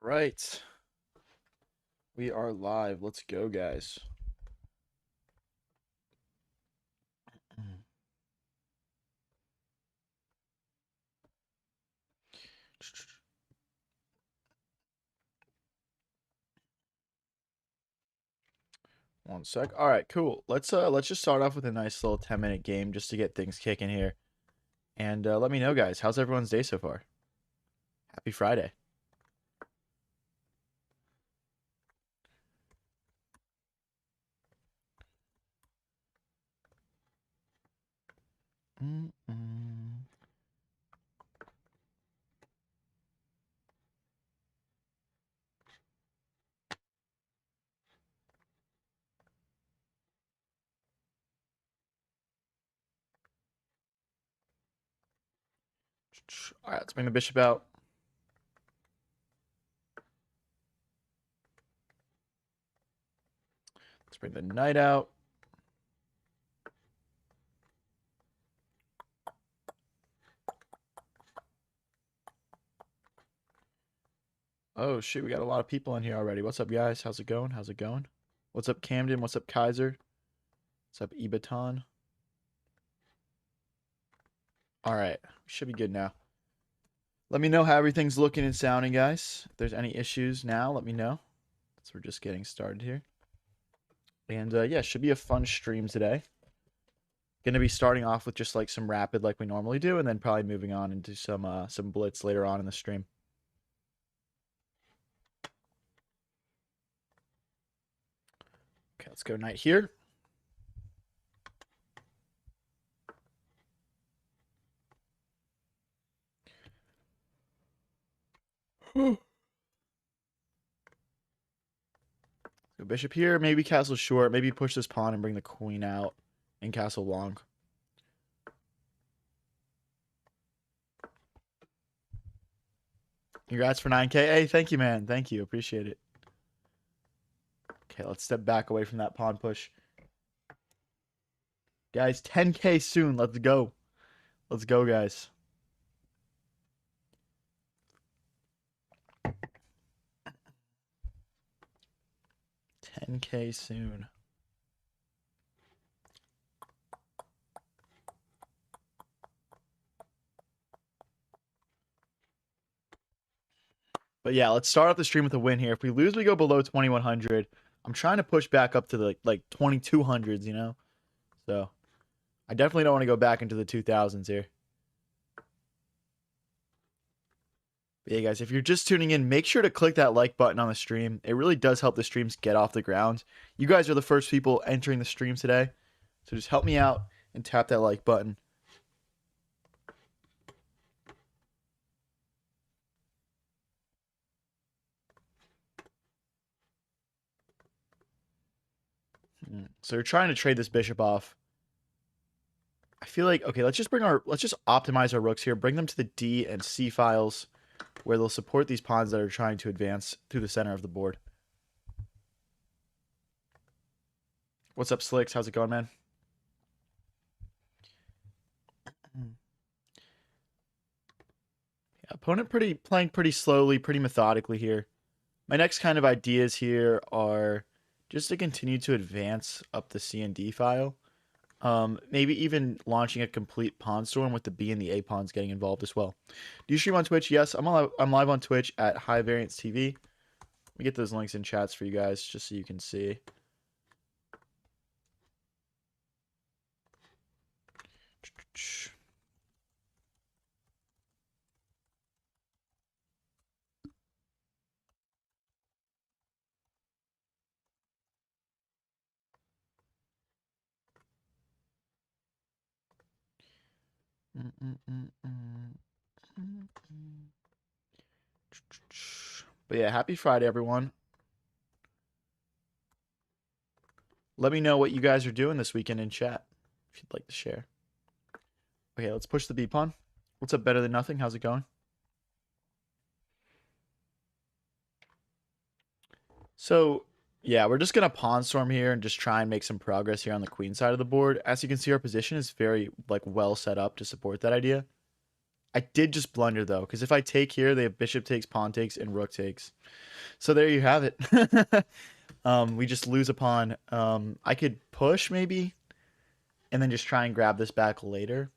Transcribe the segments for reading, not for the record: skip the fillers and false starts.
Right. We are live. Let's go, guys. One sec. All right, cool. Let's just start off with a nice little 10-minute game just to get things kicking here. And let me know, guys. How's everyone's day so far? Happy Friday. Mm-mm. All right, let's bring the bishop out. Let's bring the knight out. Oh, shoot. We got a lot of people in here already. What's up, guys? How's it going? How's it going? What's up, Camden? What's up, Kaiser? What's up, Ebaton? All right. Should be good now. Let me know how everything's looking and sounding, guys. If there's any issues now, let me know. So we're just getting started here. And yeah, should be a fun stream today. Going to be starting off with just like some rapid like we normally do, and then probably moving on into some blitz later on in the stream. Okay, let's go knight here. Go bishop here, maybe castle short, maybe push this pawn and bring the queen out and castle long. Congrats for 9K. Hey, thank you, man. Thank you. Appreciate it. Okay, let's step back away from that pawn push. Guys, 10K soon. Let's go. Let's go, guys. 10K soon. But yeah, let's start off the stream with a win here. If we lose, we go below 2100. I'm trying to push back up to the like 2200s, you know? So I definitely don't want to go back into the 2000s here. But yeah, guys, if you're just tuning in, make sure to click that like button on the stream. It really does help the streams get off the ground. You guys are the first people entering the stream today. So just help me out and tap that like button. So we're trying to trade this bishop off. I feel like, okay, let's just optimize our rooks here. Bring them to the D and C files where they'll support these pawns that are trying to advance through the center of the board. What's up, Slicks? How's it going, man? Yeah, opponent playing pretty slowly, pretty methodically here. My next kind of ideas here are just to continue to advance up the C and D file. Maybe even launching a complete pawn storm with the B and the A pawns getting involved as well. Do you stream on Twitch? Yes, I'm live on Twitch at High Variance TV. Let me get those links in chats for you guys just so you can see. But yeah, happy Friday, everyone. Let me know what you guys are doing this weekend in chat if you'd like to share. Okay, let's push the B pawn. What's up, Better Than Nothing? How's it going? So, yeah, we're just going to pawn storm here and just try and make some progress here on the queen side of the board. As you can see, our position is very like well set up to support that idea. I did just blunder though, because if I take here, they have bishop takes, pawn takes, and rook takes. So there you have it. We just lose a pawn. I could push maybe, and then just try and grab this back later.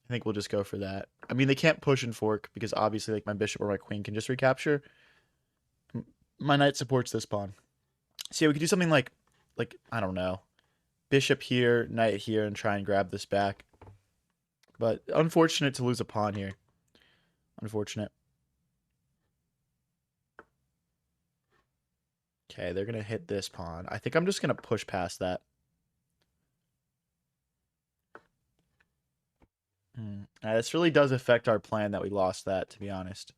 I think we'll just go for that. I mean, they can't push and fork because obviously, like, my bishop or my queen can just recapture. My knight supports this pawn. So yeah, we could do something like I don't know, bishop here, knight here, and try and grab this back. But unfortunate to lose a pawn here. Unfortunate. Okay, they're going to hit this pawn. I think I'm just going to push past that. This really does affect our plan that we lost that, to be honest.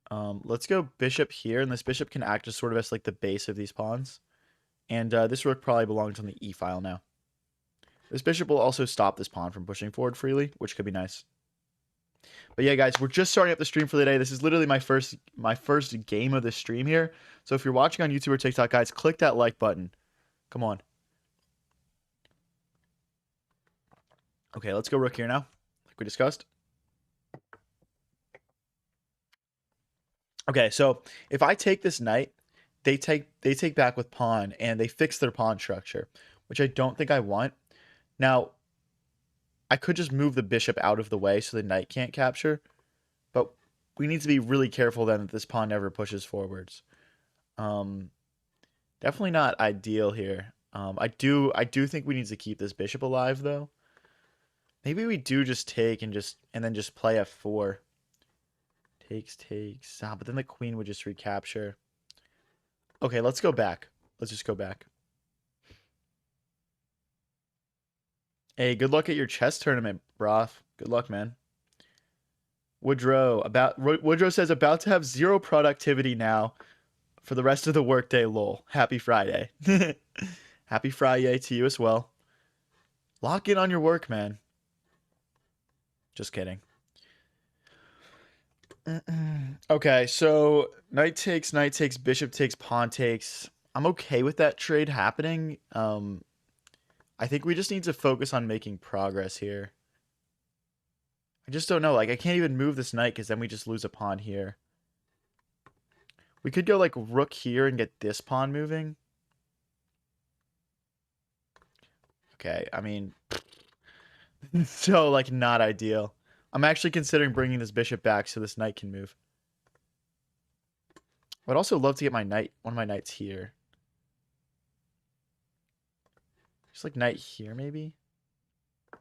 Let's go bishop here, and this bishop can act as sort of as like the base of these pawns. And this rook probably belongs on the e file now. This bishop will also stop this pawn from pushing forward freely, which could be nice. But yeah, guys, we're just starting up the stream for the day. This is literally my first game of the stream here. So if you're watching on YouTube or TikTok, guys, click that like button. Come on. Okay, let's go rook here now, like we discussed. Okay, so if I take this knight, they take back with pawn, and they fix their pawn structure, which I don't think I want. Now, I could just move the bishop out of the way so the knight can't capture, but we need to be really careful then that this pawn never pushes forwards. Definitely not ideal here. I do think we need to keep this bishop alive though. Maybe we do just take and then just play f4. Takes. But then the queen would just recapture. Okay, let's go back. Let's just go back. Hey, good luck at your chess tournament, Broth. Good luck, man. Woodrow says about to have 0 productivity now for the rest of the workday. Lol. Happy Friday. Happy Friday to you as well. Lock in on your work, man. Just kidding. Okay, so knight takes, bishop takes, pawn takes. I'm okay with that trade happening. I think we just need to focus on making progress here. I just don't know. Like, I can't even move this knight because then we just lose a pawn here. We could go like rook here and get this pawn moving. Okay, I mean, so like not ideal. I'm actually considering bringing this bishop back so this knight can move. I'd also love to get my knight, one of my knights here. Just like knight here, maybe? I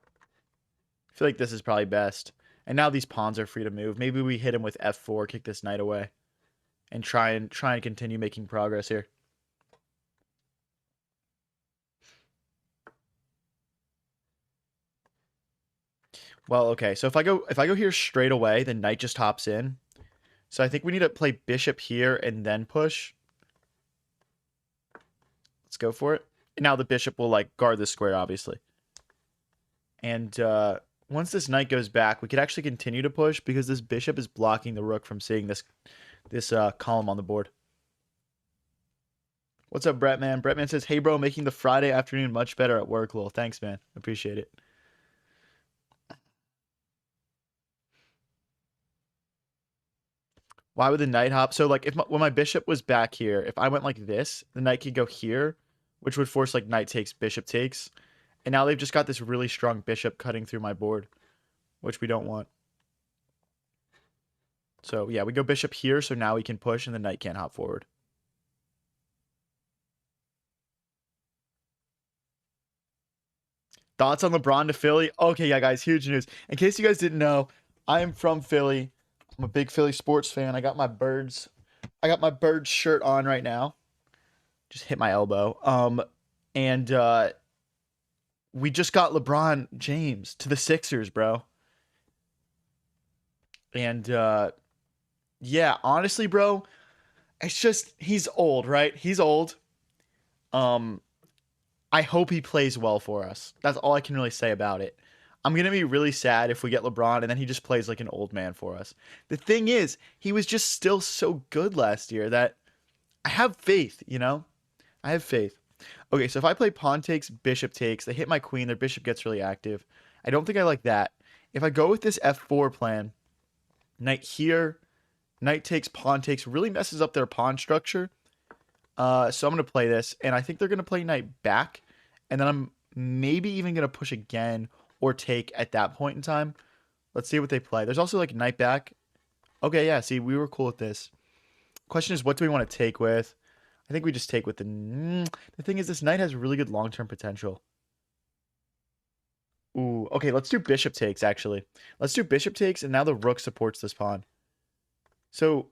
feel like this is probably best. And now these pawns are free to move. Maybe we hit him with f4, kick this knight away. And try and continue making progress here. Well, okay. So if I go here straight away, then knight just hops in. So I think we need to play bishop here and then push. Let's go for it. And now the bishop will like guard this square, obviously. And once this knight goes back, we could actually continue to push because this bishop is blocking the rook from seeing this column on the board. What's up, Bretman? Bretman says, hey, bro, making the Friday afternoon much better at work. Lol. Thanks, man. Appreciate it. Why would the knight hop? So, like, when my bishop was back here, if I went like this, the knight could go here, which would force, like, knight takes, bishop takes. And now they've just got this really strong bishop cutting through my board, which we don't want. So, yeah, we go bishop here, so now we can push, and the knight can't hop forward. Thoughts on LeBron to Philly? Okay, yeah, guys, huge news. In case you guys didn't know, I am from Philly. I'm a big Philly sports fan. I got my Birds shirt on right now. Just hit my elbow. And we just got LeBron James to the Sixers, bro. And yeah, honestly, bro, it's just he's old, right? He's old. I hope he plays well for us. That's all I can really say about it. I'm going to be really sad if we get LeBron and then he just plays like an old man for us. The thing is, he was just still so good last year that I have faith, you know? I have faith. Okay, so if I play pawn takes, bishop takes, they hit my queen, their bishop gets really active. I don't think I like that. if I go with this f4 plan, knight here, knight takes, pawn takes, really messes up their pawn structure. So I'm going to play this, and I think they're going to play knight back, and then I'm maybe even going to push again or take at that point in time. Let's see what they play. There's also like knight back. Okay, yeah, see, we were cool with this. Question is, what do we want to take with? I think we just take with the thing is, this knight has really good long-term potential. Ooh, okay, let's do bishop takes, actually. Let's do bishop takes, and now the rook supports this pawn. So,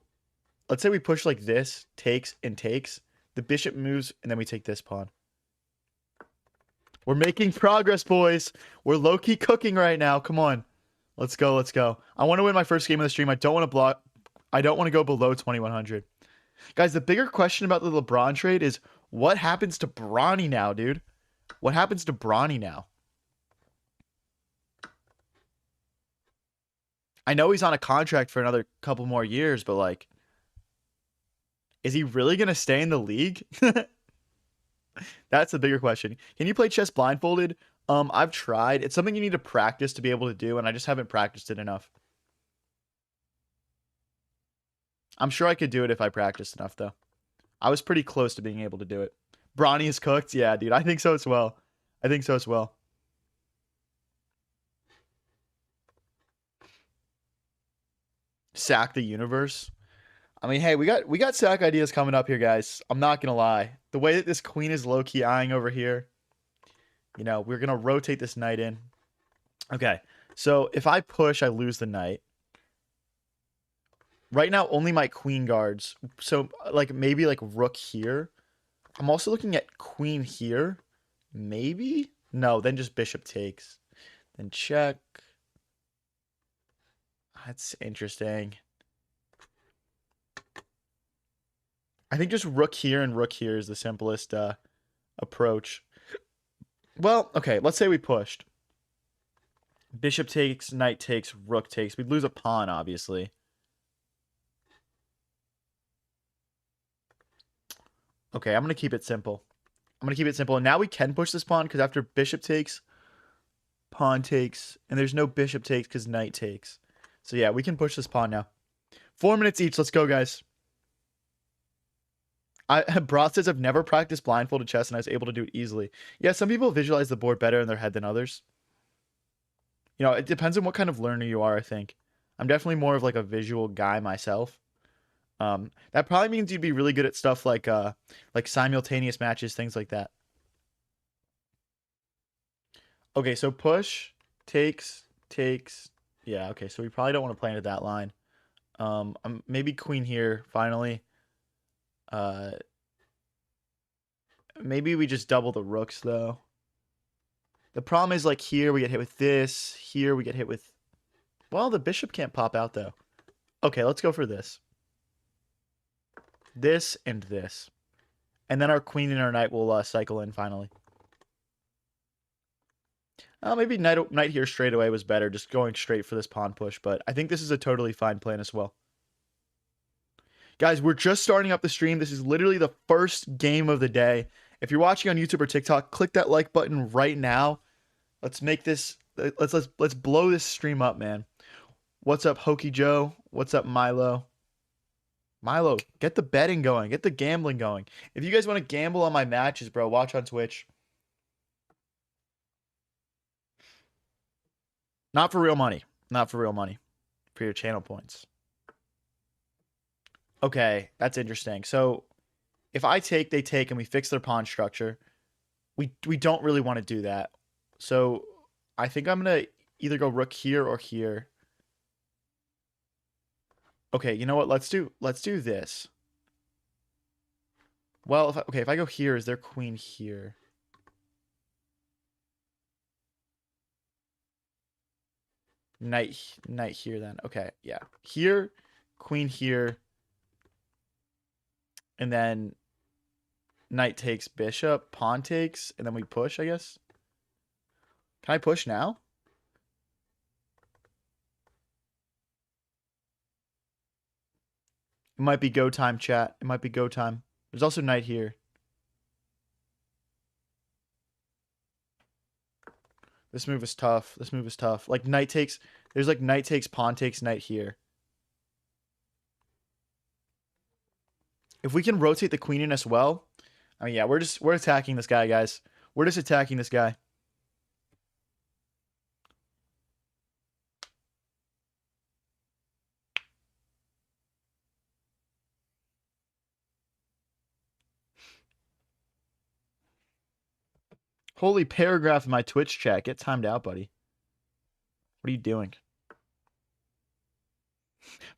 let's say we push like this, takes and takes. The bishop moves, and then we take this pawn. We're making progress, boys. We're low-key cooking right now. Come on. Let's go, let's go. I want to win my first game of the stream. I don't want to block. I don't want to go below 2,100. Guys, the bigger question about the LeBron trade is what happens to Bronny now, dude? What happens to Bronny now? I know he's on a contract for another couple more years, but like, is he really going to stay in the league? That's the bigger question. Can you play chess blindfolded? I've tried. It's something you need to practice to be able to do, and I just haven't practiced it enough. I'm sure I could do it if I practiced enough, though. I was pretty close to being able to do it. Bronny is cooked? Yeah, dude. I think so as well. I think so as well. Sack the universe. I mean, hey, we got sack ideas coming up here, guys. I'm not gonna lie. The way that this queen is low-key eyeing over here, you know, we're gonna rotate this knight in. Okay, so if I push, I lose the knight. Right now, only my queen guards. So, like, maybe, like, rook here. I'm also looking at queen here. Maybe? No, then just bishop takes. Then check. That's interesting. I think just rook here and rook here is the simplest approach. Well, okay, let's say we pushed. Bishop takes, knight takes, rook takes. We'd lose a pawn, obviously. Okay, I'm going to keep it simple. I'm going to keep it simple. And now we can push this pawn because after bishop takes, pawn takes, and there's no bishop takes because knight takes. So yeah, we can push this pawn now. 4 minutes each. Let's go, guys. Broth says I've never practiced blindfolded chess and I was able to do it easily. Yeah, some people visualize the board better in their head than others. You know, it depends on what kind of learner you are, I think. I'm definitely more of like a visual guy myself. That probably means you'd be really good at stuff like simultaneous matches, things like that. Okay, so push, takes. Yeah, okay, so we probably don't want to play into that line. Maybe queen here, finally. Maybe we just double the rooks, though. The problem is, like, here we get hit with this. Here we get hit with... Well, the bishop can't pop out, though. Okay, let's go for this. This and this. And then our queen and our knight will cycle in, finally. Maybe knight here straight away was better, just going straight for this pawn push. But I think this is a totally fine plan as well. Guys, we're just starting up the stream. This is literally the first game of the day. If you're watching on YouTube or TikTok, click that like button right now. Let's make this let's blow this stream up, man. What's up, Hokey Joe? What's up, Milo? Milo, get the betting going. Get the gambling going. If you guys want to gamble on my matches, bro, watch on Twitch. Not for real money. Not for real money. For your channel points. Okay, that's interesting. So, if I take, they take, and we fix their pawn structure, we don't really want to do that. So, I think I'm going to either go rook here or here. Okay, you know what? Let's do this. Well, if I go here, is there queen here? Knight here then. Okay, yeah. Here, queen here. And then knight takes bishop, pawn takes, and then we push, I guess. Can I push now? It might be go time, chat. It might be go time. There's also knight here. This move is tough. This move is tough. Like knight takes. There's like knight takes, pawn takes, knight here. If we can rotate the queen in as well. I mean, yeah, we're attacking this guy, guys. We're just attacking this guy. Holy paragraph in my Twitch chat. Get timed out, buddy. What are you doing?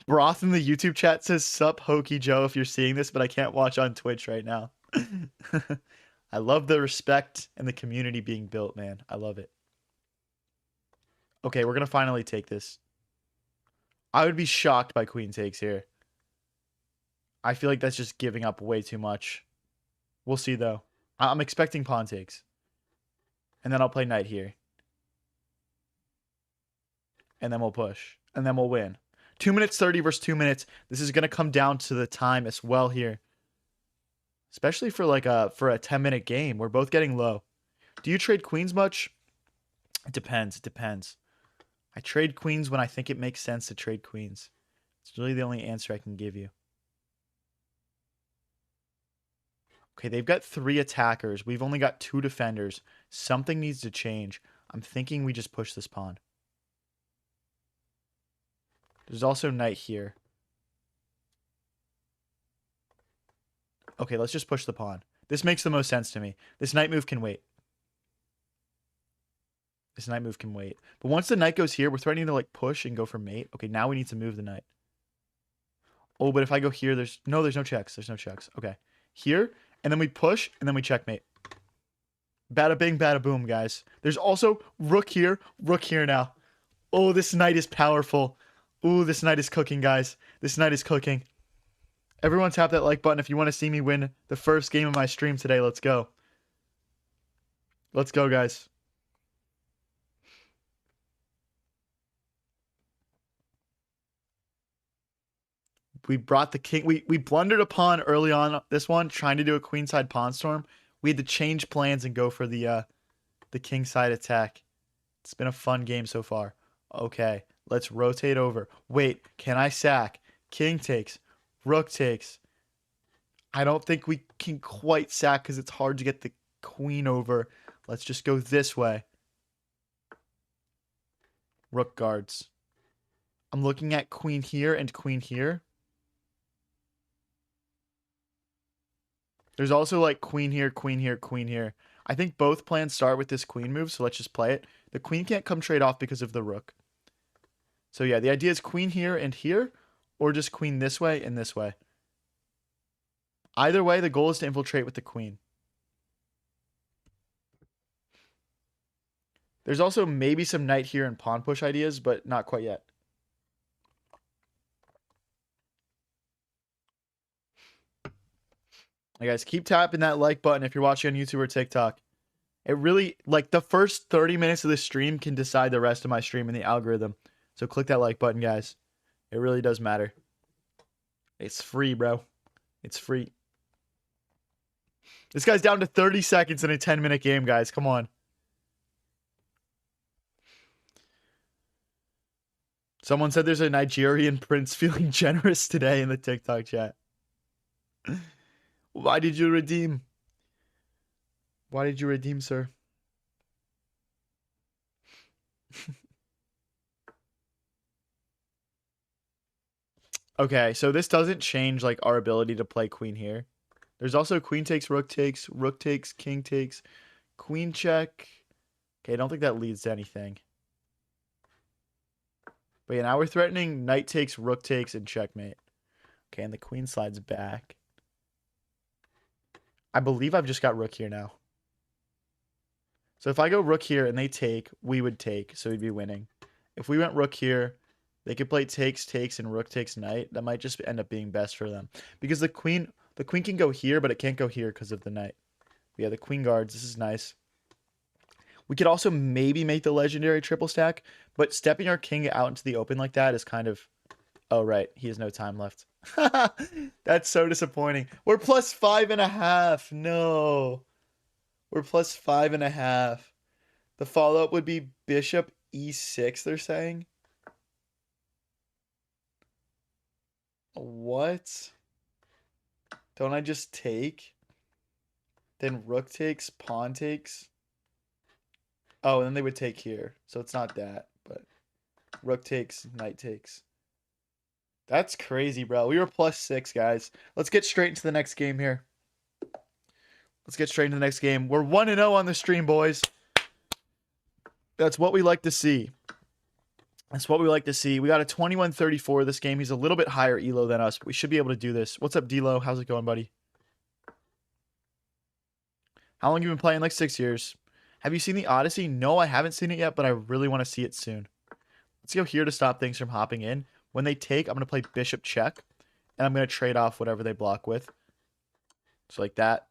Broth in the YouTube chat says, "Sup, Hokey Joe," if you're seeing this, but I can't watch on Twitch right now. I love the respect and the community being built, man. I love it. Okay, we're going to finally take this. I would be shocked by queen takes here. I feel like that's just giving up way too much. We'll see, though. I'm expecting pawn takes. And then I'll play knight here. And then we'll push. And then we'll win. 2 minutes 30 versus 2 minutes. This is going to come down to the time as well here. Especially for like a 10-minute game. We're both getting low. Do you trade queens much? It depends. It depends. I trade queens when I think it makes sense to trade queens. It's really the only answer I can give you. Okay, they've got 3 attackers. We've only got 2 defenders. Something needs to change. I'm thinking we just push this pawn. There's also knight here. Okay, let's just push the pawn. This makes the most sense to me. This knight move can wait. This knight move can wait. But once the knight goes here, we're threatening to like push and go for mate. Okay, now we need to move the knight. Oh, but if I go here, there's no checks. There's no checks. Okay. Here, and then we push, and then we checkmate. Bada bing, bada boom, guys. There's also rook here now. Oh, this knight is powerful. Ooh, this knight is cooking, guys. This knight is cooking. Everyone tap that like button if you want to see me win the first game of my stream today. Let's go. Let's go, guys. We brought the king. We blundered a pawn early on this one, trying to do a queenside pawn storm. We had to change plans and go for the kingside attack. It's been a fun game so far. Okay, let's rotate over. Wait, can I sack? King takes. Rook takes. I don't think we can quite sack because it's hard to get the queen over. Let's just go this way. Rook guards. I'm looking at queen here and queen here. There's also like queen here, queen here, queen here. I think both plans start with this queen move, so let's just play it. The queen can't come trade off because of the rook. So yeah, the idea is queen here and here, or just queen this way and this way. Either way, the goal is to infiltrate with the queen. There's also maybe some knight here and pawn push ideas, but not quite yet. Hey guys, keep tapping that like button if you're watching on YouTube or TikTok. It really, like, the first 30 minutes of this stream can decide the rest of my stream in the algorithm. So click that like button, guys. It really does matter. It's free, bro. It's free. This guy's down to 30 seconds in a 10-minute game, guys. Come on. Someone said there's a Nigerian prince feeling generous today in the TikTok chat. Why did you redeem? Why did you redeem, sir? Okay, so this doesn't change like our ability to play queen here. There's also queen takes, rook takes, king takes, queen check. Okay, I don't think that leads to anything. But yeah, now we're threatening knight takes, rook takes, and checkmate. Okay, and the queen slides back. I believe I've just got rook here now. So if I go rook here and they take, we would take, so we'd be winning. If we went rook here, they could play takes, and rook takes knight. That might just end up being best for them. Because the queen can go here, but it can't go here because of the knight. But yeah, the queen guards. This is nice. We could also maybe make the legendary triple stack, but stepping our king out into the open like that is kind of... Oh, right. He has no time left. That's so disappointing. We're plus 5.5. No. We're plus 5.5. The follow-up would be bishop e6, they're saying. What? Don't I just take? Then rook takes, pawn takes. Oh, and then they would take here. So it's not that, but rook takes, knight takes. That's crazy, bro. We were +6, guys. Let's get straight into the next game here. Let's get straight into the next game. We're 1-0 on the stream, boys. That's what we like to see. That's what we like to see. We got a 21-34 this game. He's a little bit higher elo than us, but we should be able to do this. What's up, D-Lo? How's it going, buddy? How long you been playing? Like 6 years. Have you seen the Odyssey? No, I haven't seen it yet, but I really want to see it soon. Let's go here to stop things from hopping in. When they take, I'm going to play bishop check, and I'm going to trade off whatever they block with. So like that.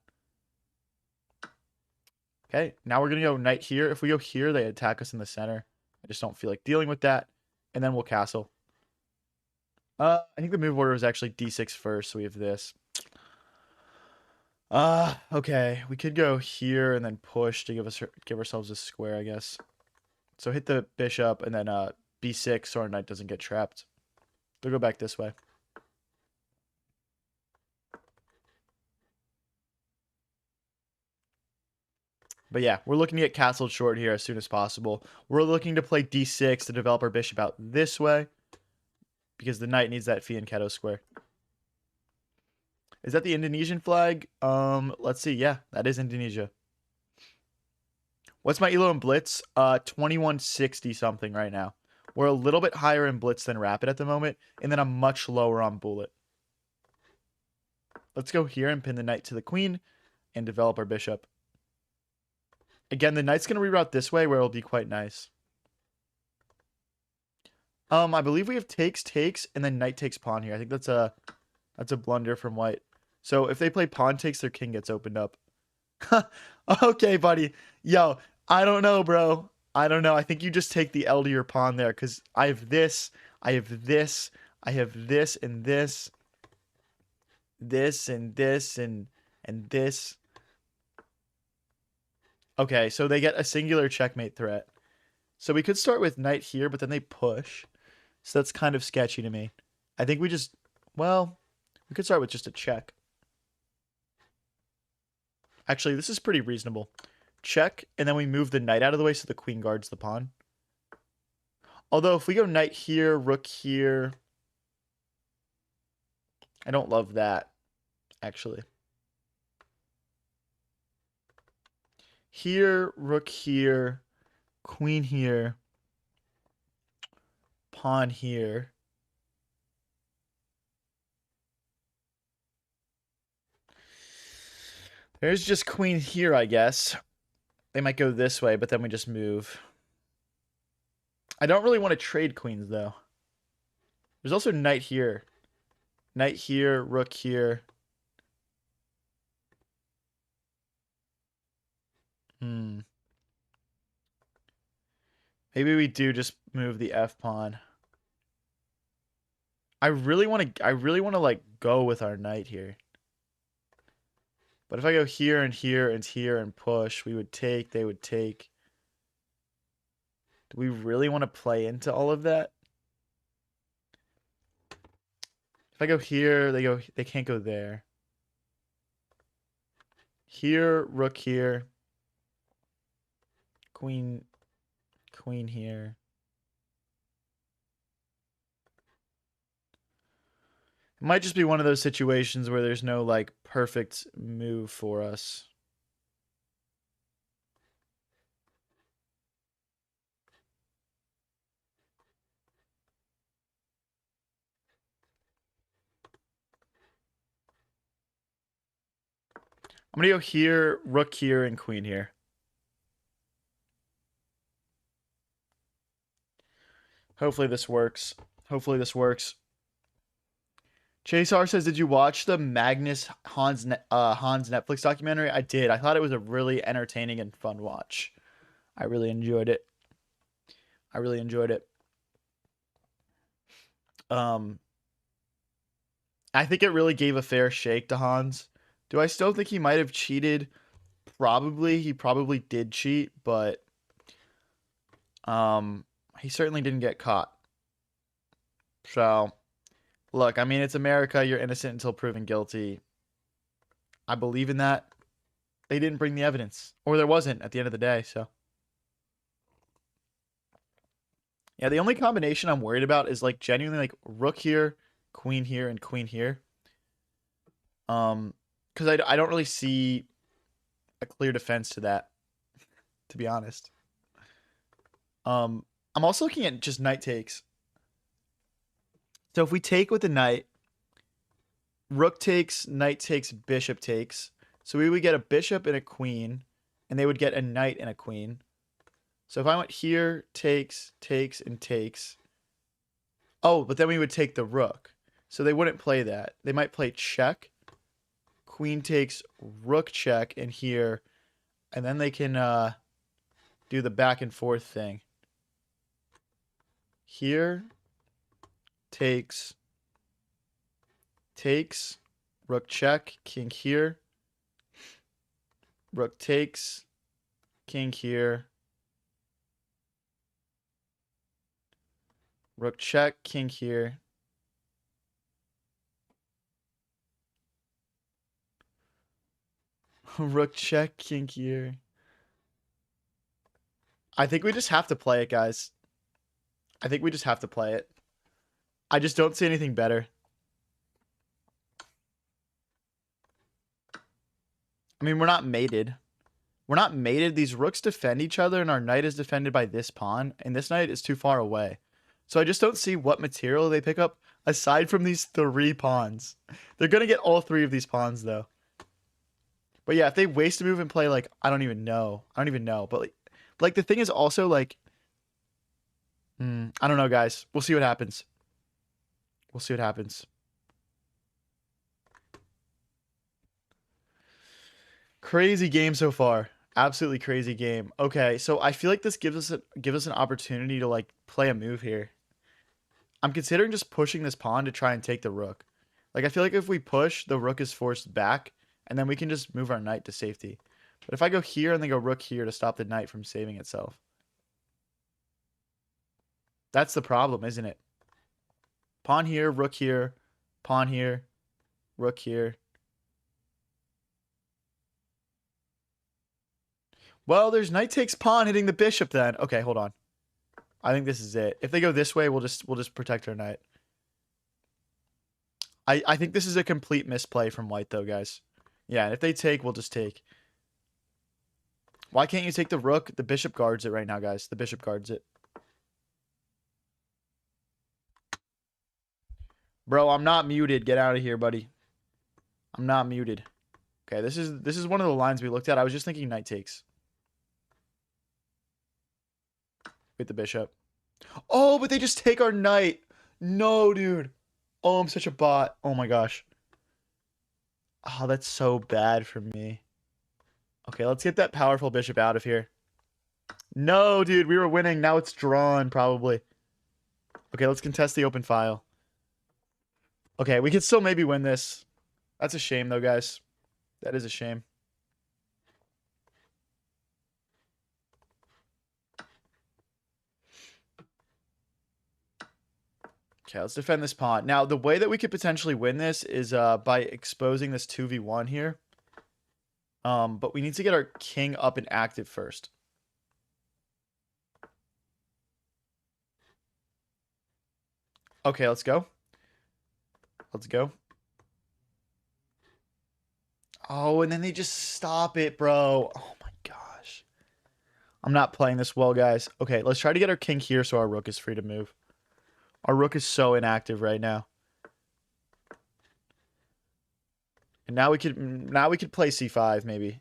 Okay, now we're going to go knight here. If we go here, they attack us in the center. I just don't feel like dealing with that. And then we'll castle. I think the move order is actually d6 first, so we have this. Okay. We could go here and then push to give ourselves a square, I guess. So hit the bishop and then b6 so our knight doesn't get trapped. They'll go back this way. But yeah, we're looking to get castled short here as soon as possible. We're looking to play d6 to develop our bishop out this way because the knight needs that fianchetto square. Is that the Indonesian flag? Let's see. Yeah, that is Indonesia. What's my elo in Blitz? 2160 something right now. We're a little bit higher in Blitz than Rapid at the moment, and then I'm much lower on Bullet. Let's go here and pin the knight to the queen and develop our bishop. Again, the knight's going to reroute this way where it'll be quite nice. I believe we have takes, and then knight takes pawn here. I think that's a blunder from white. So if they play pawn takes, their king gets opened up. Okay, buddy. Yo, I don't know, bro. I don't know. I think you just take the L to your pawn there because I have this, I have this, I have this and this, this and this and this. Okay, so they get a singular checkmate threat. So we could start with knight here, but then they push. So that's kind of sketchy to me. I think we just, well, we could start with just a check. Actually, this is pretty reasonable. Check, and then we move the knight out of the way so the queen guards the pawn. Although if we go knight here, rook here, I don't love that, actually. Here, rook here, queen here, pawn here. There's just queen here, I guess. They might go this way, but then we just move. I don't really want to trade queens, though. There's also knight here. Knight here, rook here. Maybe we do just move the F pawn. I really want to like go with our knight here. But if I go here and here and here and push, we would take, they would take. Do we really want to play into all of that? If I go here, they can't go there. Here, rook here. Queen here. It might just be one of those situations where there's no like perfect move for us. I'm going to go here, rook here, and queen here. Hopefully this works. Hopefully this works. Chase R says, did you watch the Magnus Hans Netflix documentary? I did. I thought it was a really entertaining and fun watch. I really enjoyed it. I really enjoyed it. I think it really gave a fair shake to Hans. Do I still think he might have cheated? Probably. He probably did cheat, but He certainly didn't get caught. So, look, I mean, it's America. You're innocent until proven guilty. I believe in that. They didn't bring the evidence, or there wasn't at the end of the day. So, yeah, the only combination I'm worried about is like genuinely like rook here, and queen here. Because I don't really see a clear defense to that, to be honest. I'm also looking at just knight takes. So if we take with the knight, rook takes, knight takes, bishop takes. So we would get a bishop and a queen, and they would get a knight and a queen. So if I went here, takes, takes, and takes. Oh, but then we would take the rook. So they wouldn't play that. They might play check, queen takes, rook check, and here. And then they can do the back and forth thing. Here, takes, takes, rook check, king here. Rook takes, king here. Rook check, king here. Rook check, king here. I think we just have to play it, guys. I think we just have to play it. I just don't see anything better. I mean, we're not mated. We're not mated. These rooks defend each other, and our knight is defended by this pawn, and this knight is too far away. So I just don't see what material they pick up aside from these 3 pawns. They're going to get all 3 of these pawns, though. But yeah, if they waste a move and play, like, I don't even know. But, like the thing is also, like, I don't know, guys. We'll see what happens. We'll see what happens. Crazy game so far. Absolutely crazy game. Okay, so I feel like this gives us an opportunity to like play a move here. I'm considering just pushing this pawn to try and take the rook. Like I feel like if we push, the rook is forced back, and then we can just move our knight to safety. But if I go here and then go rook here to stop the knight from saving itself. That's the problem, isn't it? Pawn here, rook here, pawn here, rook here. Well, there's knight takes pawn hitting the bishop then. Okay, hold on. I think this is it. If they go this way, we'll just protect our knight. I think this is a complete misplay from white though, guys. Yeah, and if they take, we'll just take. Why can't you take the rook? The bishop guards it right now, guys. The bishop guards it. Bro, I'm not muted. Get out of here, buddy. I'm not muted. Okay, this is one of the lines we looked at. I was just thinking knight takes. With the bishop. Oh, but they just take our knight. No, dude. Oh, I'm such a bot. Oh my gosh. Oh, that's so bad for me. Okay, let's get that powerful bishop out of here. No, dude, we were winning. Now it's drawn, probably. Okay, let's contest the open file. Okay, we could still maybe win this. That's a shame, though, guys. That is a shame. Okay, let's defend this pawn. Now, the way that we could potentially win this is by exposing this 2v1 here. But we need to get our king up and active first. Okay, let's go. Let's go. Oh, and then they just stop it, bro. Oh my gosh. I'm not playing this well, guys. Okay, let's try to get our king here so our rook is free to move. Our rook is so inactive right now. And now we could play c5 maybe.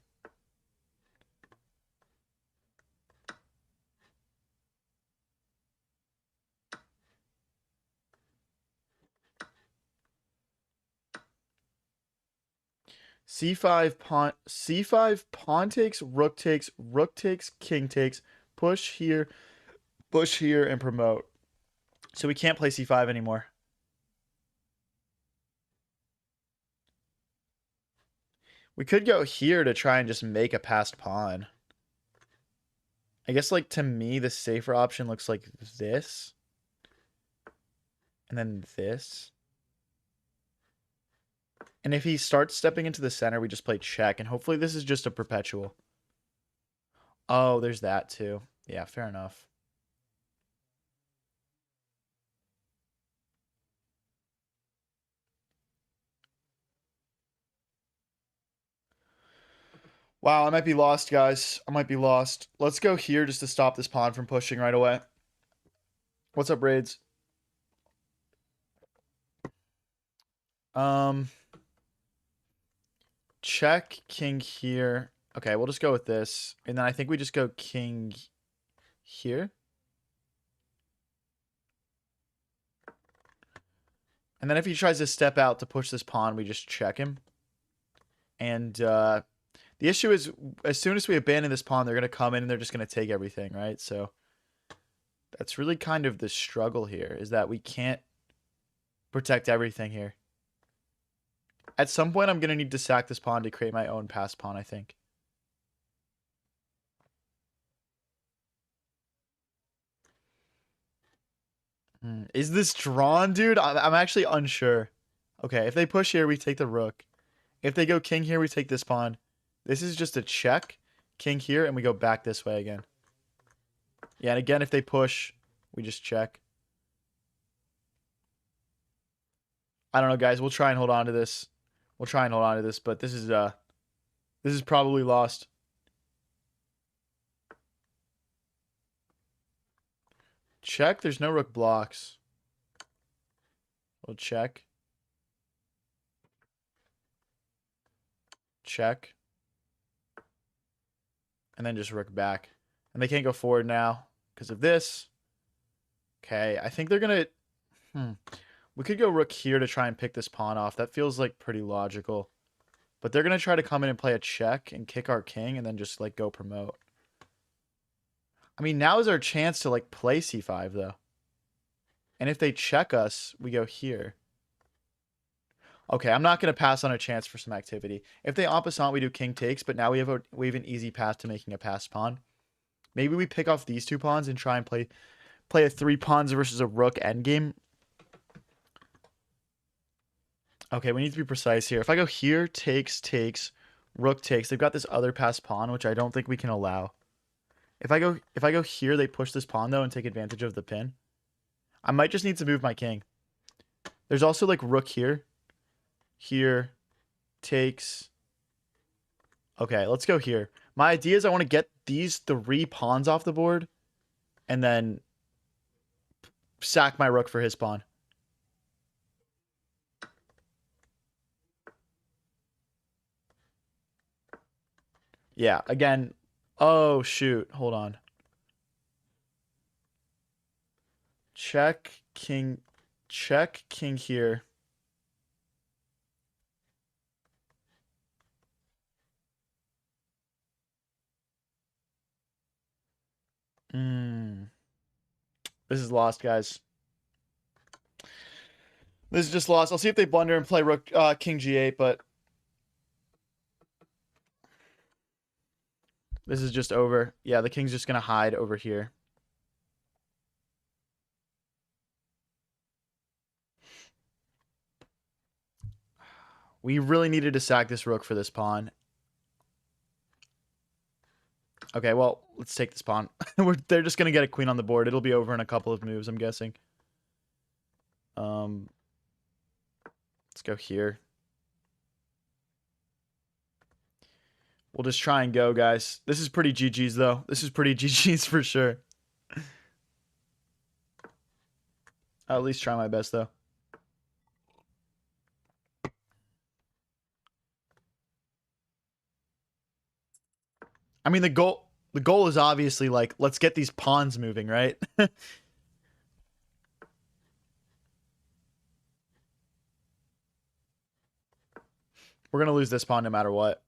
C5 pawn takes, rook takes, king takes, push here, and promote. So we can't play c5 anymore. We could go here to try and just make a passed pawn. I guess, like, to me, the safer option looks like this. And then this. And if he starts stepping into the center, we just play check. And hopefully this is just a perpetual. Oh, there's that too. Yeah, fair enough. Wow, I might be lost, guys. I might be lost. Let's go here just to stop this pawn from pushing right away. What's up, Raids? Um, check king here. Okay, we'll just go with this. And then I think we just go king here. And then if he tries to step out to push this pawn, we just check him. And the issue is, as soon as we abandon this pawn, they're going to come in and they're just going to take everything, right? So that's really kind of the struggle here, is that we can't protect everything here. At some point, I'm going to need to sack this pawn to create my own pass pawn, I think. Is this drawn, dude? I'm actually unsure. Okay, if they push here, we take the rook. If they go king here, we take this pawn. This is just a check. King here, and we go back this way again. Yeah, and again, if they push, we just check. I don't know, guys. We'll try and hold on to this. We'll try and hold on to this, but this is probably lost. Check. There's no rook blocks. We'll check. Check. And then just rook back. And they can't go forward now because of this. Okay, I think they're going to... We could go rook here to try and pick this pawn off. That feels like pretty logical. But they're going to try to come in and play a check and kick our king and then just like go promote. I mean, now is our chance to like play c5 though. And if they check us, we go here. Okay, I'm not going to pass on a chance for some activity. If they en passant, we do king takes, but now we have an easy path to making a pass pawn. Maybe we pick off these two pawns and try and play a 3 pawns versus a rook endgame. Okay, we need to be precise here. If I go here, takes, rook takes. They've got this other pass pawn, which I don't think we can allow. If I go here, they push this pawn though and take advantage of the pin. I might just need to move my king. There's also like rook here. Here, takes. Okay, let's go here. My idea is I want to get these 3 pawns off the board and then sack my rook for his pawn. Yeah, again. Oh, shoot. Hold on. Check king here. This is lost, guys. This is just lost. I'll see if they blunder and play rook king g8, but this is just over. Yeah, the king's just going to hide over here. We really needed to sack this rook for this pawn. Okay, well, let's take this pawn. They're just going to get a queen on the board. It'll be over in a couple of moves, I'm guessing. Let's go here. We'll just try and go, guys. This is pretty GG's, though. This is pretty GG's for sure. I'll at least try my best, though. I mean, the goal is obviously, like, let's get these pawns moving, right? We're going to lose this pawn no matter what.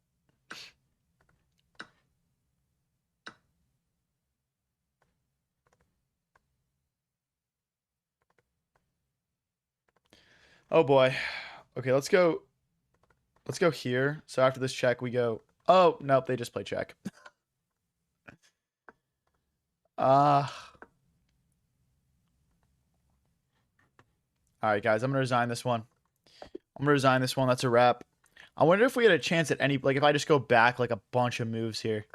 Oh boy. Okay, let's go here. So after this check, we go... Oh, nope, they just play check. All right, guys, I'm gonna resign this one. I'm gonna resign this one. That's a wrap. I wonder if we had a chance at any, like, if I just go back like a bunch of moves here.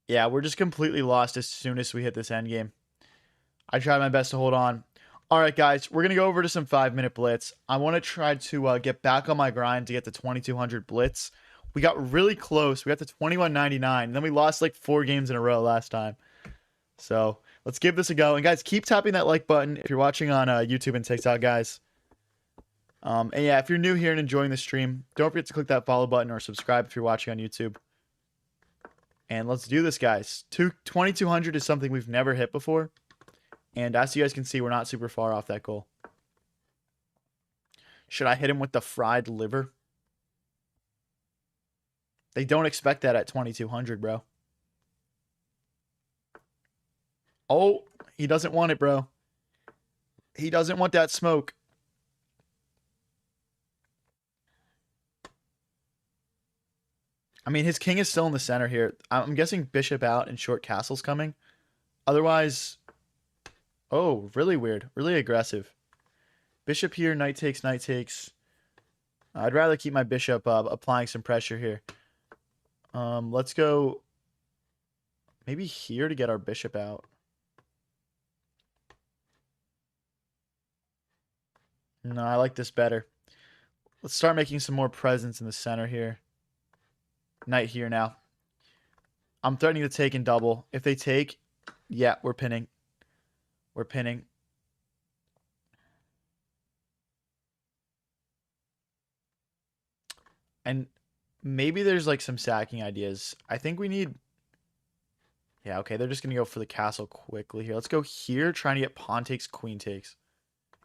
Yeah, we're just completely lost as soon as we hit this end game. I tried my best to hold on. All right, guys, we're gonna go over to some 5-minute blitz. I want to try to get back on my grind to get the 2200 blitz. We got really close. We got to 2199, and then we lost like 4 games in a row last time. So let's give this a go. And guys, keep tapping that like button if you're watching on YouTube and TikTok, guys. And yeah, if you're new here and enjoying the stream, don't forget to click that follow button or subscribe if you're watching on YouTube. And let's do this, guys. 2200 is something we've never hit before. And as you guys can see, we're not super far off that goal. Should I hit him with the fried liver? They don't expect that at 2200, bro. Oh, he doesn't want it, bro. He doesn't want that smoke. I mean, his king is still in the center here. I'm guessing bishop out and short castle's coming. Otherwise... Oh, really weird. Really aggressive. Bishop here, knight takes, knight takes. I'd rather keep my bishop applying some pressure here. Let's go maybe here to get our bishop out. No, I like this better. Let's start making some more presence in the center here. Knight here now. I'm threatening to take and double. If they take, yeah, we're pinning. We're pinning. And maybe there's like some sacking ideas. I think we need... Yeah, okay, they're just going to go for the castle quickly here. Let's go here, trying to get pawn takes, queen takes.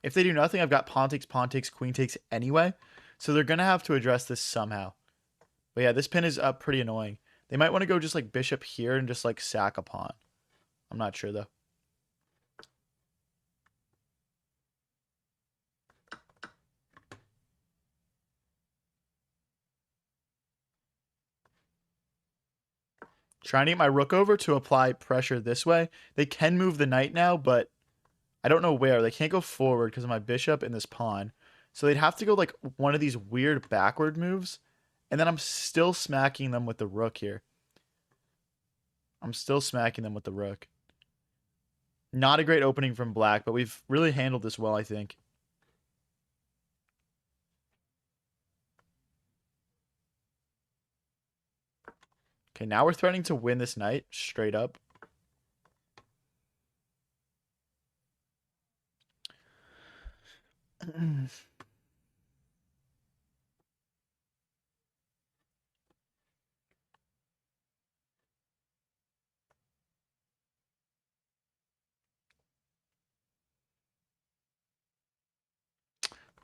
If they do nothing, I've got pawn takes, queen takes anyway. So they're going to have to address this somehow. But yeah, this pin is pretty annoying. They might want to go just like bishop here and just like sack a pawn. I'm not sure though. Trying to get my rook over to apply pressure this way. They can move the knight now, but I don't know where. They can't go forward because of my bishop and this pawn. So they'd have to go like one of these weird backward moves. And then I'm still smacking them with the rook here. I'm still smacking them with the rook. Not a great opening from black, but we've really handled this well, I think. Okay, now we're threatening to win this knight straight up.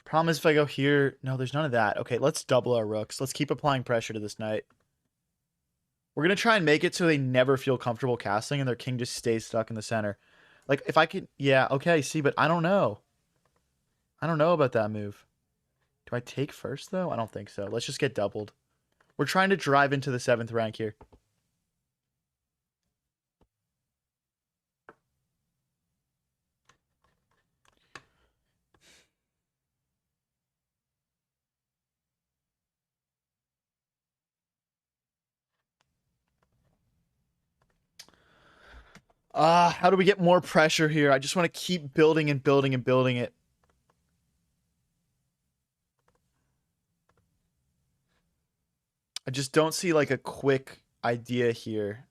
Problem is if I go here... No, there's none of that. Okay, let's double our rooks. Let's keep applying pressure to this knight. We're going to try and make it so they never feel comfortable castling and their king just stays stuck in the center. Like, if I could... Yeah, okay, see, but I don't know. I don't know about that move. Do I take first, though? I don't think so. Let's just get doubled. We're trying to drive into the 7th rank here. How do we get more pressure here? I just want to keep building and building and building it. I just don't see like a quick idea here.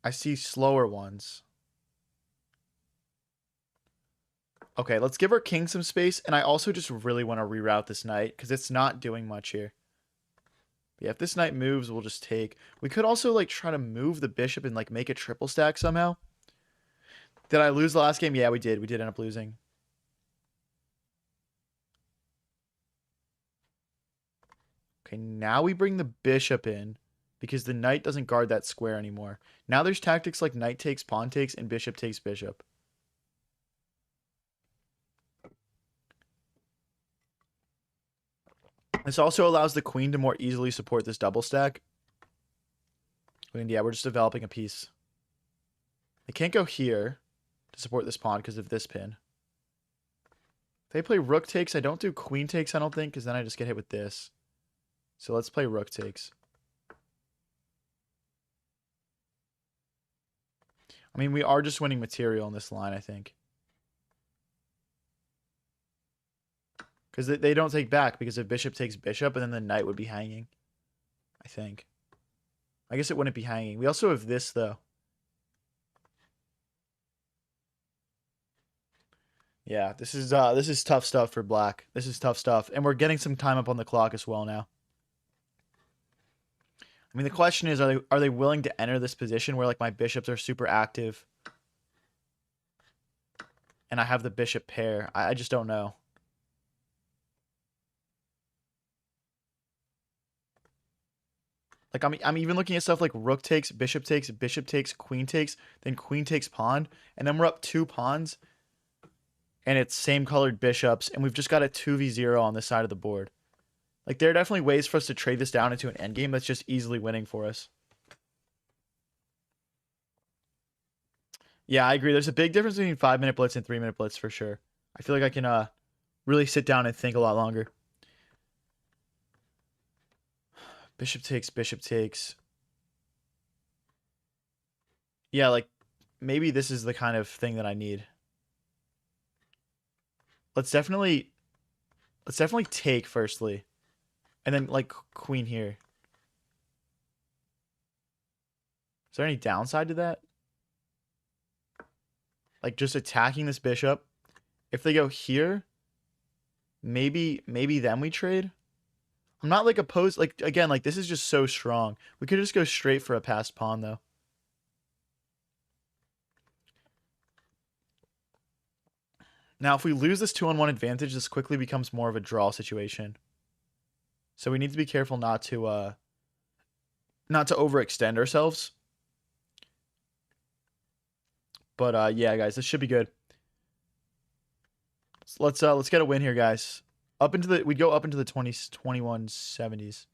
I see slower ones. Okay, let's give our king some space. And I also just really want to reroute this knight because it's not doing much here. Yeah, if this knight moves, we'll just take. We could also like try to move the bishop and like make a triple stack somehow. Did I lose the last game? Yeah, we did. We did end up losing. Okay, now we bring the bishop in because the knight doesn't guard that square anymore. Now there's tactics like knight takes, pawn takes, and bishop takes bishop. This also allows the queen to more easily support this double stack. And yeah, we're just developing a piece. They can't go here to support this pawn because of this pin. If they play rook takes, I don't do queen takes, I don't think, because then I just get hit with this. So let's play rook takes. I mean, we are just winning material in this line, I think. Because they don't take back, because if bishop takes bishop, and then the knight would be hanging. I think. I guess it wouldn't be hanging. We also have this, though. Yeah, this is tough stuff for black. This is tough stuff. And we're getting some time up on the clock as well now. I mean, the question is, are they willing to enter this position where like my bishops are super active and I have the bishop pair? I just don't know. Like I'm even looking at stuff like rook takes, bishop takes, queen takes, then queen takes pawn, and then we're up 2 pawns, and it's same colored bishops, and we've just got a 2v0 on this side of the board. Like there are definitely ways for us to trade this down into an endgame that's just easily winning for us. Yeah, I agree. There's a big difference between 5-minute blitz and 3-minute blitz for sure. I feel like I can really sit down and think a lot longer. Bishop takes, bishop takes. Yeah, like maybe this is the kind of thing that I need. Let's definitely take firstly. And then like queen here. Is there any downside to that? Like just attacking this bishop. If they go here, maybe then we trade. I'm not like opposed. Like again, like this is just so strong. We could just go straight for a passed pawn though. Now, if we lose this 2-on-1 advantage, this quickly becomes more of a draw situation. So we need to be careful not to overextend ourselves. But yeah, guys, this should be good. So let's get a win here, guys. We'd go up into the 2170s.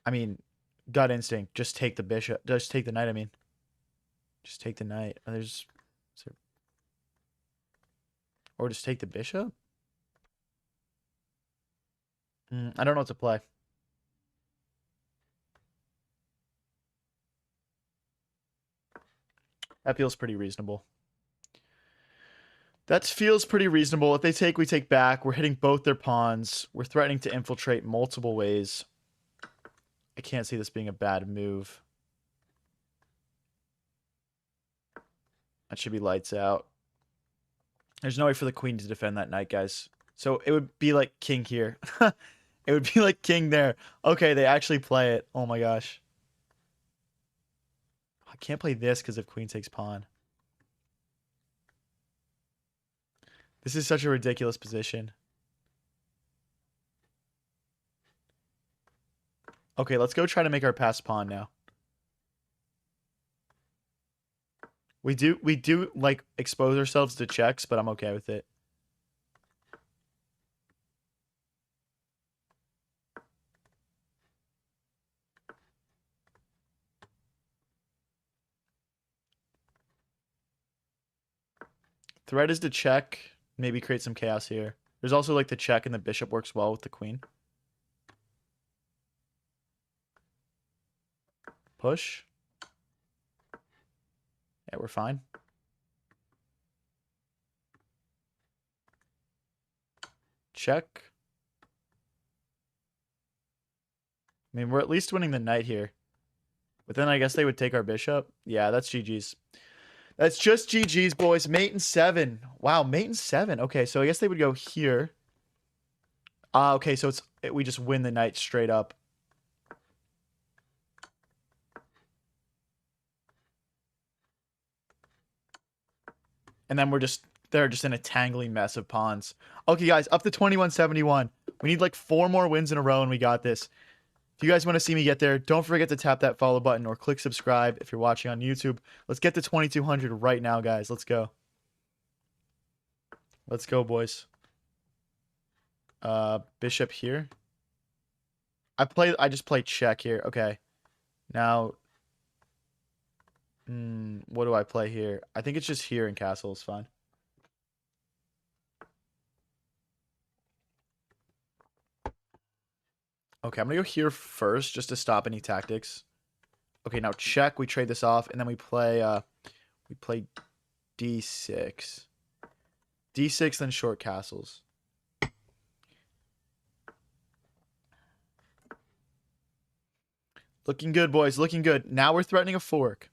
I mean, gut instinct, just take the bishop, just take the knight, I mean. Just take the knight. Or just take the bishop? I don't know what to play. That feels pretty reasonable. That feels pretty reasonable. If they take, we take back. We're hitting both their pawns. We're threatening to infiltrate multiple ways. I can't see this being a bad move. That should be lights out. There's no way for the queen to defend that knight, guys. So it would be like king here. It would be like king there. Okay, they actually play it. Oh my gosh. I can't play this because if queen takes pawn. This is such a ridiculous position. Okay, let's go try to make our passed pawn now. We do like expose ourselves to checks, but I'm okay with it. Threat is to check, maybe create some chaos here. There's also like the check and the bishop works well with the queen. Push. Yeah, we're fine. Check. I mean, we're at least winning the knight here. But then I guess they would take our bishop. Yeah, that's GG's. That's just GG's, boys. Mate and 7. Wow, mate and 7. Okay, so I guess they would go here. Okay, so we just win the knight straight up. And then they're just in a tangling mess of pawns. Okay, guys, up to 2171. We need like 4 more wins in a row, and we got this. If you guys want to see me get there, don't forget to tap that follow button or click subscribe if you're watching on YouTube. Let's get to 2200 right now, guys. Let's go. Let's go, boys. Bishop here. I just played check here. Okay. Now, what do I play here? I think it's just here in castle is fine. Okay, I'm gonna go here first just to stop any tactics. Okay, now check, we trade this off, and then we play d6. D6, then short castles. Looking good, boys. Looking good. Now we're threatening a fork.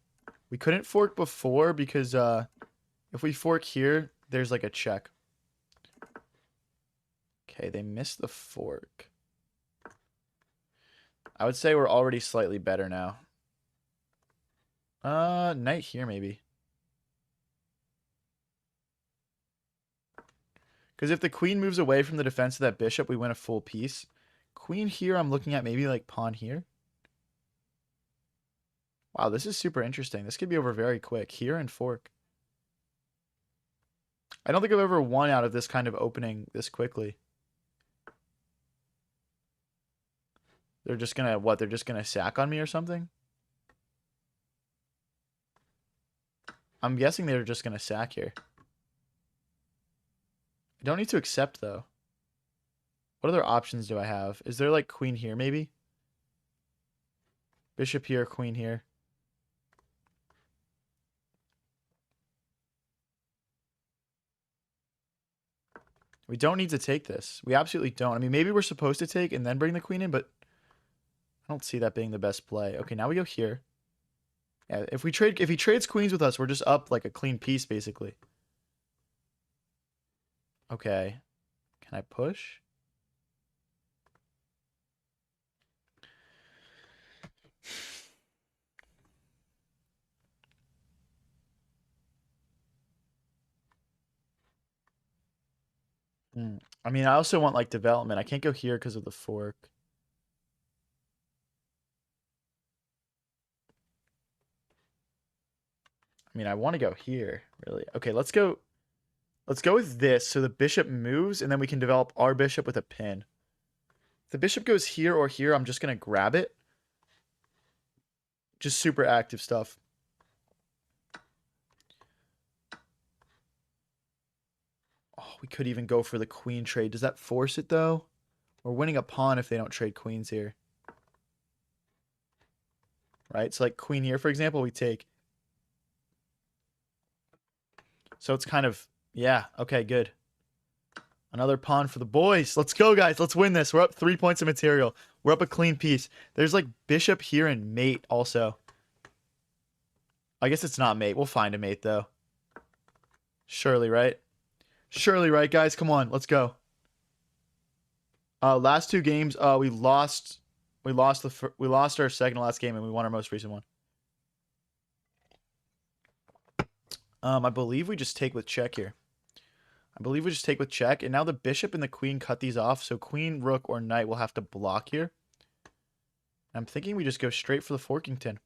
We couldn't fork before because if we fork here, there's like a check. Okay, they missed the fork. I would say we're already slightly better now. Knight here maybe. Because if the queen moves away from the defense of that bishop, we win a full piece. Queen here, I'm looking at maybe like pawn here. Wow, this is super interesting. This could be over very quick. Here and fork. I don't think I've ever won out of this kind of opening this quickly. They're just gonna, what? They're just gonna sack on me or something? I'm guessing they're just gonna sack here. I don't need to accept, though. What other options do I have? Is there, like, queen here, maybe? Bishop here, queen here. We don't need to take this. We absolutely don't. I mean, maybe we're supposed to take and then bring the queen in, but I don't see that being the best play. Okay, now we go here. Yeah, if he trades queens with us, we're just up like a clean piece, basically. Okay. Can I push? I mean, I also want like development. I can't go here because of the fork. I mean, I want to go here, really. Okay, let's go with this. So the bishop moves, and then we can develop our bishop with a pin. If the bishop goes here or here, I'm just going to grab it. Just super active stuff. Oh, we could even go for the queen trade. Does that force it, though? We're winning a pawn if they don't trade queens here. Right? So like queen here, for example, we take. So it's kind of, yeah, okay, good. Another pawn for the boys. Let's go, guys. Let's win this. We're up 3 points of material. We're up a clean piece. There's like bishop here and mate also. I guess it's not mate. We'll find a mate, though. Surely, right? Surely, right, guys? Come on. Let's go. Last two games, we lost our second to last game, and we won our most recent one. I believe we just take with check here. I believe we just take with check, and now the bishop and the queen cut these off, so queen, rook, or knight will have to block here. I'm thinking we just go straight for the Forkington.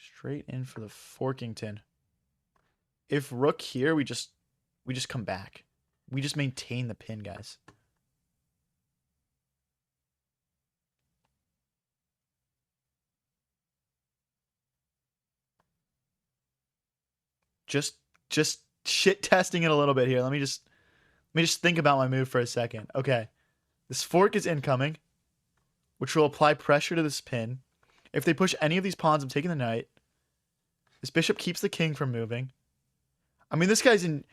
Straight in for the Forkington. If rook here, we just come back. We just maintain the pin, guys. Just shit testing it a little bit here. Let me just think about my move for a second. Okay. This fork is incoming, which will apply pressure to this pin. If they push any of these pawns, I'm taking the knight. This bishop keeps the king from moving. I mean, this guy's in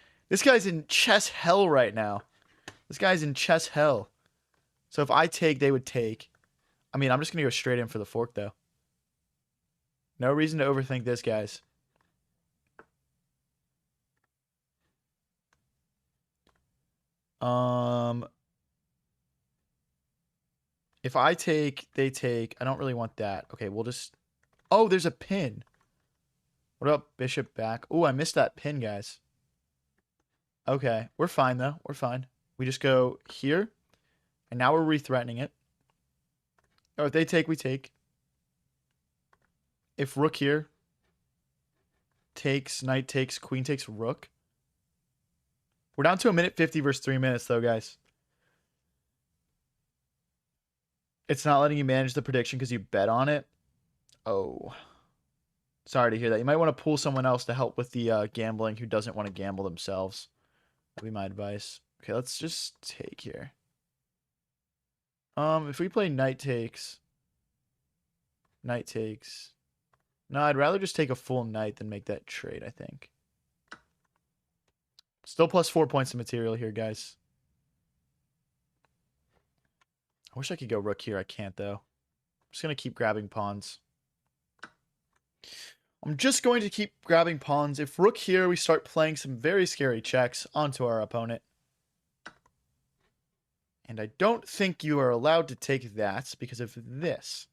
chess hell right now. This guy's in chess hell. So if I take, they would take. I mean, I'm just going to go straight in for the fork, though. No reason to overthink this, guys. If I take, they take. I don't really want that. Okay, we'll just... Oh, there's a pin. What about bishop back? Oh, I missed that pin, guys. Okay, we're fine, though. We're fine. We just go here. And now we're re-threatening it. Oh, if they take, we take. If rook here takes, knight takes, queen takes, rook. We're down to 1:50 versus 3 minutes, though, guys. It's not letting you manage the prediction because you bet on it. Oh, sorry to hear that. You might want to pull someone else to help with the gambling who doesn't want to gamble themselves. That'd be my advice. Okay, let's just take here. If we play knight takes. No, I'd rather just take a full knight than make that trade, I think. Still plus 4 points of material here, guys. I wish I could go rook here. I can't, though. I'm just going to keep grabbing pawns. If rook here, we start playing some very scary checks onto our opponent. And I don't think you are allowed to take that because of this.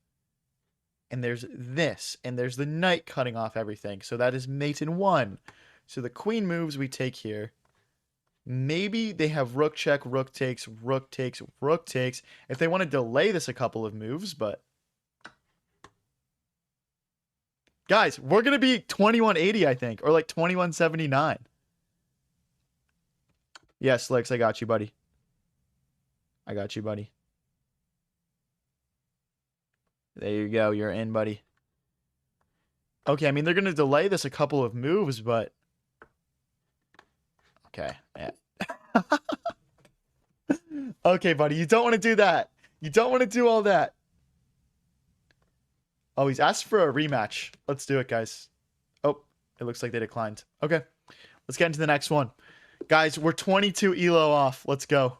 And there's this. And there's the knight cutting off everything. So that is mate in 1. So the queen moves we take here. Maybe they have rook check, rook takes, rook takes, rook takes. If they want to delay this a couple of moves, but... Guys, we're going to be 2180, I think. Or like 2179. Yes, Slicks, I got you, buddy. There you go. You're in, buddy. Okay, I mean, they're going to delay this a couple of moves, but... Okay. Yeah. Okay, buddy. You don't want to do that. You don't want to do all that. Oh, he's asked for a rematch. Let's do it, guys. Oh, it looks like they declined. Okay. Let's get into the next one. Guys, we're 22 elo off. Let's go.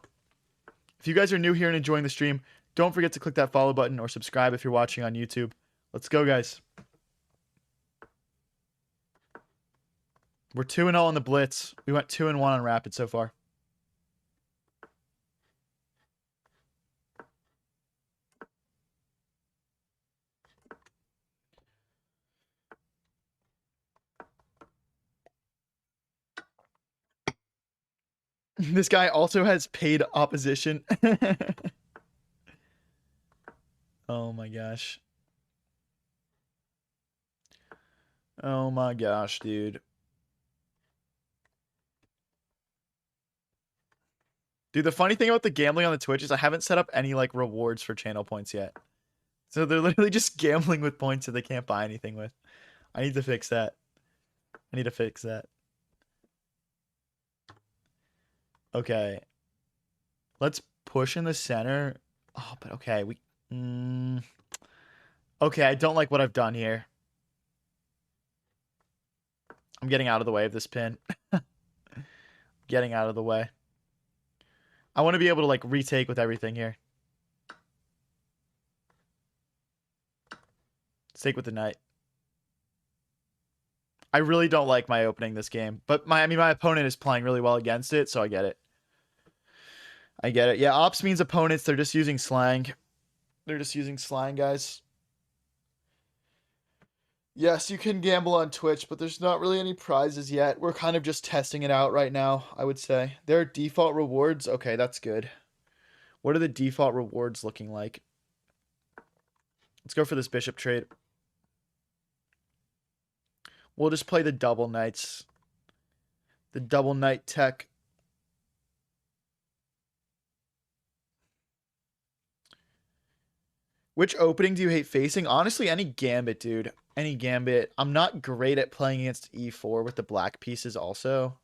If you guys are new here and enjoying the stream, don't forget to click that follow button or subscribe if you're watching on YouTube. Let's go, guys. We're 2-0 on the Blitz. We went 2-1 on Rapid so far. This guy also has paid opposition. Oh my gosh. Oh my gosh, dude. Dude, the funny thing about the gambling on the Twitch is I haven't set up any like rewards for channel points yet. So they're literally just gambling with points that they can't buy anything with. I need to fix that. Okay. Let's push in the center. Oh, but okay. Okay, I don't like what I've done here. I'm getting out of the way of this pin. Getting out of the way. I want to be able to like retake with everything here. Let's take with the knight. I really don't like my opening this game, but my opponent is playing really well against it, so I get it. Yeah, ops means opponents. They're just using slang. Guys. Yes, you can gamble on Twitch, but there's not really any prizes yet. We're kind of just testing it out right now, I would say. There are default rewards. Okay, that's good. What are the default rewards looking like? Let's go for this bishop trade. We'll just play the double knights. The double knight tech. Which opening do you hate facing? Honestly, any gambit, dude. Any gambit. I'm not great at playing against e4 with the black pieces also.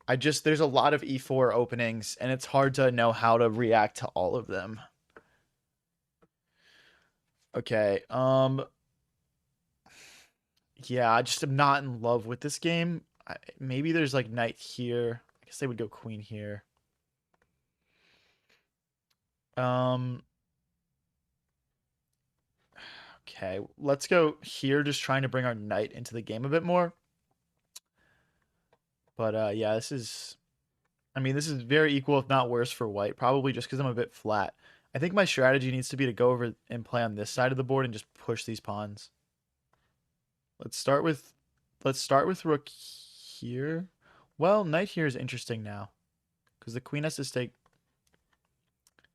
There's a lot of e4 openings, and it's hard to know how to react to all of them. Okay, yeah, I just am not in love with this game. Maybe there's like knight here. I guess they would go queen here. Okay, let's go here, just trying to bring our knight into the game a bit more. But yeah, this is very equal, if not worse, for white. Probably just because I'm a bit flat. I think my strategy needs to be to go over and play on this side of the board and just push these pawns. Let's start with rook here. Well, knight here is interesting now, because the queen has to stay.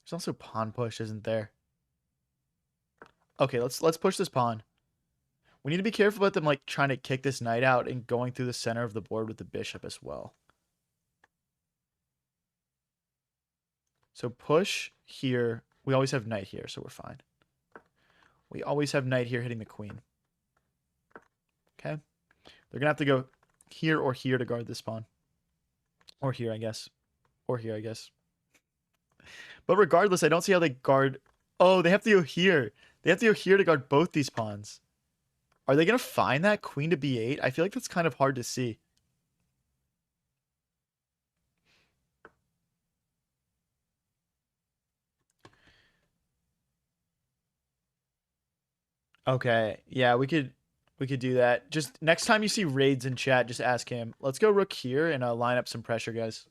There's also pawn push, isn't there? Okay, let's push this pawn. We need to be careful about them like trying to kick this knight out and going through the center of the board with the bishop as well. So push here. We always have knight here, so we're fine. We always have knight here hitting the queen. Okay. They're going to have to go here or here to guard this pawn. Or here, I guess. Or here, I guess. But regardless, I don't see how they guard... Oh, they have to go here. They have to go here to guard both these pawns. Are they going to find that queen to b8? I feel like that's kind of hard to see. Okay. Yeah, we could do that. Just next time you see raids in chat, just ask him. Let's go rook here and line up some pressure, guys.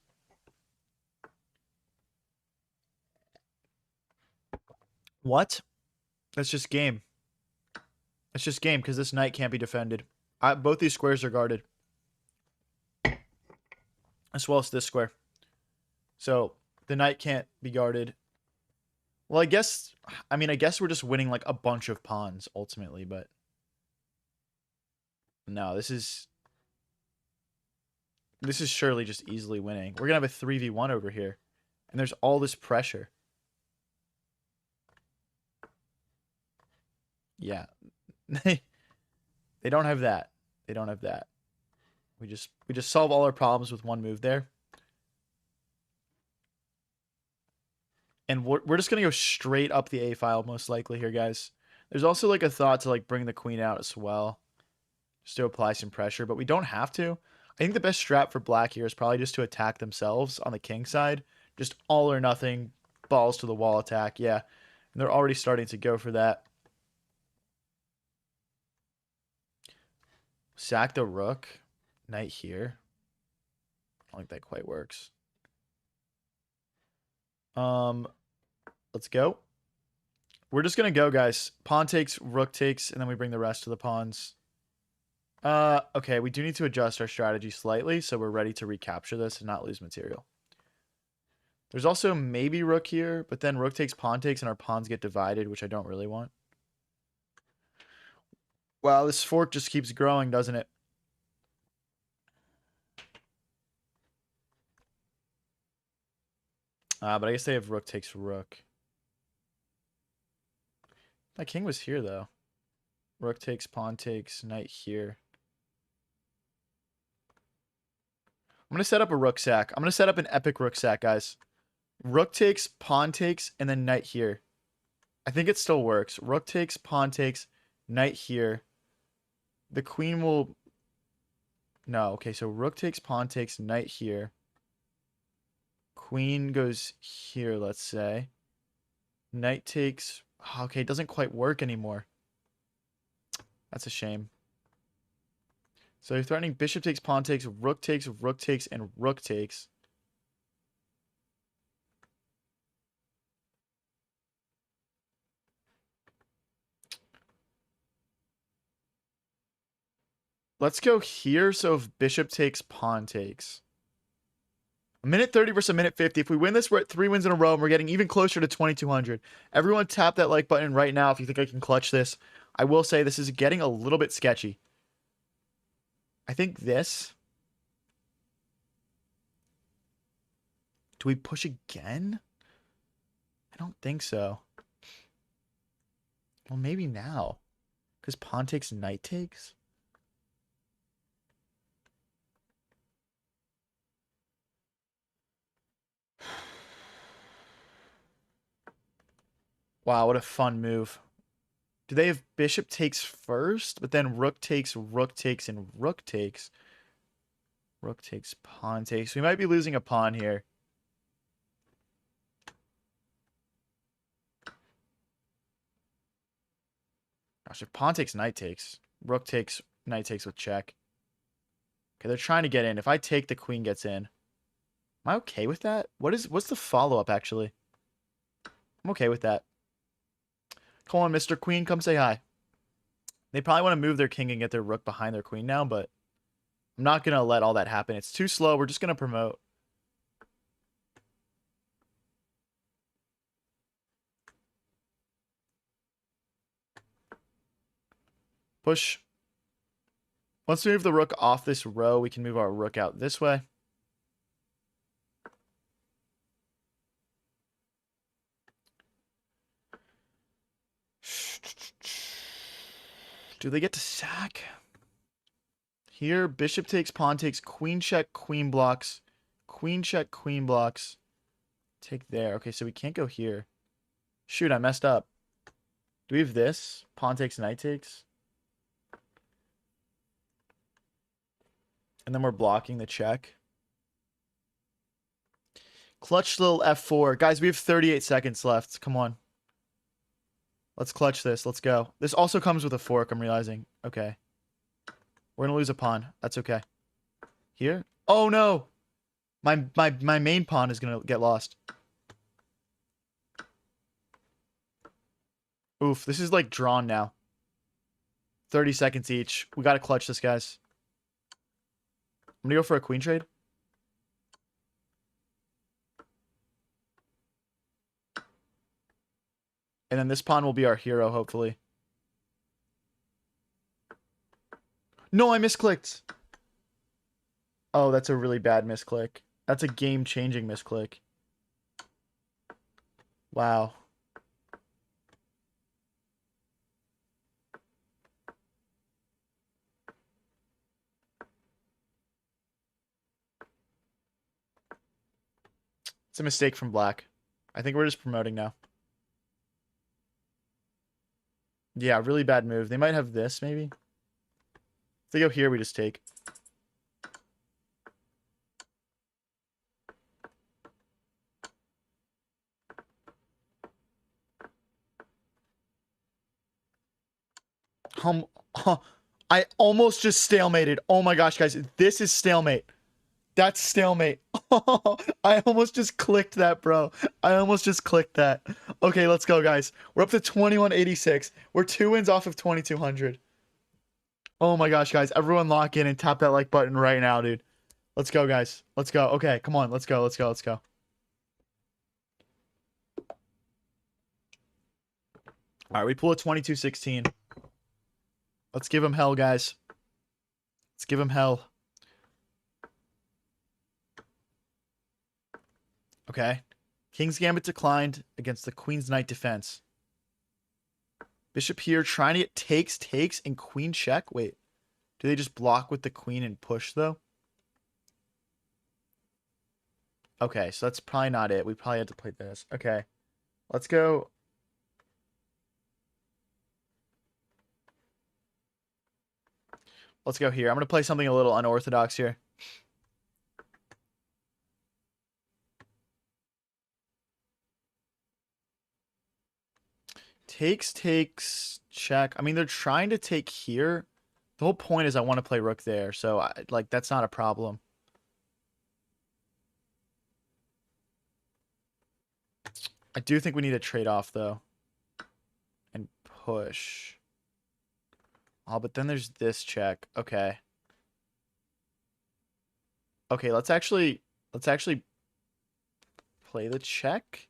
What? That's just game. That's just game because this knight can't be defended. Both these squares are guarded. As well as this square. So the knight can't be guarded. Well, I guess we're just winning like a bunch of pawns ultimately, but no, this is surely just easily winning. We're going to have a 3v1 over here. And there's all this pressure. Yeah. They don't have that. They don't have that. We just solve all our problems with one move there. And we're just going to go straight up the A file most likely here, guys. There's also like a thought to like bring the queen out as well. Just to apply some pressure, but we don't have to. I think the best strat for black here is probably just to attack themselves on the king side. Just all or nothing, balls to the wall attack. Yeah, and they're already starting to go for that. Sack the rook. Knight here. I don't think that quite works. Let's go. We're just going to go, guys. Pawn takes, rook takes, and then we bring the rest of the pawns. Okay, we do need to adjust our strategy slightly, so we're ready to recapture this and not lose material. There's also maybe rook here, but then rook takes, pawn takes, and our pawns get divided, which I don't really want. Wow, this fork just keeps growing, doesn't it? But I guess they have rook takes rook. My king was here, though. Rook takes, pawn takes, knight here. I'm going to set up a rook sack. I'm going to set up an epic rook sack, guys. Rook takes, pawn takes, and then knight here. I think it still works. Rook takes, pawn takes, knight here. The queen will... No, okay, so rook takes, pawn takes, knight here. Queen goes here, let's say. Knight takes... Okay, it doesn't quite work anymore. That's a shame. So you're threatening bishop takes, pawn takes, and rook takes, and rook takes. Let's go here, so if bishop takes, pawn takes. A minute 30 versus a minute 50. If we win this, we're at 3 wins in a row, and we're getting even closer to 2,200. Everyone tap that like button right now if you think I can clutch this. I will say this is getting a little bit sketchy. I think this... Do we push again? I don't think so. Well, maybe now. Because pawn takes, knight takes? Wow, what a fun move. Do they have bishop takes first, but then rook takes, and rook takes? Rook takes, pawn takes. We might be losing a pawn here. Gosh, if pawn takes, knight takes. Rook takes, knight takes with check. Okay, they're trying to get in. If I take, the queen gets in. Am I okay with that? What's the follow-up, actually? I'm okay with that. Come on, Mr. Queen, come say hi. They probably want to move their king and get their rook behind their queen now, but I'm not going to let all that happen. It's too slow. We're just going to promote. Push. Once we move the rook off this row, we can move our rook out this way. Do they get to sack? Here, bishop takes, pawn takes, queen check, queen blocks. Queen check, queen blocks. Take there. Okay, so we can't go here. Shoot, I messed up. Do we have this? Pawn takes, knight takes. And then we're blocking the check. Clutch little f4. Guys, we have 38 seconds left. Come on. Let's clutch this. Let's go. This also comes with a fork, I'm realizing. Okay. We're going to lose a pawn. That's okay. Here? Oh, no. My main pawn is going to get lost. Oof, this is like drawn now. 30 seconds each. We got to clutch this, guys. I'm going to go for a queen trade. And then this pawn will be our hero, hopefully. No, I misclicked. Oh, that's a really bad misclick. That's a game-changing misclick. Wow. It's a mistake from black. I think we're just promoting now. Yeah, really bad move. They might have this, maybe. If they go here, we just take. I almost just stalemated. Oh my gosh, guys. This is stalemate. That's stalemate. I almost just clicked that, bro. I almost just clicked that. Okay, let's go, guys. We're up to 2186. We're 2 wins off of 2200. Oh my gosh, guys. Everyone lock in and tap that like button right now, dude. Let's go, guys. Let's go. Okay, come on. Let's go. Let's go. Let's go. All right, we pull a 2216. Let's give him hell, guys. Let's give him hell. Okay. King's Gambit declined against the Queen's Knight defense. Bishop here trying to get takes, and queen check. Wait. Do they just block with the queen and push, though? Okay, so that's probably not it. We probably had to play this. Okay. Let's go. Let's go here. I'm going to play something a little unorthodox here. Takes, check. I mean, they're trying to take here. The whole point is I want to play rook there. So, like, that's not a problem. I do think we need to trade off, though. And push. Oh, but then there's this check. Okay. Okay, let's actually play the check.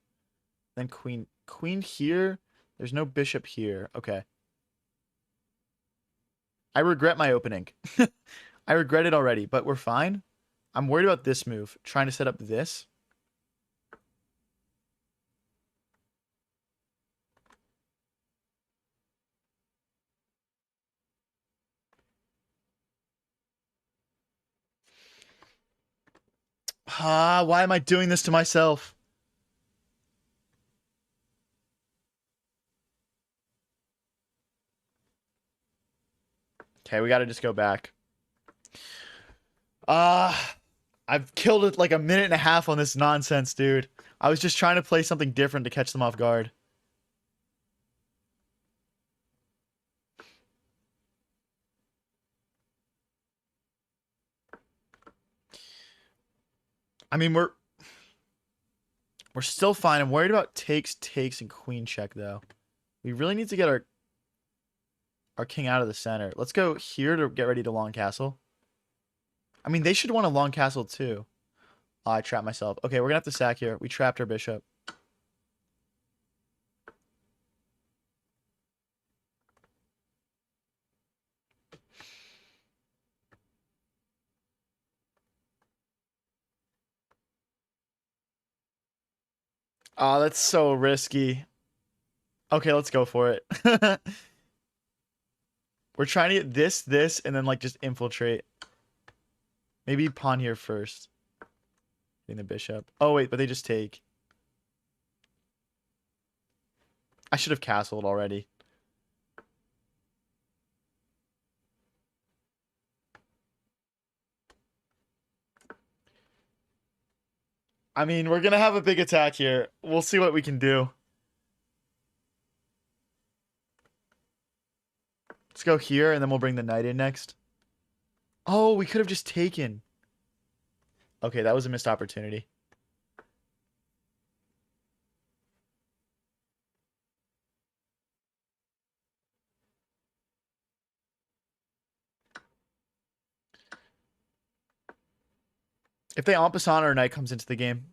Then queen here. There's no bishop here. Okay. I regret my opening. I regret it already, but we're fine. I'm worried about this move. Trying to set up this. Ah, why am I doing this to myself? Okay, we got to just go back. I've killed it like a minute and a half on this nonsense, dude. I was just trying to play something different to catch them off guard. I mean, we're still fine. I'm worried about takes, and queen check, though. We really need to get our king out of the center. Let's go here to get ready to long castle. I mean, they should want a long castle, too. Oh, I trapped myself. Okay, we're going to have to sack here. We trapped our bishop. Oh, that's so risky. Okay, let's go for it. We're trying to get this, and then like just infiltrate. Maybe pawn here first. Getting the bishop. Oh wait, but they just take. I should have castled already. I mean, we're gonna have a big attack here. We'll see what we can do. Let's go here, and then we'll bring the knight in next. Oh, we could have just taken. Okay, that was a missed opportunity. If they en passant, our knight comes into the game.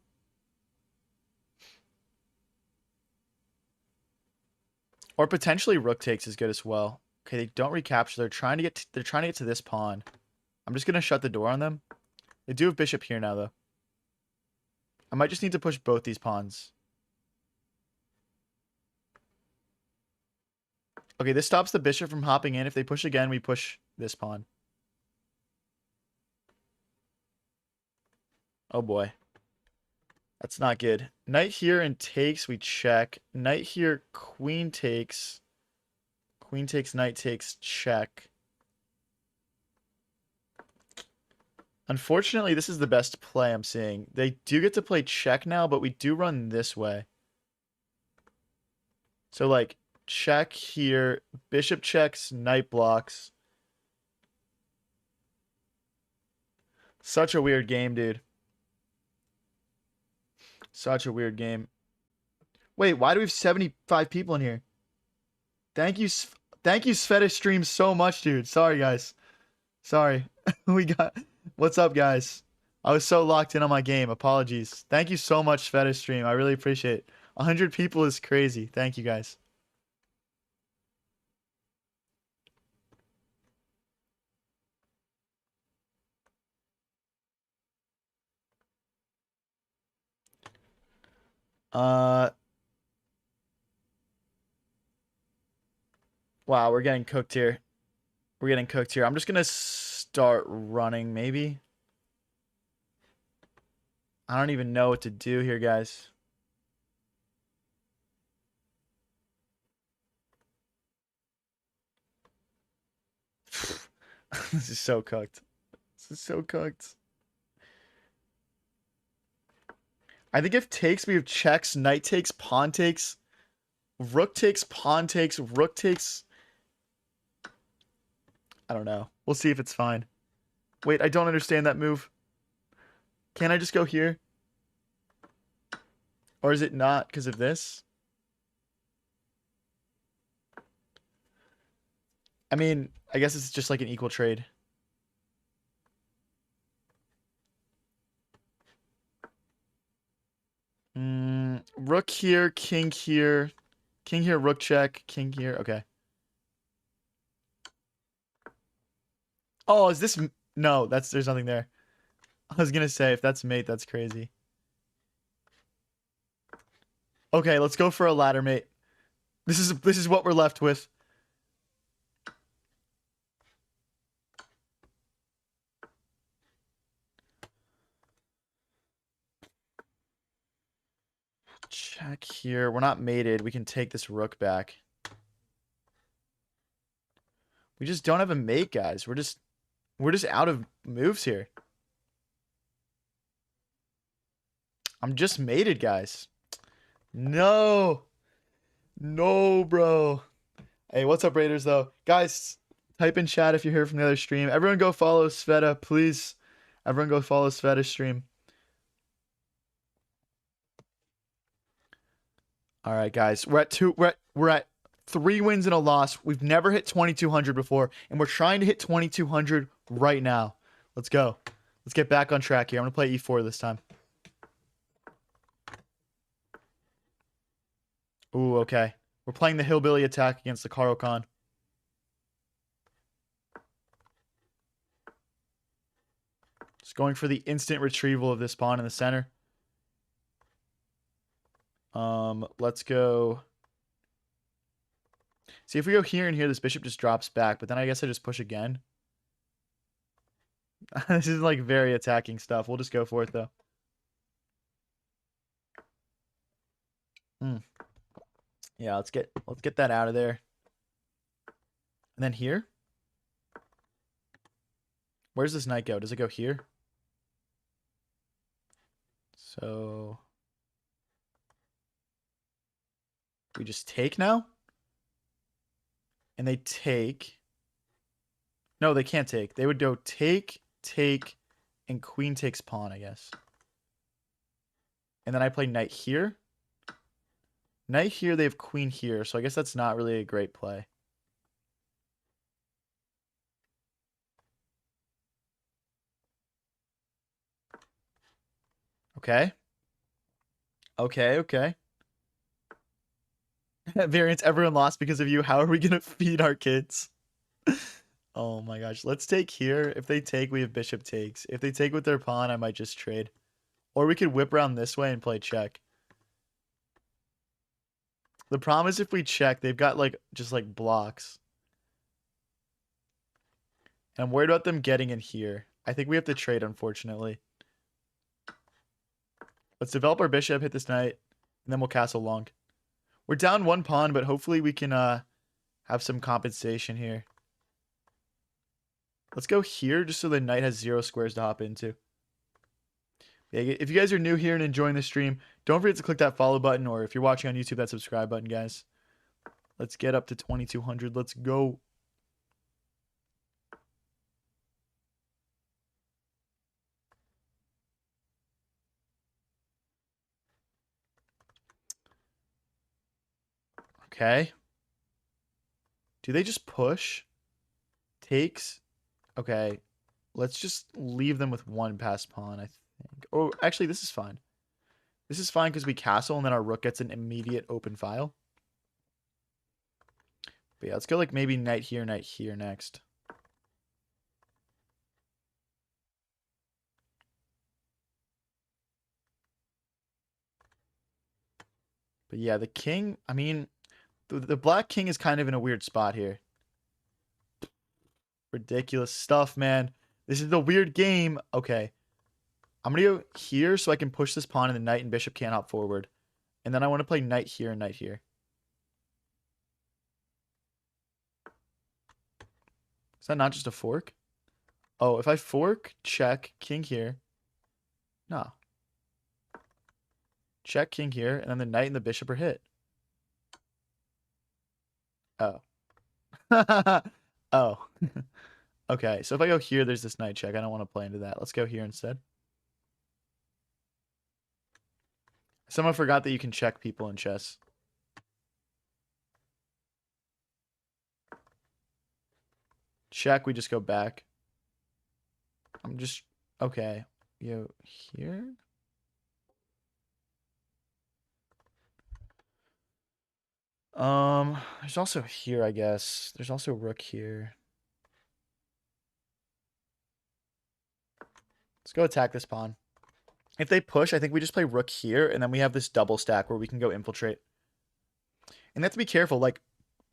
Or potentially rook takes is good as well. Okay, they don't recapture. They're trying to get to this pawn. I'm just gonna shut the door on them. They do have bishop here now though. I might just need to push both these pawns. Okay, this stops the bishop from hopping in. If they push again, we push this pawn. Oh boy. That's not good. Knight here and takes, we check. Knight here, queen takes. Queen takes, knight takes, check. Unfortunately, this is the best play I'm seeing. They do get to play check now, but we do run this way. So, like, check here. Bishop checks, knight blocks. Such a weird game, dude. Such a weird game. Wait, why do we have 75 people in here? Thank you, Sveta Stream so much, dude. Sorry, guys. Sorry. we got... What's up, guys? I was so locked in on my game. Apologies. Thank you so much, Sveta Stream. I really appreciate it. 100 people is crazy. Thank you, guys. Wow, we're getting cooked here. We're getting cooked here. I'm just gonna start running, maybe. I don't even know what to do here, guys. This is so cooked. This is so cooked. I think if takes, we have checks, knight takes, pawn takes, rook takes, pawn takes, rook takes. I don't know. We'll see if it's fine. Wait, I don't understand that move. Can I just go here? Or is it not because of this? I mean, I guess it's just like an equal trade. Rook here, king here. King here, rook check, king here. Okay. Oh, is this... No, there's nothing there. I was gonna say, if that's mate, that's crazy. Okay, let's go for a ladder mate. This is what we're left with. Check here. We're not mated. We can take this rook back. We just don't have a mate, guys. We're just out of moves here. I'm just mated, guys. No. No, bro. Hey, what's up, Raiders, though? Guys, type in chat if you're here from the other stream. Everyone go follow Sveta, please. Everyone go follow Sveta's stream. All right, guys. We're at 3 wins and a loss. We've never hit 2200 before, and we're trying to hit 2200 right now. Let's go. Let's get back on track here. I'm going to play e4 this time. Ooh, okay. We're playing the hillbilly attack against the Caro-Kann. Just going for the instant retrieval of this pawn in the center. Let's go. See, if we go here and here, this bishop just drops back, but then I guess I just push again. This is like very attacking stuff. We'll just go for it though. Yeah, let's get that out of there. And then here? Where's this knight go? Does it go here? So we just take now? And they take. No, they can't take. They would go take, and queen takes pawn, I guess. And then I play knight here. Knight here, they have queen here, so I guess that's not really a great play. Okay. Okay. Variance, everyone lost because of you. How are we going to feed our kids? Oh my gosh. Let's take here. If they take, we have bishop takes. If they take with their pawn, I might just trade. Or we could whip around this way and play check. The problem is if we check, they've got like just like blocks. And I'm worried about them getting in here. I think we have to trade, unfortunately. Let's develop our bishop, hit this knight, and then we'll castle long. We're down one pawn, but hopefully we can have some compensation here. Let's go here just so the knight has 0 squares to hop into. Yeah, if you guys are new here and enjoying the stream, don't forget to click that follow button, or if you're watching on YouTube, that subscribe button, guys. Let's get up to 2200. Let's go. Okay. Do they just push? Takes? Okay. Let's just leave them with one passed pawn, I think. Oh, actually, this is fine. This is fine because we castle and then our rook gets an immediate open file. But yeah, let's go like maybe knight here next. But yeah, the king, I mean, the black king is kind of in a weird spot here. Ridiculous stuff, man. This is the weird game. Okay. I'm going to go here so I can push this pawn and the knight and bishop can't hop forward. And then I want to play knight here and knight here. Is that not just a fork? Oh, if I fork, check, king here. No. Check, king here, and then the knight and the bishop are hit. Oh. Oh. Okay, so if I go here, there's this knight check. I don't want to play into that. Let's go here instead. Someone forgot that you can check people in chess. Check, we just go back. I'm just... Okay. You here? There's also here, I guess. There's also rook here. Let's go attack this pawn. If they push, I think we just play rook here, and then we have this double stack where we can go infiltrate. And they have to be careful. Like,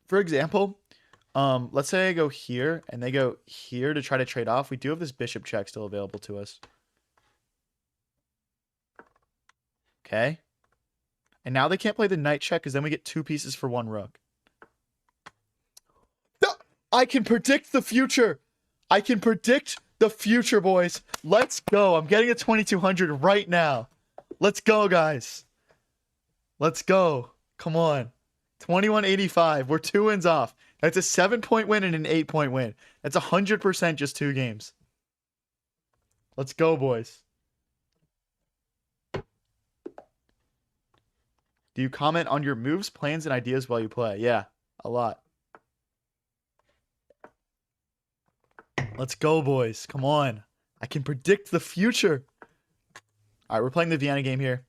for example, let's say I go here, and they go here to try to trade off. We do have this bishop check still available to us. Okay. And now they can't play the knight check, because then we get 2 pieces for 1 rook. I can predict the future. I can predict the future, boys. Let's go. I'm getting a 2200 right now. Let's go, guys. Let's go. Come on. 2185. We're 2 wins off. That's a 7-point win and an 8-point win. That's 100% just 2 games. Let's go, boys. Do you comment on your moves, plans, and ideas while you play? Yeah, a lot. Let's go, boys. Come on. I can predict the future. All right, we're playing the Vienna game here.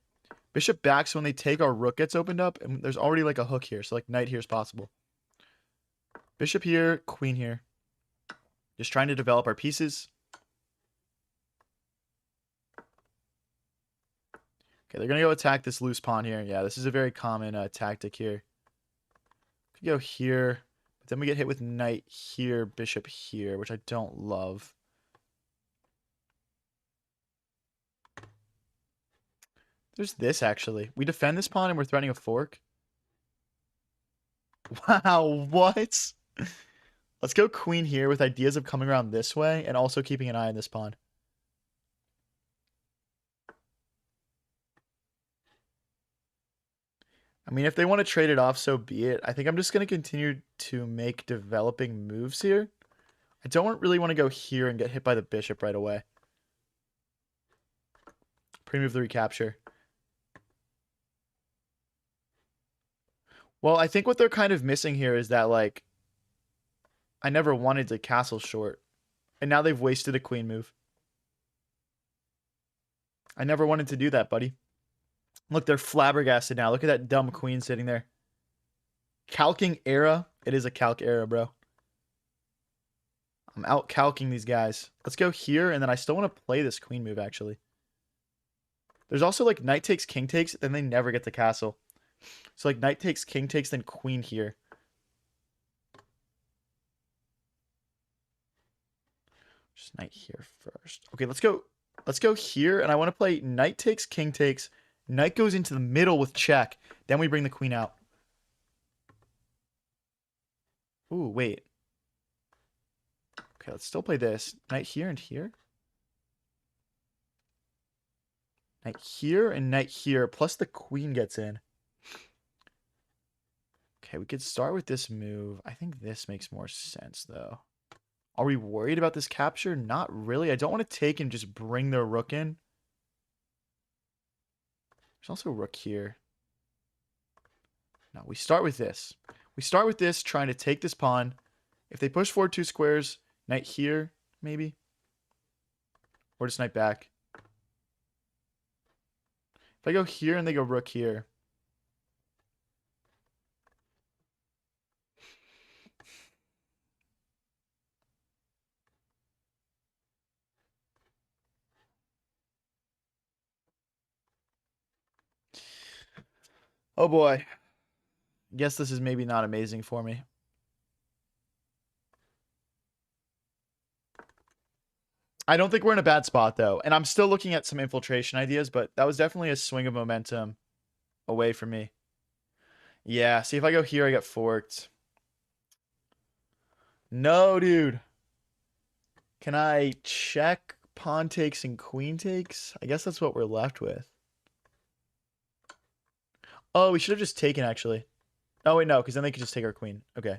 Bishop backs when they take, our rook gets opened up, and there's already like a hook here, so like knight here is possible. Bishop here, queen here. Just trying to develop our pieces. Okay, they're going to go attack this loose pawn here. Yeah, this is a very common tactic here. Could go here. Then we get hit with knight here, bishop here, which I don't love. There's this, actually. We defend this pawn and we're threatening a fork. Wow, what? Let's go queen here with ideas of coming around this way and also keeping an eye on this pawn. I mean, if they want to trade it off, so be it. I think I'm just going to continue to make developing moves here. I don't really want to go here and get hit by the bishop right away. Pre-move the recapture. Well, I think what they're kind of missing here is that, like, I never wanted to castle short. And now they've wasted a queen move. I never wanted to do that, buddy. Look, they're flabbergasted now. Look at that dumb queen sitting there. Calking era. It is a calc era, bro. I'm out calking these guys. Let's go here, and then I still want to play this queen move, actually. There's also, like, knight takes, king takes, then they never get the castle. So, like, knight takes, king takes, then queen here. Just knight here first. Okay, let's go. Let's go here, and I want to play knight takes, king takes. Knight goes into the middle with check. Then we bring the queen out. Ooh, wait. Okay, let's still play this. Knight here and here. Knight here and knight here. Plus the queen gets in. Okay, we could start with this move. I think this makes more sense, though. Are we worried about this capture? Not really. I don't want to take and just bring their rook in. There's also a rook here. No, we start with this. We start with this, trying to take this pawn. If they push forward 2 squares, knight here, maybe. Or just knight back. If I go here and they go rook here. Oh boy. Guess this is maybe not amazing for me. I don't think we're in a bad spot, though. And I'm still looking at some infiltration ideas, but that was definitely a swing of momentum away from me. Yeah, see, if I go here, I get forked. No, dude. Can I check pawn takes and queen takes? I guess that's what we're left with. Oh, we should have just taken, actually. Oh, wait, no, because then they could just take our queen. Okay.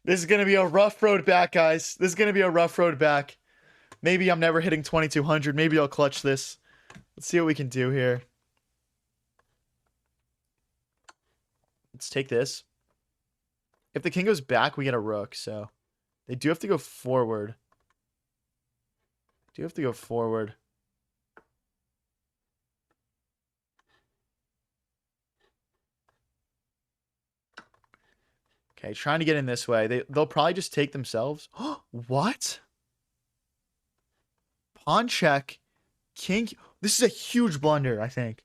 This is going to be a rough road back, guys. This is going to be a rough road back. Maybe I'm never hitting 2200. Maybe I'll clutch this. Let's see what we can do here. Let's take this. If the king goes back, we get a rook, so they do have to go forward. Do have to go forward. Okay, trying to get in this way. They'll probably just take themselves. What? Pawn check. King. This is a huge blunder, I think.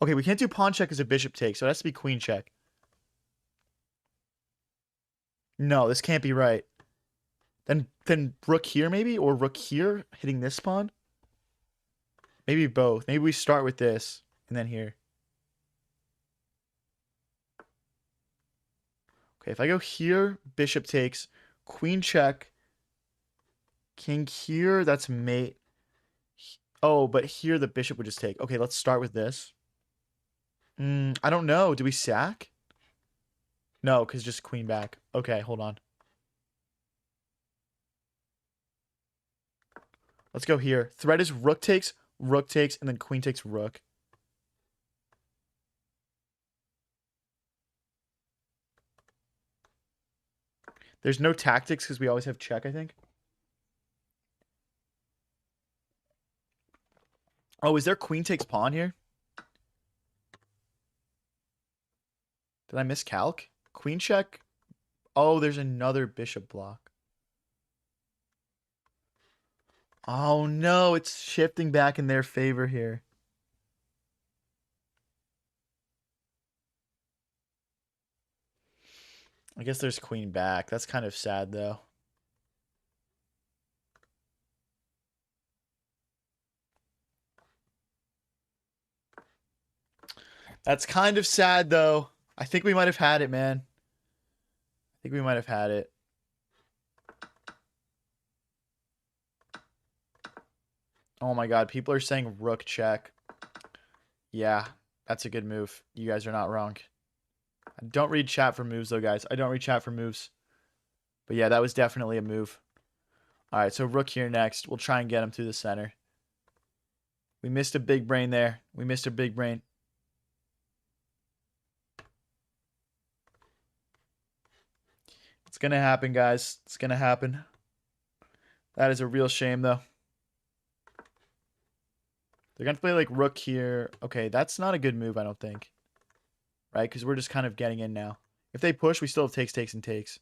Okay, we can't do pawn check as a bishop take, so it has to be queen check. No, this can't be right. Then rook here maybe, or rook here hitting this pawn. Maybe both. Maybe we start with this and then here. Okay, if I go here, bishop takes, queen check, king here, that's mate. Oh, but here the bishop would just take. Okay, let's start with this. I don't know. Do we sack? No, because just queen back. Okay, hold on. Let's go here. Threat is rook takes, and then queen takes rook. There's no tactics because we always have check, I think. Oh, is there queen takes pawn here? Did I miss calc? Queen check? Oh, there's another bishop block. Oh no, it's shifting back in their favor here. I guess there's queen back. That's kind of sad, though. That's kind of sad, though. I think we might have had it, man. I think we might have had it. Oh my god, people are saying rook check. Yeah, that's a good move. You guys are not wrong. I don't read chat for moves, though, guys. I don't read chat for moves. But yeah, that was definitely a move. All right, so rook here next. We'll try and get him through the center. We missed a big brain there. We missed a big brain. It's going to happen, guys. It's going to happen. That is a real shame, though. They're going to play like rook here. Okay, that's not a good move, I don't think. Right? Because we're just kind of getting in now. If they push, we still have takes, takes, and takes.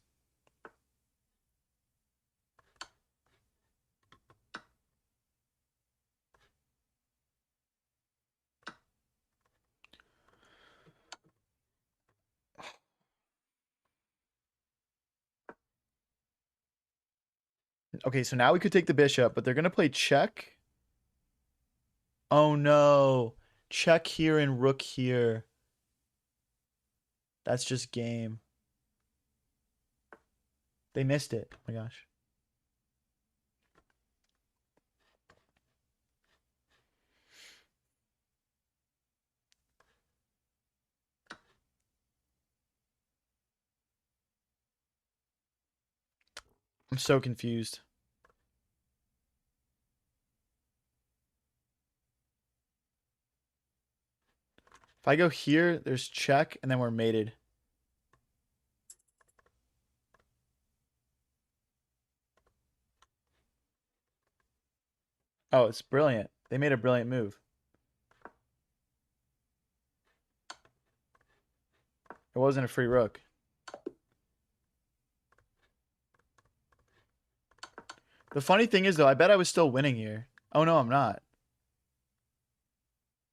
Okay, so now we could take the bishop, but they're going to play check. Oh, no. Check here and rook here. That's just game. They missed it. Oh, my gosh. I'm so confused. If I go here, there's check, and then we're mated. Oh, it's brilliant. They made a brilliant move. It wasn't a free rook. The funny thing is, though, I bet I was still winning here. Oh, no, I'm not.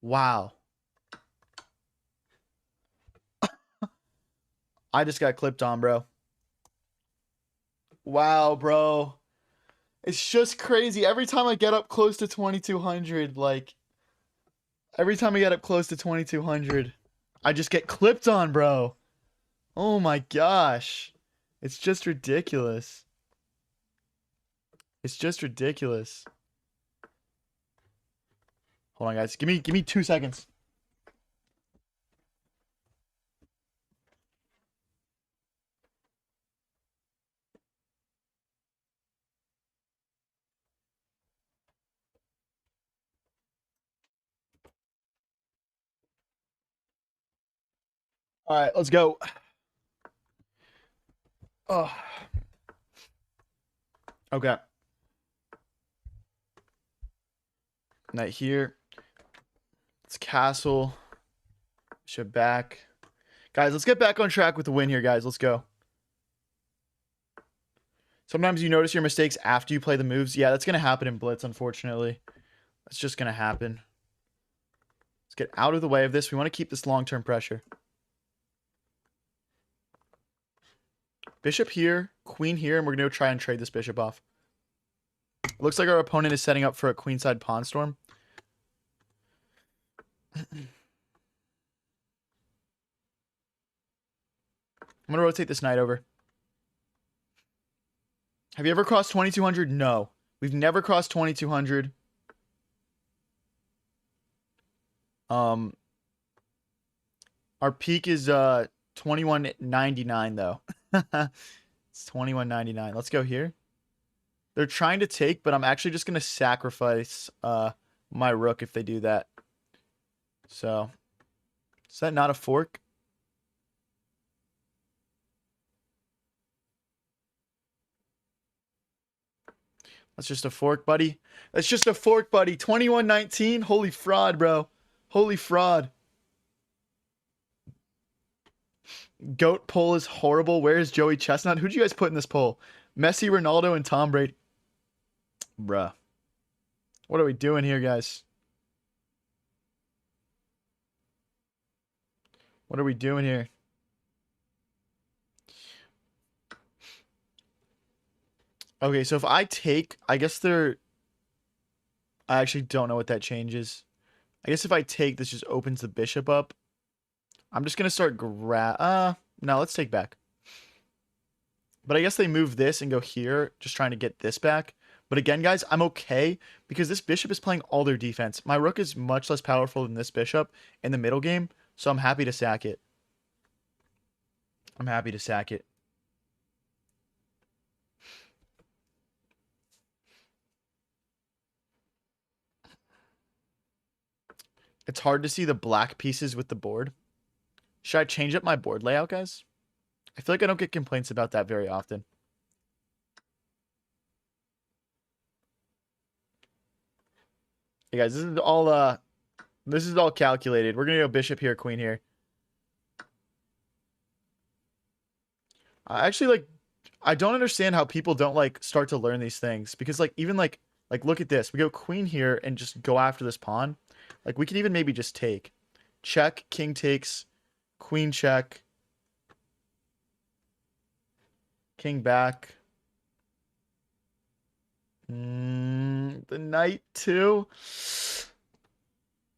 Wow. I just got clipped on, bro. Wow, bro. It's just crazy. Every time I get up close to 2200, like, every time I get up close to 2200, I just get clipped on, bro. Oh my gosh. It's just ridiculous. It's just ridiculous. Hold on, guys. Give me 2 seconds. All right, let's go. Oh. Okay. Knight here. It's castle. Bishop back. Guys, let's get back on track with the win here, guys. Let's go. Sometimes you notice your mistakes after you play the moves. Yeah, that's going to happen in Blitz, unfortunately. That's just going to happen. Let's get out of the way of this. We want to keep this long-term pressure. Bishop here, queen here, and we're going to try and trade this bishop off. Looks like our opponent is setting up for a queenside pawn storm. I'm going to rotate this knight over. Have you ever crossed 2200? No. We've never crossed 2200. Our peak is 2199 though. It's 2199. Let's go here. They're trying to take, but I'm actually just going to sacrifice my rook if they do that. So, is that not a fork? That's just a fork, buddy. That's just a fork, buddy. 2119. Holy fraud, bro. Holy fraud. Goat poll is horrible. Where is Joey Chestnut? Who'd you guys put in this poll? Messi, Ronaldo, and Tom Brady. Bruh. What are we doing here, guys? What are we doing here? Okay, so if I take, I guess they're... I actually don't know what that changes. I guess if I take, this just opens the bishop up. I'm just going to start no, let's take back. But I guess they move this and go here, just trying to get this back. But again, guys, I'm okay because this bishop is playing all their defense. My rook is much less powerful than this bishop in the middle game, so I'm happy to sack it. I'm happy to sack it. It's hard to see the black pieces with the board. Should I change up my board layout, guys? I feel like I don't get complaints about that very often. Hey guys, this is all calculated. We're gonna go bishop here, queen here. I actually I don't understand how people don't like start to learn these things because like even like look at this. We go queen here and just go after this pawn. Like we could even maybe just take. Check, king takes, queen check. King back. The knight too.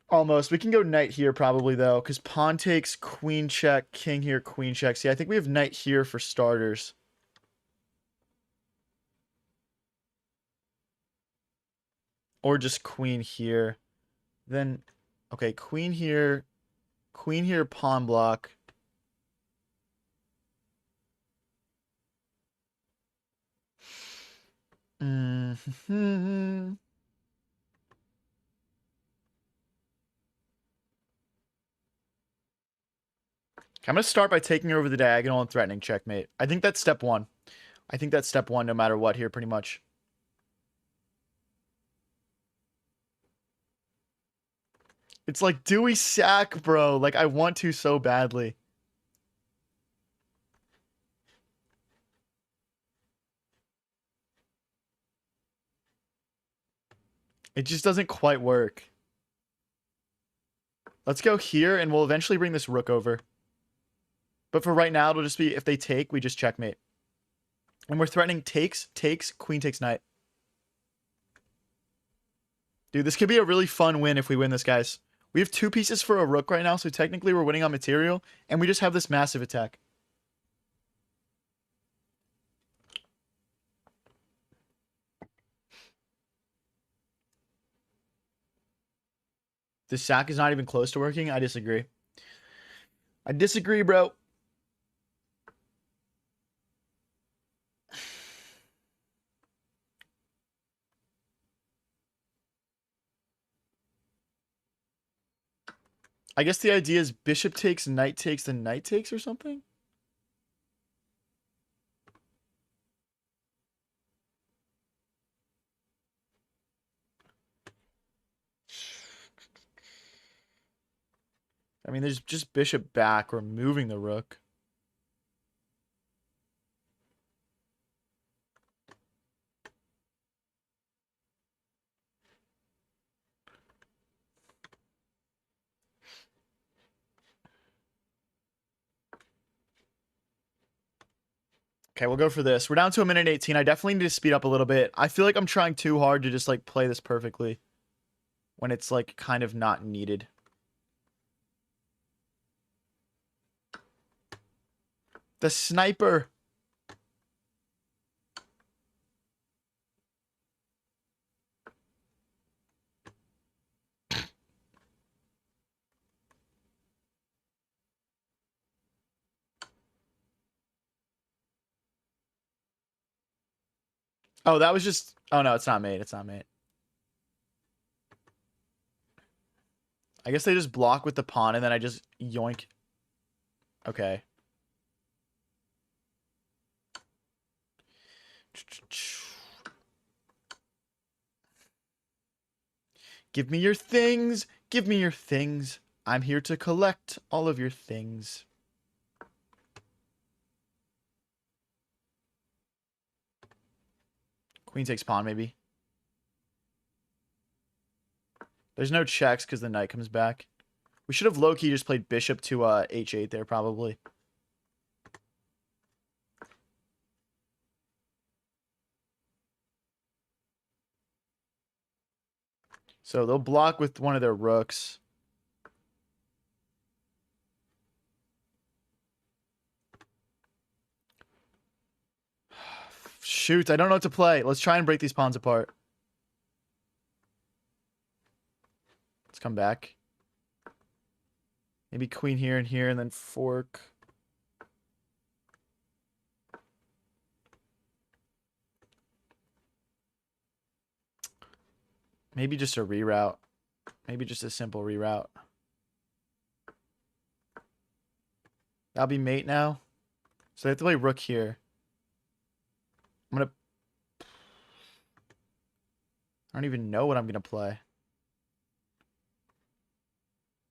Almost. We can go knight here probably though, because pawn takes, queen check, king here, queen check. See, I think we have knight here for starters. Or just queen here. Then, okay, queen here, pawn block. I'm going to start by taking over the diagonal and threatening checkmate. I think that's step one. I think that's step one no matter what here, pretty much. It's like, do we sack, bro? Like, I want to so badly. It just doesn't quite work. Let's go here, and we'll eventually bring this rook over. But for right now, it'll just be, if they take, we just checkmate. And we're threatening takes, queen takes knight. Dude, this could be a really fun win if we win this, guys. We have 2 pieces for a rook right now, so technically we're winning on material, and we just have this massive attack. The sack is not even close to working. I disagree. I disagree, bro. I guess the idea is bishop takes, knight takes, then knight takes or something? I mean, there's just bishop back, removing the rook. Okay, we'll go for this. We're down to 1:18. I definitely need to speed up a little bit. I feel like I'm trying too hard to just like play this perfectly when it's like kind of not needed. The sniper. Oh, that was just... Oh, no, it's not mate. It's not mate. I guess they just block with the pawn and then I just yoink. Okay. Give me your things. Give me your things. I'm here to collect all of your things. Queen takes pawn, maybe. There's no checks because the knight comes back. We should have low-key just played bishop to h8 there, probably. So they'll block with one of their rooks. Shoot, I don't know what to play. Let's try and break these pawns apart. Let's come back. Maybe queen here and here and then fork. Maybe just a reroute. Maybe just a simple reroute. That'll be mate now. So they have to play rook here. I don't even know what I'm gonna play.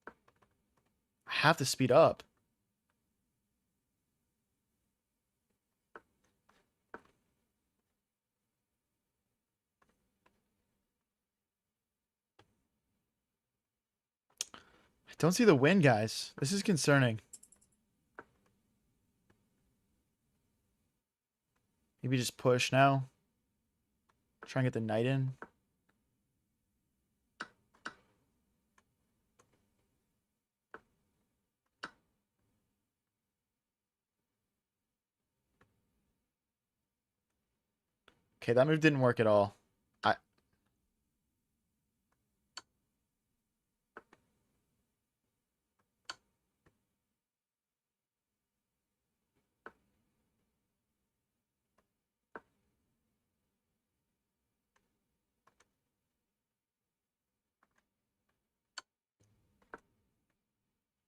I have to speed up. I don't see the win, guys. This is concerning. Maybe just push now. Try and get the knight in. Okay, that move didn't work at all.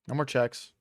No more checks.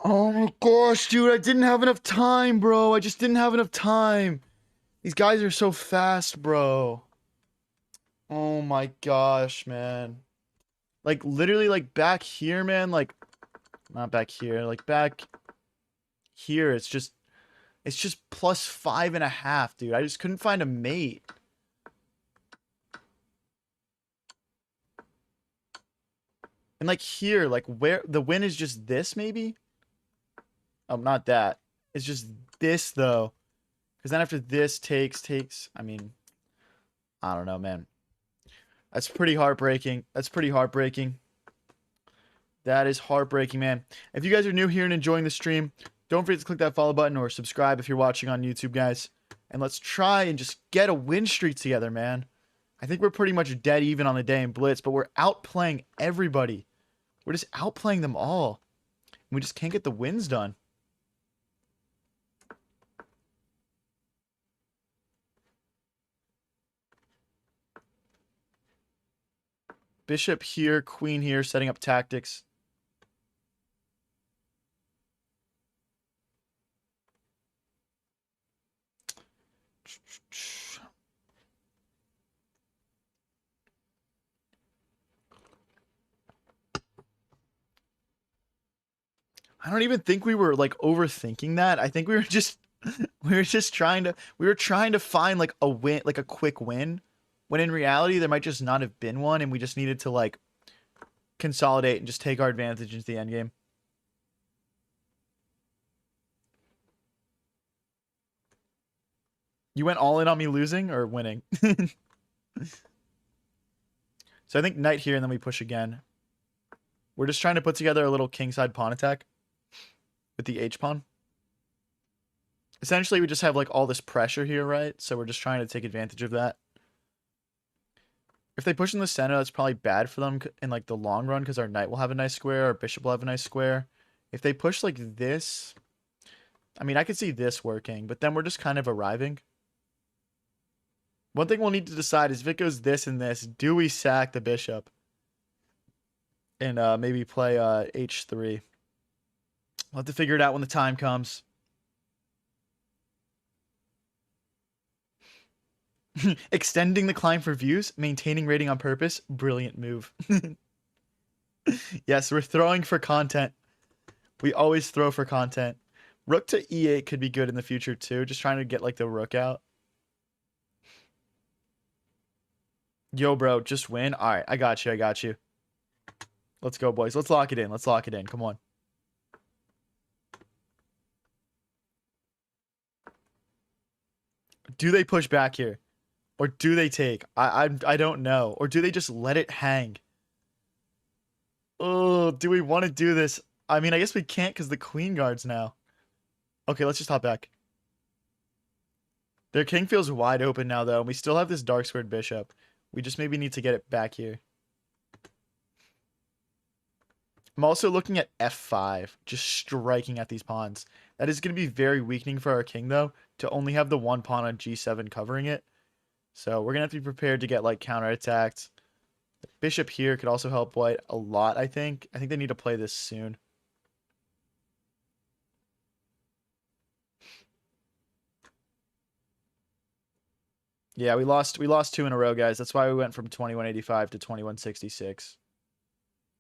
Oh my gosh, dude, I didn't have enough time, bro. I just didn't have enough time. These guys are so fast, bro. Oh my gosh, man. Like, literally, like, back here, man. Like, not back here. Like, back here, it's just plus 5.5, dude. I just couldn't find a mate. And, like, here, like, where the win is just this, maybe? Oh, not that. It's just this, though. Because then after this takes, I mean, I don't know, man. That's pretty heartbreaking. That's pretty heartbreaking. That is heartbreaking, man. If you guys are new here and enjoying the stream, don't forget to click that follow button or subscribe if you're watching on YouTube, guys. And let's try and just get a win streak together, man. I think we're pretty much dead even on the day in Blitz, but we're outplaying everybody. We're just outplaying them all. We just can't get the wins done. Bishop here, queen here, setting up tactics. I don't even think we were like overthinking that. I think we were just we were trying to find like a win, like a quick win, when in reality there might just not have been one and we just needed to like consolidate and just take our advantage into the end game. You went all in on me losing or winning? So I think knight here and then we push again. We're just trying to put together a little kingside pawn attack with the H pawn. Essentially, we just have like all this pressure here, right? So we're just trying to take advantage of that. If they push in the center, that's probably bad for them in like the long run because our knight will have a nice square, our bishop will have a nice square. If they push like this, I mean, I could see this working, but then we're just kind of arriving. One thing we'll need to decide is if it goes this and this, do we sack the bishop? and maybe play h3. We'll have to figure it out when the time comes. Extending the climb for views, maintaining rating on purpose. Brilliant move. Yes, we're throwing for content. We always throw for content. Rook to e8 could be good in the future too. Just trying to get like the rook out. Yo, bro, just win. All right, I got you. I got you. Let's go, boys. Let's lock it in. Let's lock it in. Come on. Do they push back here? Or do they take? I don't know. Or do they just let it hang? Oh, do we want to do this? I mean, I guess we can't because the queen guards now. Okay, let's just hop back. Their king feels wide open now, though, and we still have this dark squared bishop. We just maybe need to get it back here. I'm also looking at f5, just striking at these pawns. That is going to be very weakening for our king, though, to only have the one pawn on g7 covering it. So we're going to have to be prepared to get, like, counterattacked. The bishop here could also help white a lot, I think. I think they need to play this soon. Yeah, we lost 2 in a row, guys. That's why we went from 2185 to 2166.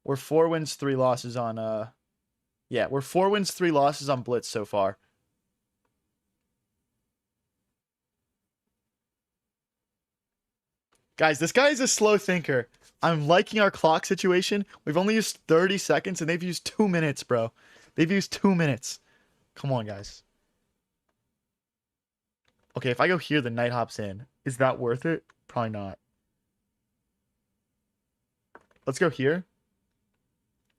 We're 4 wins, 3 losses on yeah, we're 4 wins, 3 losses on Blitz so far. Guys, this guy is a slow thinker. I'm liking our clock situation. We've only used 30 seconds and they've used 2 minutes, bro. They've used 2 minutes. Come on, guys. Okay, if I go here, the knight hops in. Is that worth it? Probably not. Let's go here.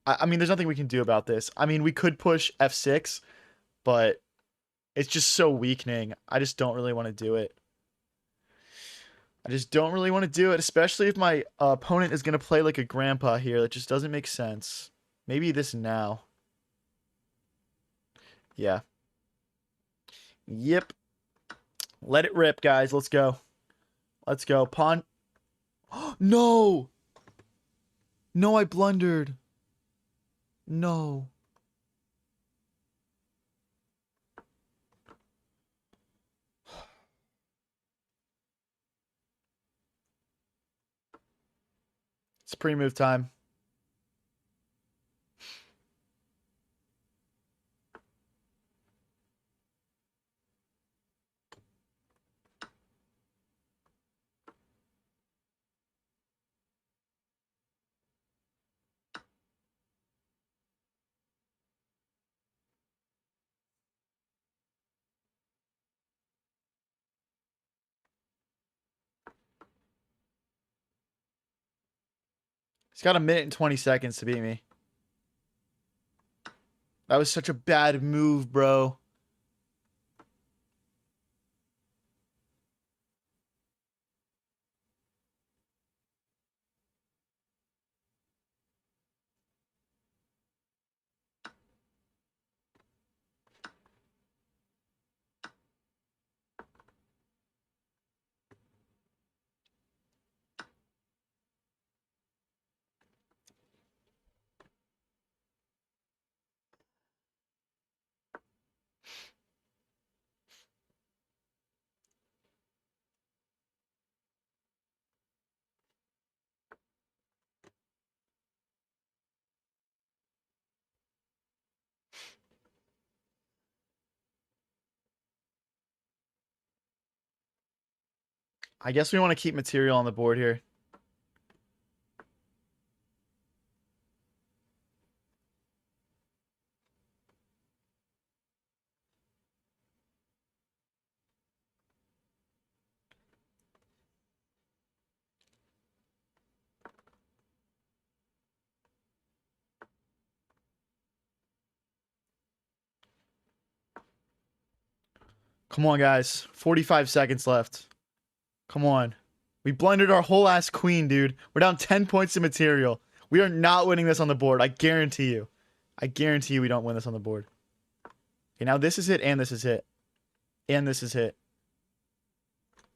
I mean, there's nothing we can do about this. I mean, we could push f6, but it's just so weakening. I just don't really want to do it. I just don't really want to do it, especially if my opponent is going to play like a grandpa here. That just doesn't make sense. Maybe this now. Yeah. Yep. Let it rip, guys. Let's go. Let's go. Pawn. No! No, I blundered. No. It's pre-move time. He's got 1 minute and 20 seconds to beat me. That was such a bad move, bro. I guess we want to keep material on the board here. Come on, guys. 45 seconds left. Come on. We blundered our whole ass queen, dude. We're down 10 points to material. We are not winning this on the board. I guarantee you. I guarantee you we don't win this on the board. Okay, now this is hit and this is hit. And this is hit.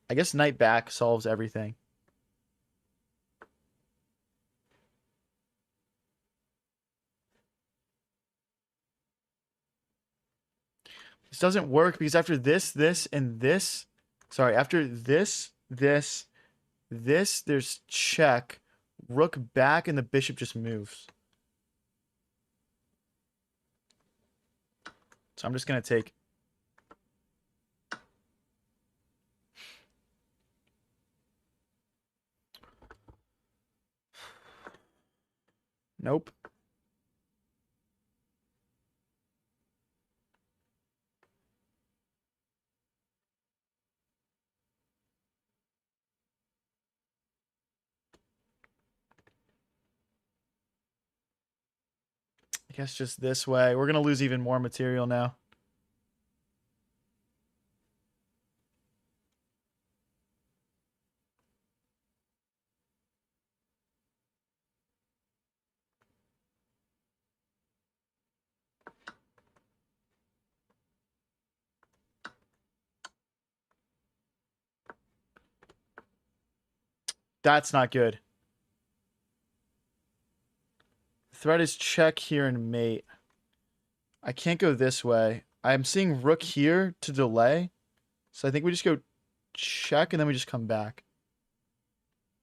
I guess knight back solves everything. This doesn't work because after this, and this... Sorry, after this, there's check. Rook back, and the bishop just moves. So I'm just going to take... Nope. I guess just this way. We're going to lose even more material now. That's not good. Threat is check here and mate. I can't go this way. I'm seeing rook here to delay. So I think we just go check and then we just come back.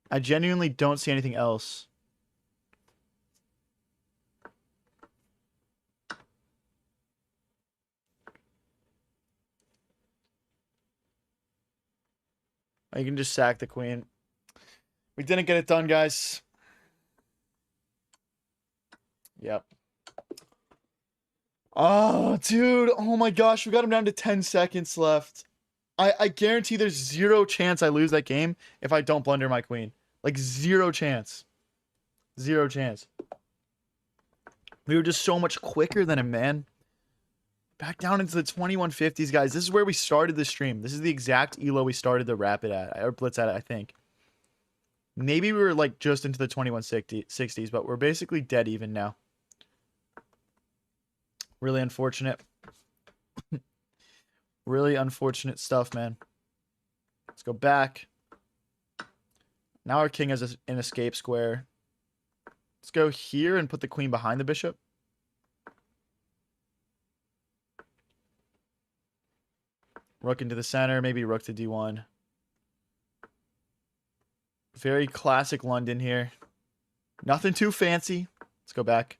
I genuinely don't see anything else. You can just sack the queen. We didn't get it done, guys. Yep. Oh, dude. Oh my gosh. We got him down to 10 seconds left. I guarantee there's zero chance I lose that game if I don't blunder my queen. Like, zero chance. Zero chance. We were just so much quicker than him, man. Back down into the 2150s, guys. This is where we started the stream. This is the exact elo we started the rapid at. Or blitz at, I think. Maybe we were, like, just into the 2160s, but we're basically dead even now. Really unfortunate. Really unfortunate stuff, man. Let's go back. Now our king has an escape square. Let's go here and put the queen behind the bishop. Rook into the center. Maybe rook to d1. Very classic London here. Nothing too fancy. Let's go back.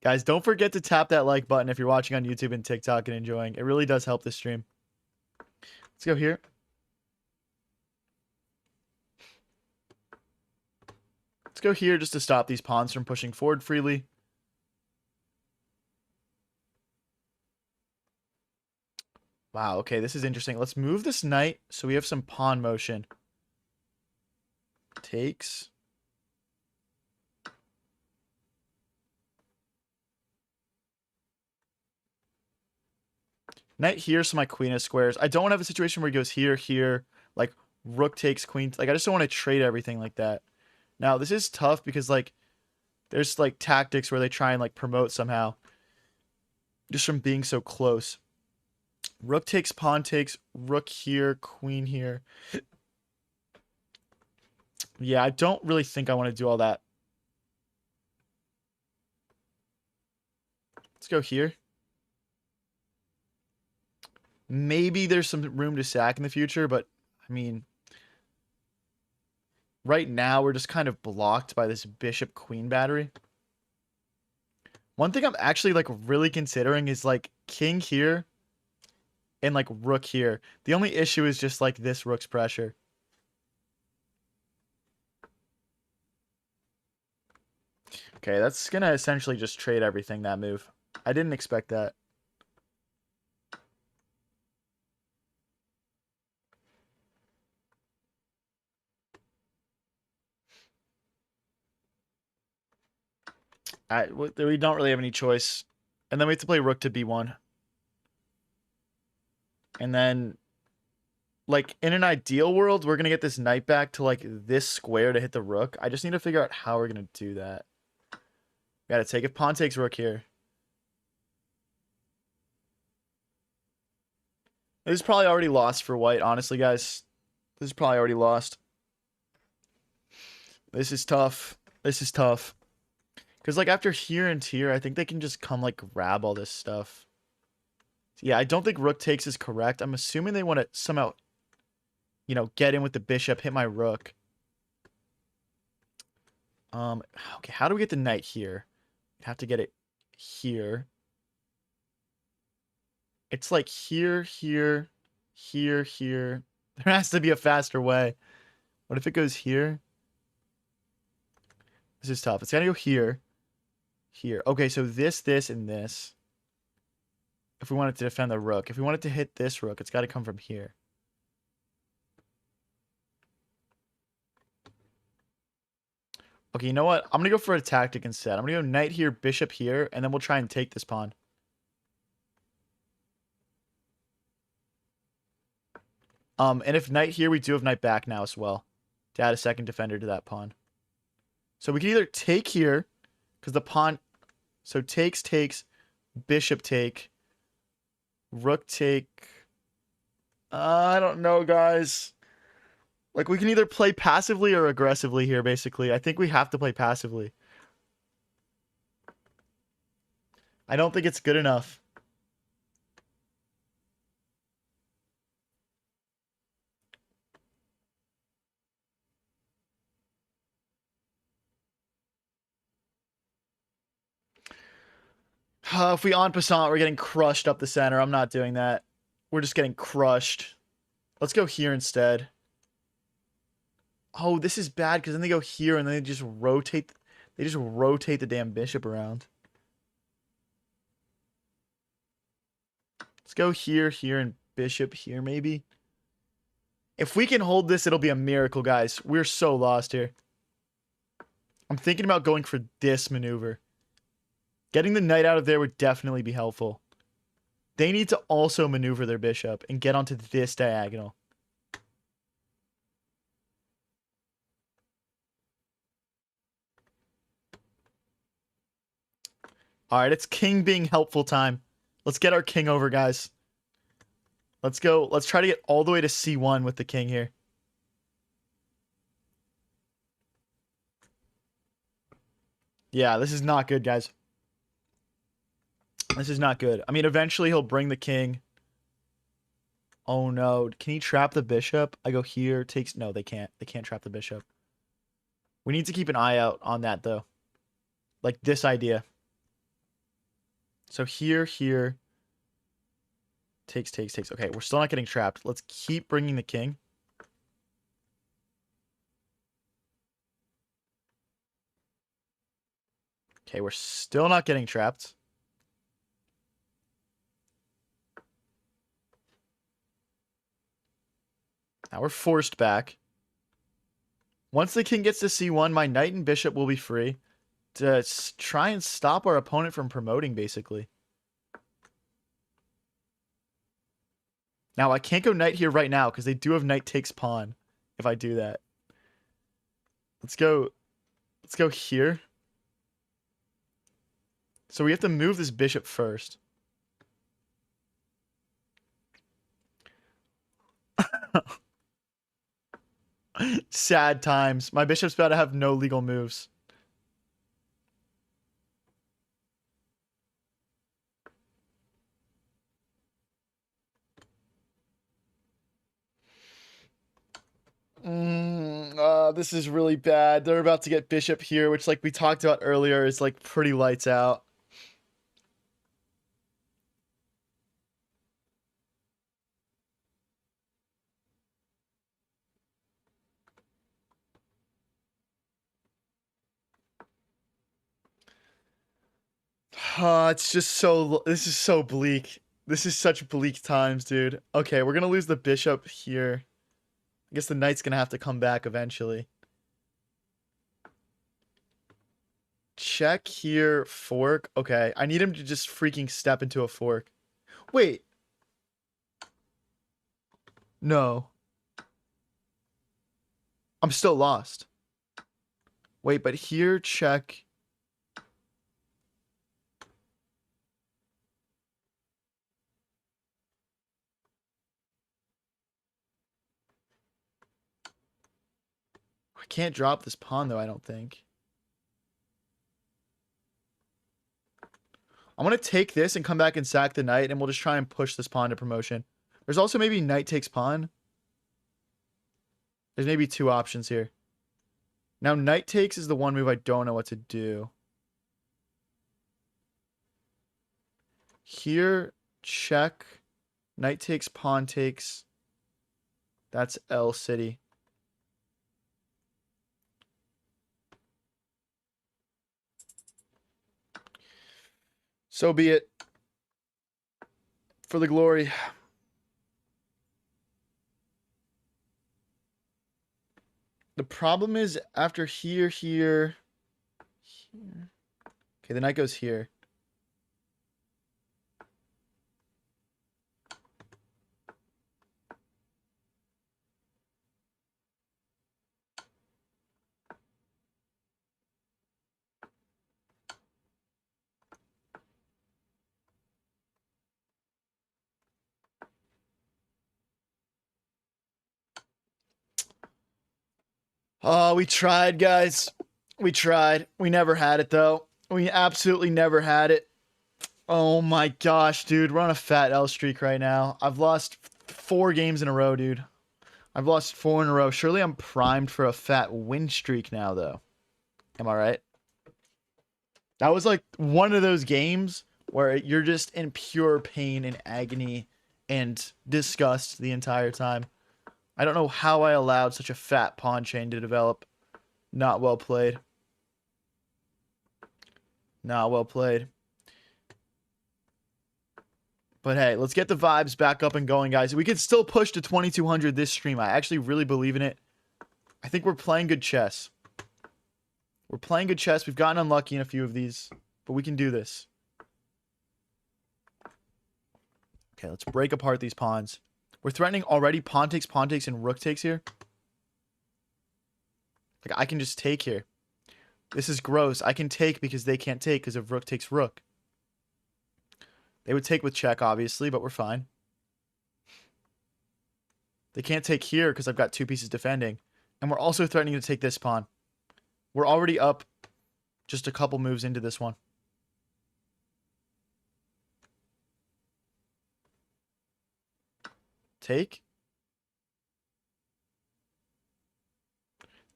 Guys, don't forget to tap that like button if you're watching on YouTube and TikTok and enjoying. It really does help the stream. Let's go here. Let's go here just to stop these pawns from pushing forward freely. Wow, okay, this is interesting. Let's move this knight so we have some pawn motion. Takes. Knight here, so my queen has squares. I don't want to have a situation where he goes here, here, like rook takes queen. Like, I just don't want to trade everything like that. Now, this is tough because, like, there's, like, tactics where they try and, like, promote somehow. Just from being so close. Rook takes, pawn takes, rook here, queen here. Yeah, I don't really think I want to do all that. Let's go here. Maybe there's some room to sack in the future, but, I mean, right now we're just kind of blocked by this bishop-queen battery. One thing I'm actually, like, really considering is, like, king here and, like, rook here. The only issue is just, like, this rook's pressure. Okay, that's going to essentially just trade everything, that move. I didn't expect that. We don't really have any choice. And then we have to play rook to b1. And then, like, in an ideal world, we're going to get this knight back to, like, this square to hit the rook. I just need to figure out how we're going to do that. We got to take if pawn takes rook here. This is probably already lost for white, honestly, guys. This is probably already lost. This is tough. This is tough. Because, like, after here and here, I think they can just come, like, grab all this stuff. Yeah, I don't think rook takes is correct. I'm assuming they want to somehow, you know, get in with the bishop, hit my rook. Okay, how do we get the knight here? Have to get it here. It's like here, here, here, here. There has to be a faster way. What if it goes here? This is tough. It's gotta go here. Here. Okay, so this, and this. If we wanted to defend the rook. If we wanted to hit this rook, it's gotta come from here. Okay, you know what? I'm gonna go for a tactic instead. I'm gonna go knight here, bishop here, and then we'll try and take this pawn. And if knight here, we do have knight back now as well. To add a second defender to that pawn. So we can either take here, because the pawn... So takes, bishop take, rook take. I don't know, guys. Like, we can either play passively or aggressively here, basically. I think we have to play passively. I don't think it's good enough. If we en passant, we're getting crushed up the center. I'm not doing that. We're just getting crushed. Let's go here instead. Oh, this is bad because then they go here and then they just rotate. They just rotate the damn bishop around. Let's go here, here, and bishop here maybe. If we can hold this, it'll be a miracle, guys. We're so lost here. I'm thinking about going for this maneuver. Getting the knight out of there would definitely be helpful. They need to also maneuver their bishop and get onto this diagonal. Alright, it's king being helpful time. Let's get our king over, guys. Let's go. Let's try to get all the way to c1 with the king here. Yeah, this is not good, guys. This is not good. I mean, eventually he'll bring the king. Oh, no. Can he trap the bishop? I go here. Takes... No, they can't. They can't trap the bishop. We need to keep an eye out on that, though. Like this idea. So here, here. Takes. Okay, we're still not getting trapped. Let's keep bringing the king. Okay, we're still not getting trapped. Now we're forced back. Once the king gets to c1, my knight and bishop will be free to try and stop our opponent from promoting, basically. Now, I can't go knight here right now because they do have knight takes pawn if I do that. Let's go here. So we have to move this bishop first. Sad times. My bishop's about to have no legal moves. This is really bad. They're about to get bishop here, which, like we talked about earlier, is like pretty lights out. It's just so... This is so bleak. This is such bleak times, dude. Okay, we're gonna lose the bishop here. I guess the knight's gonna have to come back eventually. Check here, fork. Okay, I need him to just freaking step into a fork. Wait. No. I'm still lost. Wait, but here, check. I can't drop this pawn, though, I don't think. I'm going to take this and come back and sack the knight, and we'll just try and push this pawn to promotion. There's also maybe knight takes pawn. There's maybe two options here. Now, knight takes is the one move I don't know what to do. Here, check. Knight takes, pawn takes. That's L City. So be it. For the glory. The problem is after here. Okay, the knight goes here. Oh, we tried, guys. We tried. We never had it, though. We absolutely never had it. Oh my gosh, dude. We're on a fat L streak right now. I've lost 4 games in a row, dude. I've lost 4 in a row. Surely I'm primed for a fat win streak now, though. Am I right? That was like one of those games where you're just in pure pain and agony and disgust the entire time. I don't know how I allowed such a fat pawn chain to develop. Not well played. Not well played. But hey, let's get the vibes back up and going, guys. We can still push to 2200 this stream. I actually really believe in it. I think we're playing good chess. We're playing good chess. We've gotten unlucky in a few of these, but we can do this. Okay, let's break apart these pawns. We're threatening already pawn takes, and rook takes here. Like, I can just take here. This is gross. I can take because they can't take because of rook takes rook. They would take with check, obviously, but we're fine. They can't take here because I've got 2 pieces defending. And we're also threatening to take this pawn. We're already up just a couple moves into this one. Take.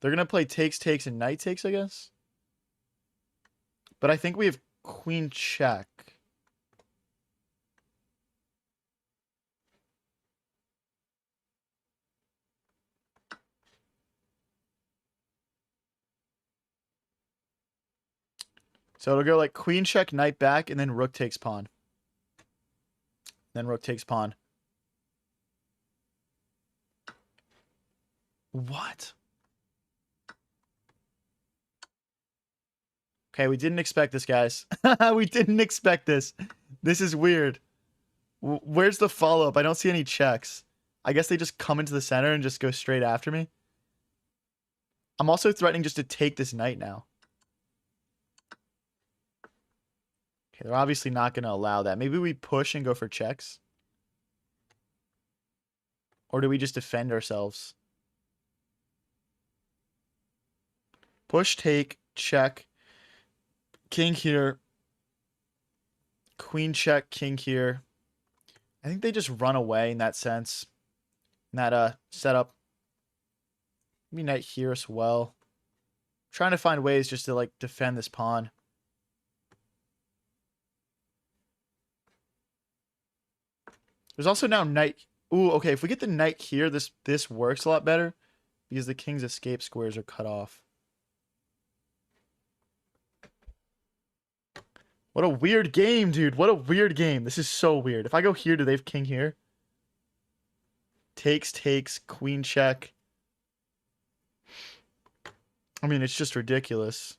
They're going to play takes, and knight takes, I guess. But I think we have queen check. So it'll go like queen check, knight back, and then rook takes pawn. Then rook takes pawn. What? Okay, we didn't expect this, guys. We didn't expect this. This is weird. Where's the follow-up? I don't see any checks. I guess they just come into the center and just go straight after me. I'm also threatening just to take this knight now. Okay, they're obviously not going to allow that. Maybe we push and go for checks. Or do we just defend ourselves? Push, take, check. King here. Queen check, king here. I think they just run away in that sense. In that setup. Maybe knight here as well. Trying to find ways just to like defend this pawn. There's also now knight. Ooh, okay. If we get the knight here, this works a lot better because the king's escape squares are cut off. What a weird game, dude. What a weird game. This is so weird. If I go here, do they have king here? Takes, queen check. I mean, it's just ridiculous.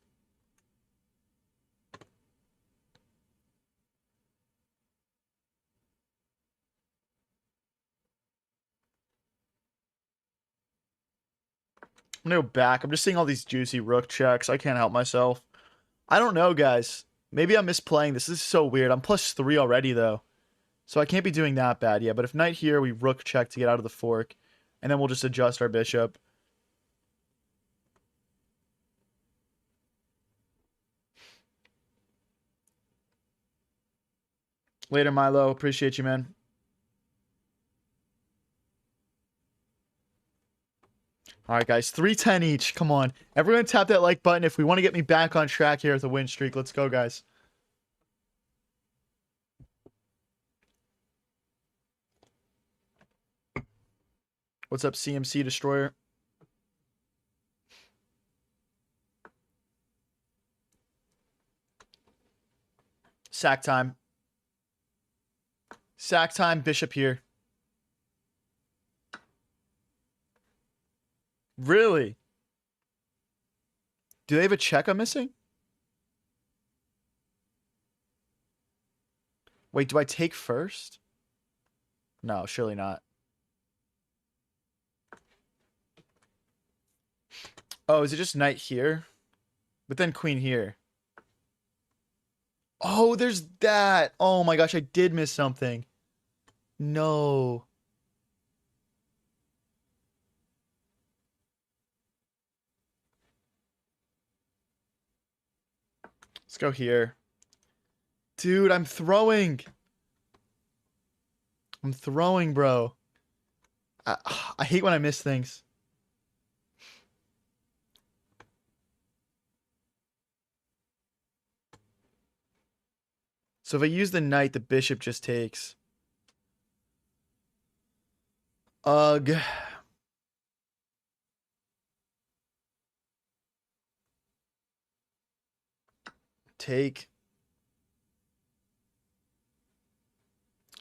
I'm gonna go back. I'm just seeing all these juicy rook checks. I can't help myself. I don't know, guys. Maybe I'm misplaying this. This is so weird. I'm +3 already, though. So I can't be doing that bad. Yeah, but if knight here, we rook check to get out of the fork. And then we'll just adjust our bishop. Later, Milo. Appreciate you, man. All right, guys. 310 each. Come on. Everyone tap that like button if we want to get me back on track here with the win streak. Let's go, guys. What's up, CMC Destroyer? Sack time. Sack time. Bishop here. Really? Do they have a check I'm missing? Wait, do I take first? No, surely not. Oh, is it just knight here? But then queen here. Oh, there's that. Oh my gosh, I did miss something. No. Let's go here. Dude, I'm throwing. I'm throwing, bro. I, I hate when I miss things. So if I use the knight, the bishop just takes. Ugh. Take.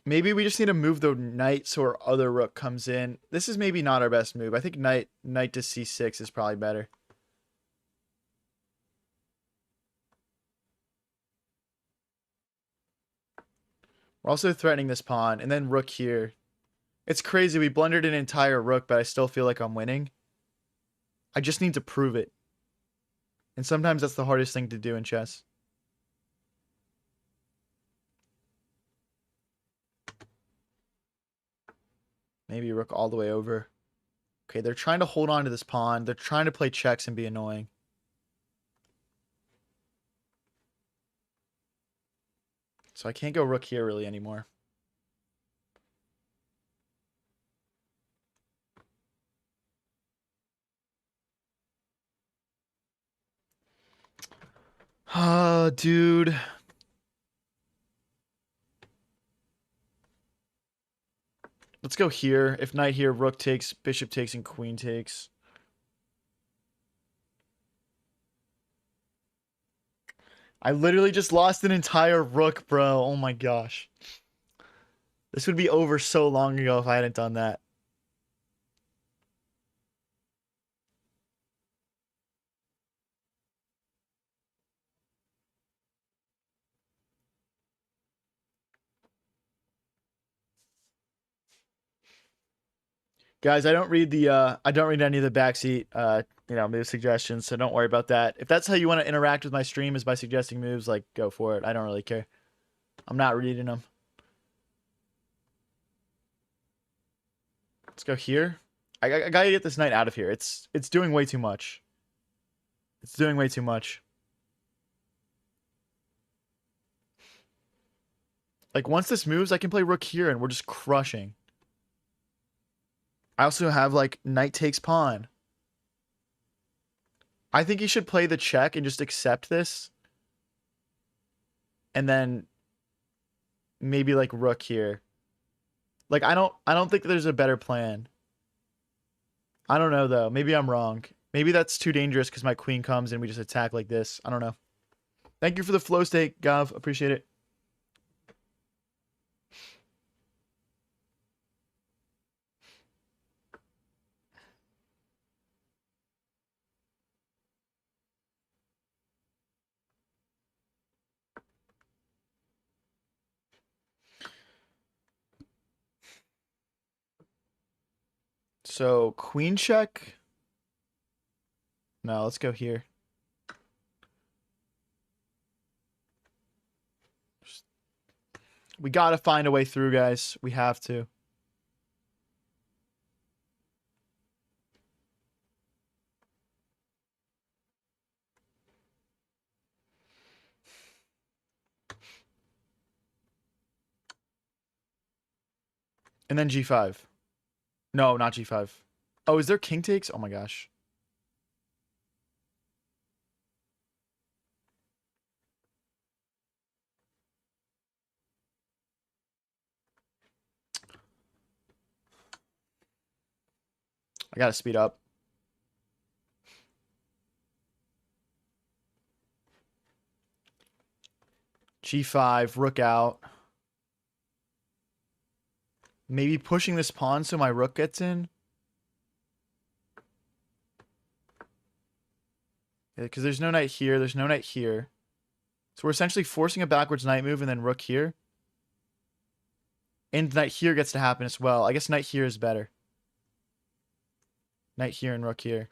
Maybe we just need to move the knight so our other rook comes in. This is maybe not our best move. I think knight to c6 is probably better. We're also threatening this pawn, and then rook here. It's crazy. We blundered an entire rook, but I still feel like I'm winning. I just need to prove it. And sometimes that's the hardest thing to do in chess. Maybe rook all the way over. Okay, they're trying to hold on to this pawn. They're trying to play checks and be annoying. So I can't go rook here really anymore. Ah, dude. Let's go here. If knight here, rook takes, bishop takes, and queen takes. I literally just lost an entire rook, bro. Oh my gosh. This would be over so long ago if I hadn't done that. Guys, I don't read any of the backseat move suggestions, so don't worry about that. If that's how you want to interact with my stream is by suggesting moves, like go for it. I don't really care. I'm not reading them. Let's go here. I gotta get this knight out of here. It's doing way too much. It's doing way too much. Like once this moves, I can play rook here and we're just crushing. I also have like knight takes pawn. I think he should play the check and just accept this. And then maybe like rook here. Like I don't think there's a better plan. I don't know though. Maybe I'm wrong. Maybe that's too dangerous because my queen comes and we just attack like this. I don't know. Thank you for the flow stake, Gav. Appreciate it. So queen check. No, let's go here. We gotta find a way through, guys. We have to. And then g5. No, not g5. Oh, is there king takes? Oh my gosh. I gotta speed up. G5, rook out. Maybe pushing this pawn so my rook gets in. Yeah, because there's no knight here. There's no knight here. So we're essentially forcing a backwards knight move and then rook here. And knight here gets to happen as well. I guess knight here is better. Knight here and rook here.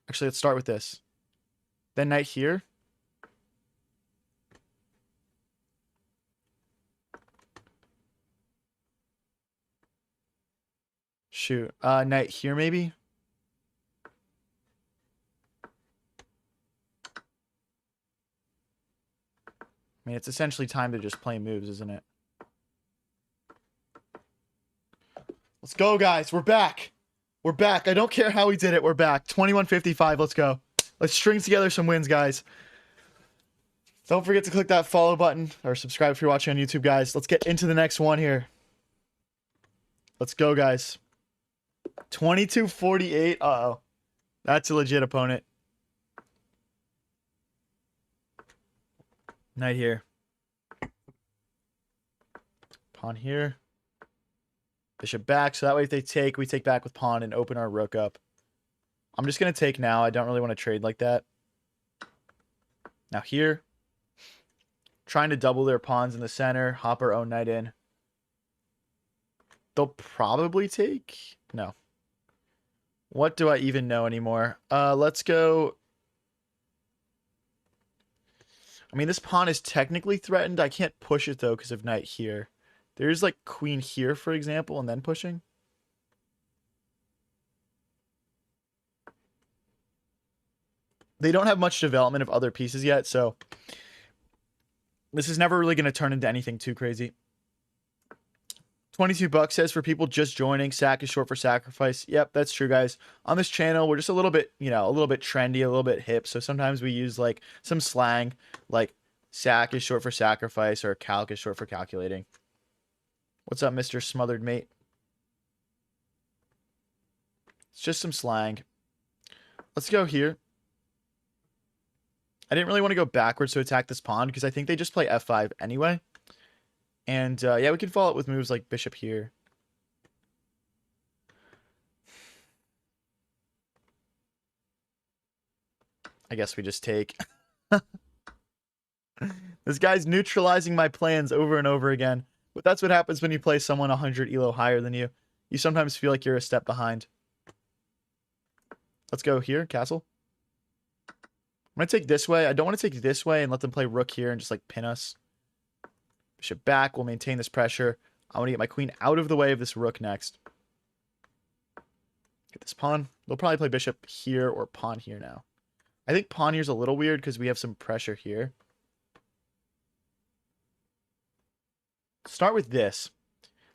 Actually, let's start with this. Then knight here. Shoot. Knight here maybe? I mean, it's essentially time to just play moves, isn't it? Let's go, guys. We're back. We're back. I don't care how we did it. We're back. 21:55. Let's go. Let's string together some wins, guys. Don't forget to click that follow button or subscribe if you're watching on YouTube, guys. Let's get into the next one here. Let's go, guys. 22:48. Uh-oh. That's a legit opponent. Knight here. Pawn here. Bishop back. So that way if they take, we take back with pawn and open our rook up. I'm just going to take now. I don't really want to trade like that. Now here. Trying to double their pawns in the center. Hop our own knight in. They'll probably take. No. What do I even know anymore? Let's go. I mean, this pawn is technically threatened. I can't push it, though, because of knight here. There's, like, queen here, for example, and then pushing. They don't have much development of other pieces yet, so this is never really going to turn into anything too crazy. 22 bucks says for people just joining, sack is short for sacrifice. Yep, that's true, guys. On this channel, we're just a little bit, a little bit trendy, a little bit hip. So sometimes we use like some slang, like sack is short for sacrifice or calc is short for calculating. What's up, Mr. Smothered Mate? It's just some slang. Let's go here. I didn't really want to go backwards to attack this pawn because I think they just play f5 anyway. And, yeah, we can follow it with moves like bishop here. I guess we just take. This guy's neutralizing my plans over and over again. But that's what happens when you play someone 100 elo higher than you. You sometimes feel like you're a step behind. Let's go here, castle. I'm going to take this way. I don't want to take this way and let them play rook here and just, like, pin us. Bishop back. We'll maintain this pressure. I want to get my queen out of the way of this rook next. Get this pawn. They'll probably play bishop here or pawn here now. I think pawn here's a little weird because we have some pressure here. Start with this.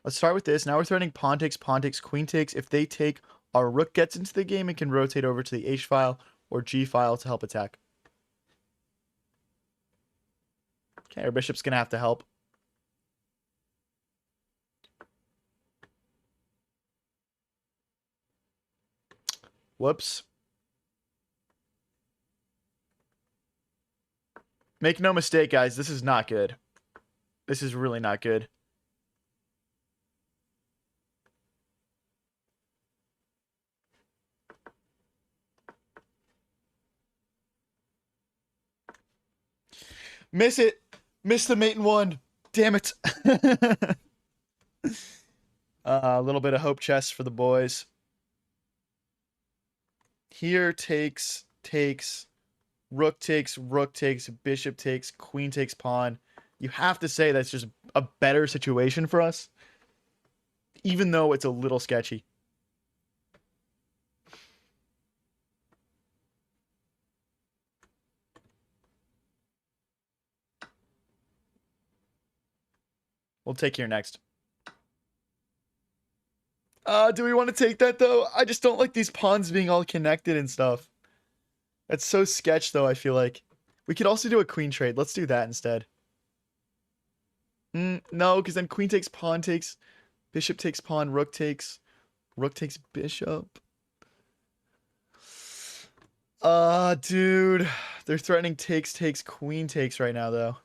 Let's start with this. Now we're threatening pawn takes, queen takes. If they take, our rook gets into the game and can rotate over to the h file or g file to help attack. Okay, our bishop's going to have to help. Whoops. Make no mistake, guys. This is not good. This is really not good. Miss it. Miss the mate in one. Damn it. A little bit of hope chest for the boys. Here takes, rook takes, bishop takes, queen takes, pawn. You have to say that's just a better situation for us, even though it's a little sketchy. We'll take here next. Do we want to take that though? I just don't like these pawns being all connected and stuff. That's so sketch though, I feel like. We could also do a queen trade. Let's do that instead. No, because then queen takes, pawn takes, bishop takes pawn, rook takes bishop. Dude. They're threatening takes, queen takes right now, though.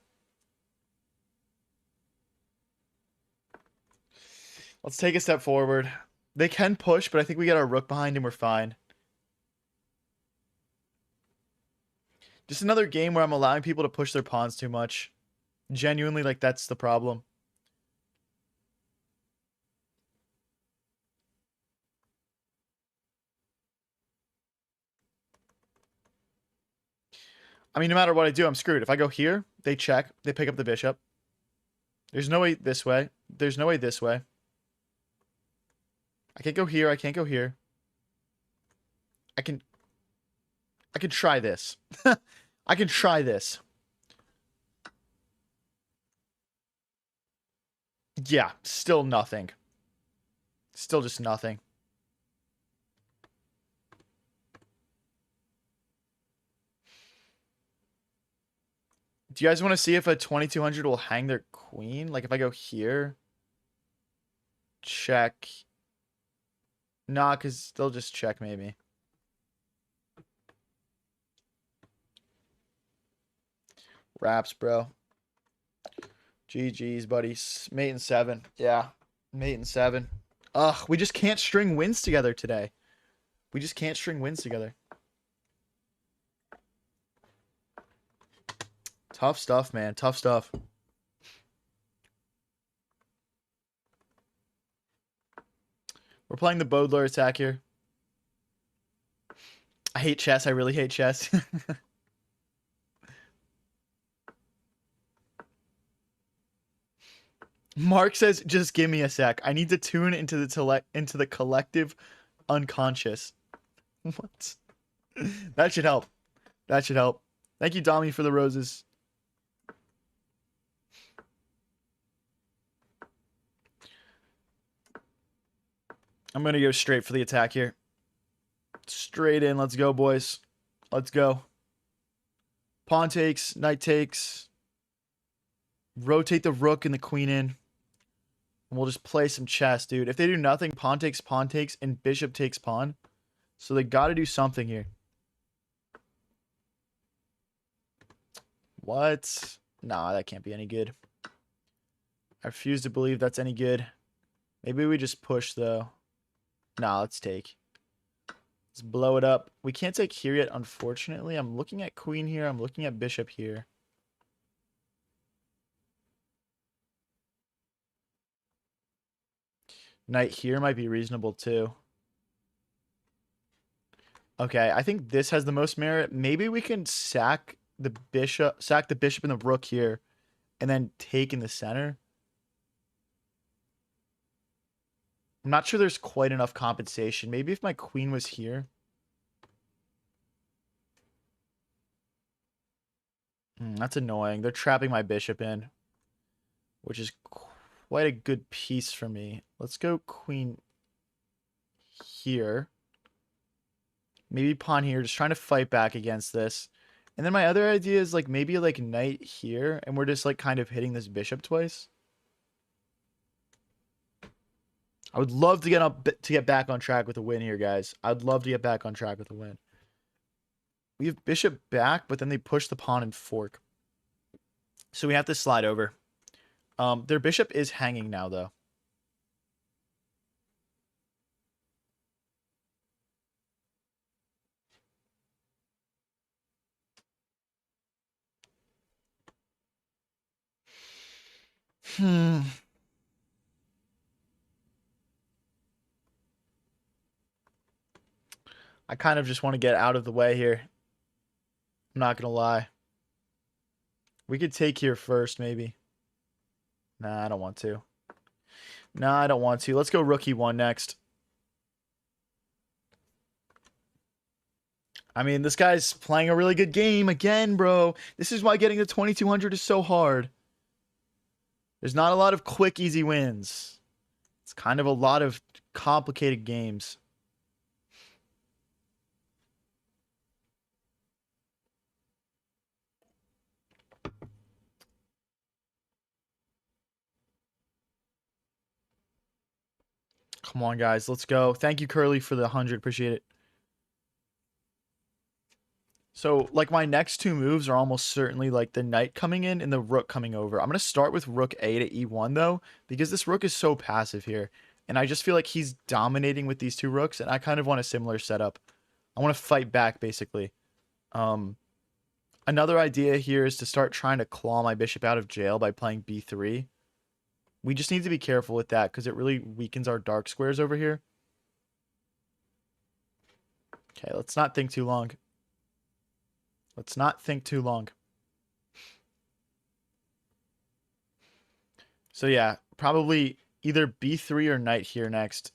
Let's take a step forward. They can push, but I think we get our rook behind him. We're fine. Just another game where I'm allowing people to push their pawns too much. Genuinely, like, that's the problem. I mean, no matter what I do, I'm screwed. If I go here, they check. They pick up the bishop. There's no way this way. There's no way this way. I can't go here. I can't go here. I can try this. I can try this. Yeah, still nothing. Still just nothing. Do you guys want to see if a 2200 will hang their queen? Like if I go here, check. Nah, because they'll just check maybe. Raps, bro. GG's, buddies. Mate and 7. Yeah, mate and 7. Ugh, we just can't string wins together today. We just can't string wins together. Tough stuff, man. Tough stuff. We're playing the Bodler attack here. I hate chess. I really hate chess. Mark says, just give me a sec. I need to tune into the collective unconscious. What? That should help. That should help. Thank you, Dami, for the roses. I'm going to go straight for the attack here. Straight in. Let's go, boys. Let's go. Pawn takes. Knight takes. Rotate the rook and the queen in. And we'll just play some chess, dude. If they do nothing, pawn takes, and bishop takes pawn. So they got to do something here. What? Nah, that can't be any good. I refuse to believe that's any good. Maybe we just push, though. Nah, let's take. Let's blow it up. We can't take here yet, unfortunately. I'm looking at queen here. I'm looking at bishop here. Knight here might be reasonable, too. Okay, I think this has the most merit. Maybe we can sack the bishop and the rook here, and then take in the center. I'm not sure there's quite enough compensation. Maybe if my queen was here. That's annoying. They're trapping my bishop in, which is quite a good piece for me. Let's go queen here. Maybe pawn here, just trying to fight back against this. And then my other idea is like maybe like knight here, and we're just like kind of hitting this bishop twice. I would love to get back on track with a win here, guys. I'd love to get back on track with a win. We have bishop back, but then they push the pawn and fork. So we have to slide over. Their bishop is hanging now, though. I kind of just want to get out of the way here. I'm not going to lie. We could take here first, maybe. Nah, I don't want to. Nah, I don't want to. Let's go rook e1 next. I mean, this guy's playing a really good game again, bro. This is why getting to 2200 is so hard. There's not a lot of quick, easy wins. It's kind of a lot of complicated games. Come on, guys. Let's go. Thank you, Curly, for the 100. Appreciate it. So, like, my next two moves are almost certainly, like, the knight coming in and the rook coming over. I'm going to start with rook A to E1, though, because this rook is so passive here. And I just feel like he's dominating with these two rooks, and I kind of want a similar setup. I want to fight back, basically. Another idea here is to start trying to claw my bishop out of jail by playing B3. We just need to be careful with that, because it really weakens our dark squares over here. Okay, let's not think too long. Let's not think too long. So yeah, probably either B3 or knight here next.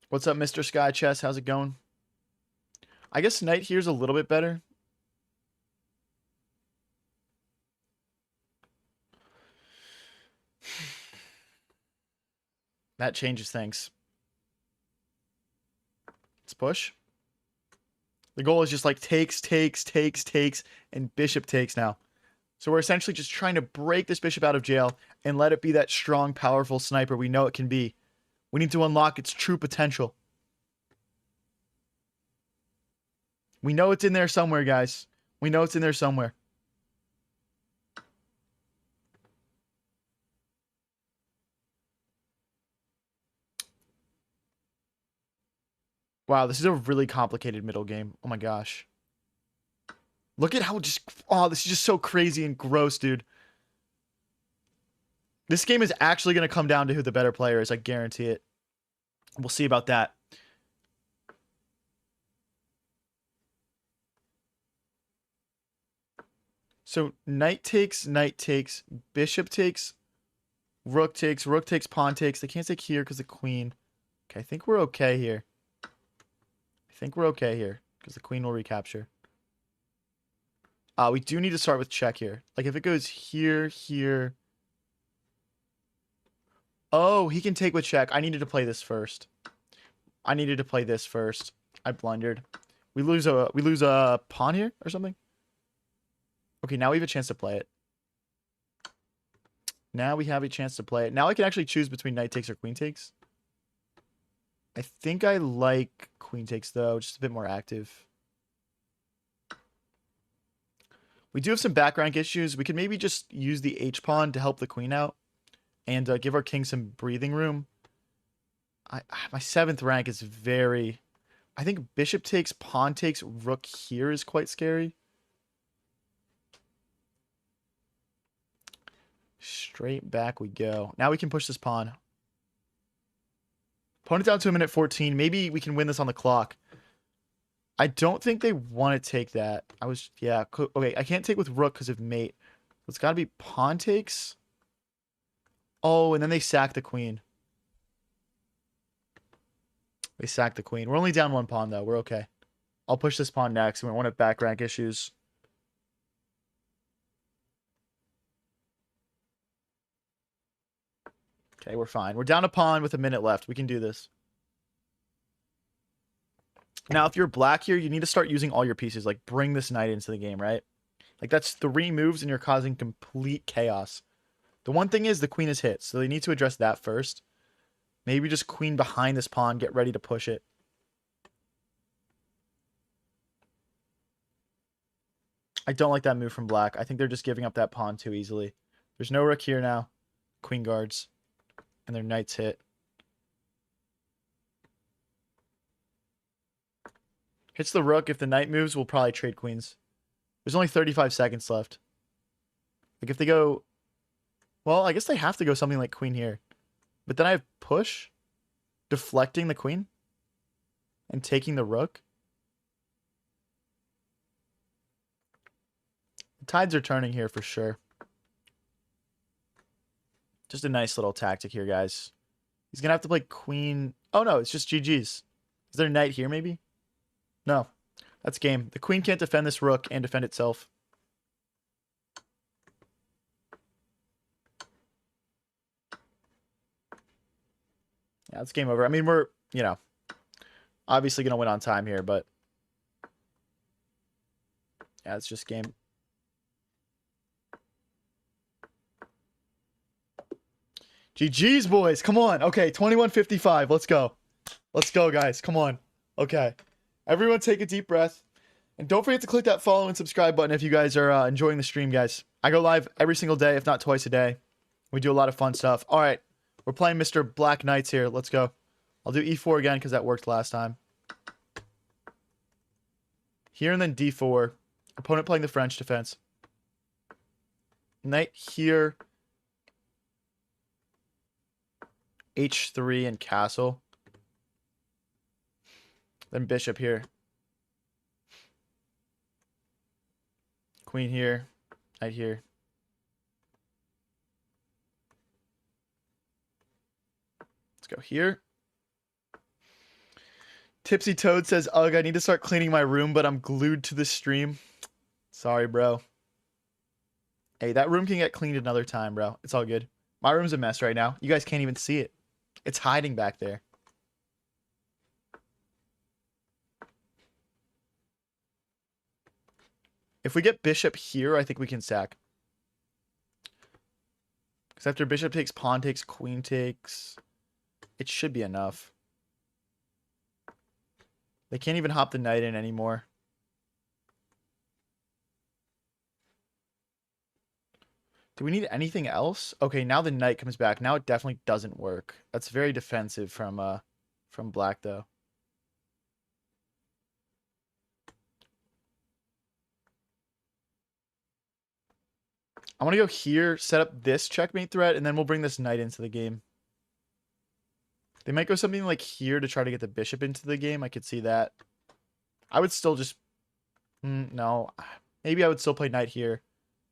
What's up, Mr. Sky Chess? How's it going? I guess knight here's a little bit better. That changes things. Let's push. The goal is just like takes, and bishop takes now. So we're essentially just trying to break this bishop out of jail and let it be that strong, powerful sniper we know it can be. We need to unlock its true potential. We know it's in there somewhere, guys. We know it's in there somewhere. Wow, this is a really complicated middle game. Oh my gosh. Look at how just... Oh, this is just so crazy and gross, dude. This game is actually going to come down to who the better player is. I guarantee it. We'll see about that. So, knight takes, bishop takes, rook takes, pawn takes. They can't take here because the queen. Okay, I think we're okay here. Because the queen will recapture. We do need to start with check here. Like, if it goes here, here. Oh, he can take with check. I needed to play this first. I blundered. We lose a pawn here or something. Okay, now we have a chance to play it. Now I can actually choose between knight takes or queen takes. I think I like queen takes, though. Just a bit more active. We do have some back rank issues. We could maybe just use the h-pawn to help the queen out. And give our king some breathing room. My 7th rank is very... I think bishop takes, pawn takes, rook here is quite scary. Straight back we go. Now we can push this pawn. Opponent down to a minute 14. Maybe we can win this on the clock. I don't think they want to take that. Yeah. Okay, I can't take with rook because of mate. It's got to be pawn takes. Oh, and then they sack the queen. We're only down one pawn, though. We're okay. I'll push this pawn next. We won't have back rank issues. Okay, we're fine. We're down a pawn with a minute left. We can do this. Now, if you're black here, you need to start using all your pieces. Like, bring this knight into the game, right? Like, that's 3 moves, and you're causing complete chaos. The one thing is the queen is hit, so they need to address that first. Maybe just queen behind this pawn, get ready to push it. I don't like that move from black. I think they're just giving up that pawn too easily. There's no rook here now. Queen guards. And their knight's hit. Hits the rook. If the knight moves, we'll probably trade queens. There's only 35 seconds left. Like, if they go... Well, I guess they have to go something like queen here. But then I have push, deflecting the queen, and taking the rook. The tides are turning here for sure. Just a nice little tactic here, guys. He's going to have to play queen. Oh, no, it's just GG's. Is there a knight here, maybe? No. That's game. The queen can't defend this rook and defend itself. Yeah, it's game over. I mean, we're, obviously going to win on time here, but yeah, it's just game. GG's, boys. Come on. Okay, 21:55. Let's go. Let's go, guys. Come on. Okay. Everyone take a deep breath. And don't forget to click that follow and subscribe button if you guys are enjoying the stream, guys. I go live every single day, if not twice a day. We do a lot of fun stuff. All right. We're playing Mr. Black Knights here. Let's go. I'll do E4 again because that worked last time. Here and then D4. Opponent playing the French defense. Knight here. H3 and castle. Then bishop here. Queen here. Knight here. Let's go here. Tipsy Toad says, ugh, I need to start cleaning my room, but I'm glued to the stream. Sorry, bro. Hey, that room can get cleaned another time, bro. It's all good. My room's a mess right now. You guys can't even see it. It's hiding back there. If we get bishop here, I think we can sack. Because after bishop takes, pawn takes, queen takes, it should be enough. They can't even hop the knight in anymore. Do we need anything else? Okay, now the knight comes back. Now it definitely doesn't work. That's very defensive from black, though. I want to go here, set up this checkmate threat, and then we'll bring this knight into the game. They might go something like here to try to get the bishop into the game. I could see that. I would still just... no. Maybe I would still play knight here.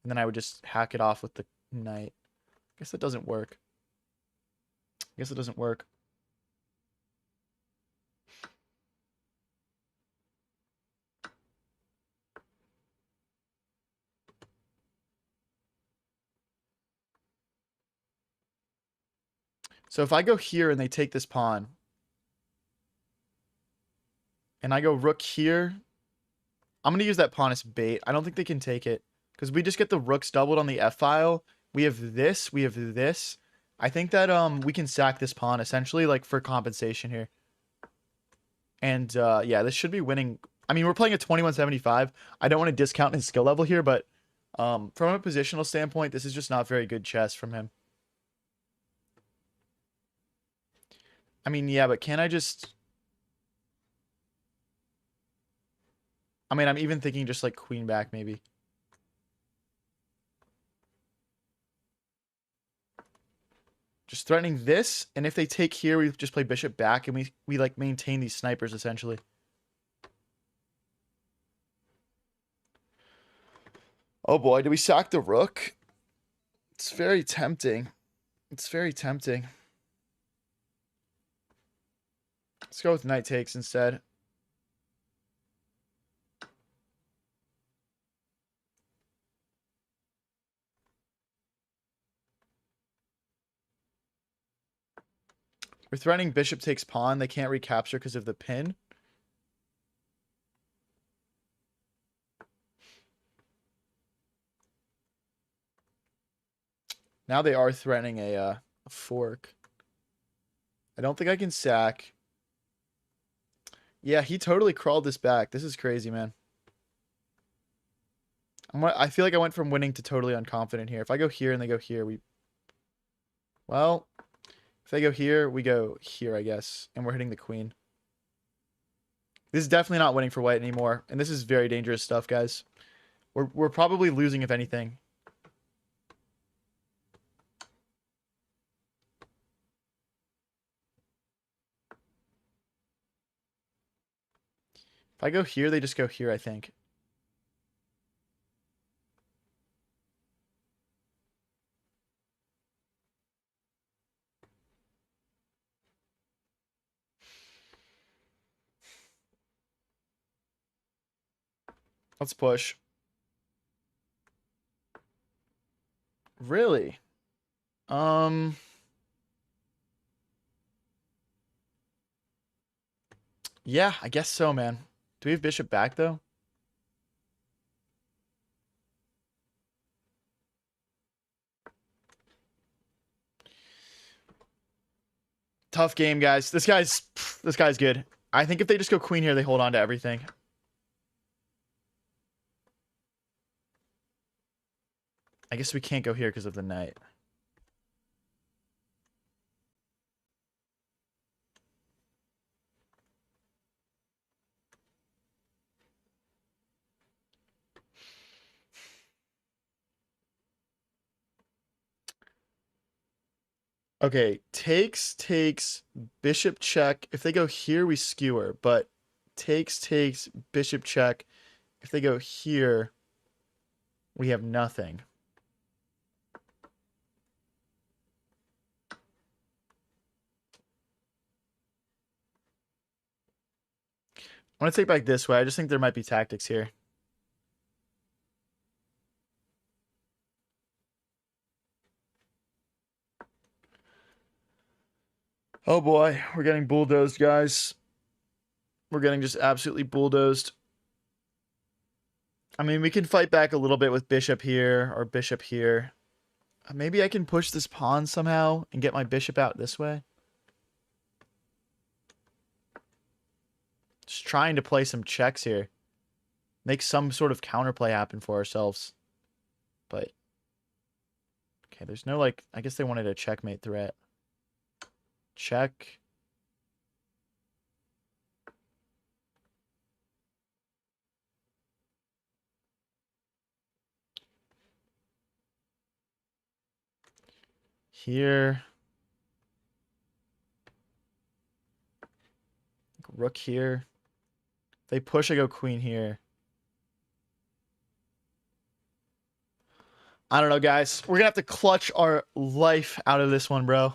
And then I would just hack it off with the knight. I guess that doesn't work. So if I go here and they take this pawn, and I go rook here, I'm going to use that pawn as bait. I don't think they can take it, because we just get the rooks doubled on the f-file. We have this. I think that we can sack this pawn, essentially, like, for compensation here. And, yeah, this should be winning. I mean, we're playing at 21:75. I don't want to discount his skill level here, but from a positional standpoint, this is just not very good chess from him. I mean, yeah, but can I just... I mean, I'm even thinking just like queen back, maybe. Just threatening this, and if they take here, we just play bishop back, and we like maintain these snipers, essentially. Oh boy, do we sack the rook? It's very tempting. Let's go with knight takes instead. We're threatening bishop takes pawn. They can't recapture because of the pin. Now they are threatening a fork. I don't think I can sack. Yeah, he totally crawled this back. This is crazy, man. I feel like I went from winning to totally unconfident here. If I go here and they go here, well, if they go here, we go here, I guess. And we're hitting the queen. This is definitely not winning for white anymore. And this is very dangerous stuff, guys. We're probably losing, if anything. If I go here, they just go here, I think. Let's push. Really? Yeah, I guess so, man. Do we have bishop back, though? Tough game, guys. This guy's good. I think if they just go queen here, they hold on to everything. I guess we can't go here because of the knight. Okay, takes, bishop check. If they go here, we skewer, but takes, bishop check. If they go here, we have nothing. I want to take back this way. I just think there might be tactics here. Oh boy, we're getting bulldozed, guys. We're getting just absolutely bulldozed. I mean, we can fight back a little bit with bishop here or bishop here. Maybe I can push this pawn somehow and get my bishop out this way. Just trying to play some checks here. Make some sort of counterplay happen for ourselves. But, okay, there's no, like, I guess they wanted a checkmate threat. Check. Here. Rook here. If they push, I go queen here. I don't know, guys. We're gonna have to clutch our life out of this one, bro.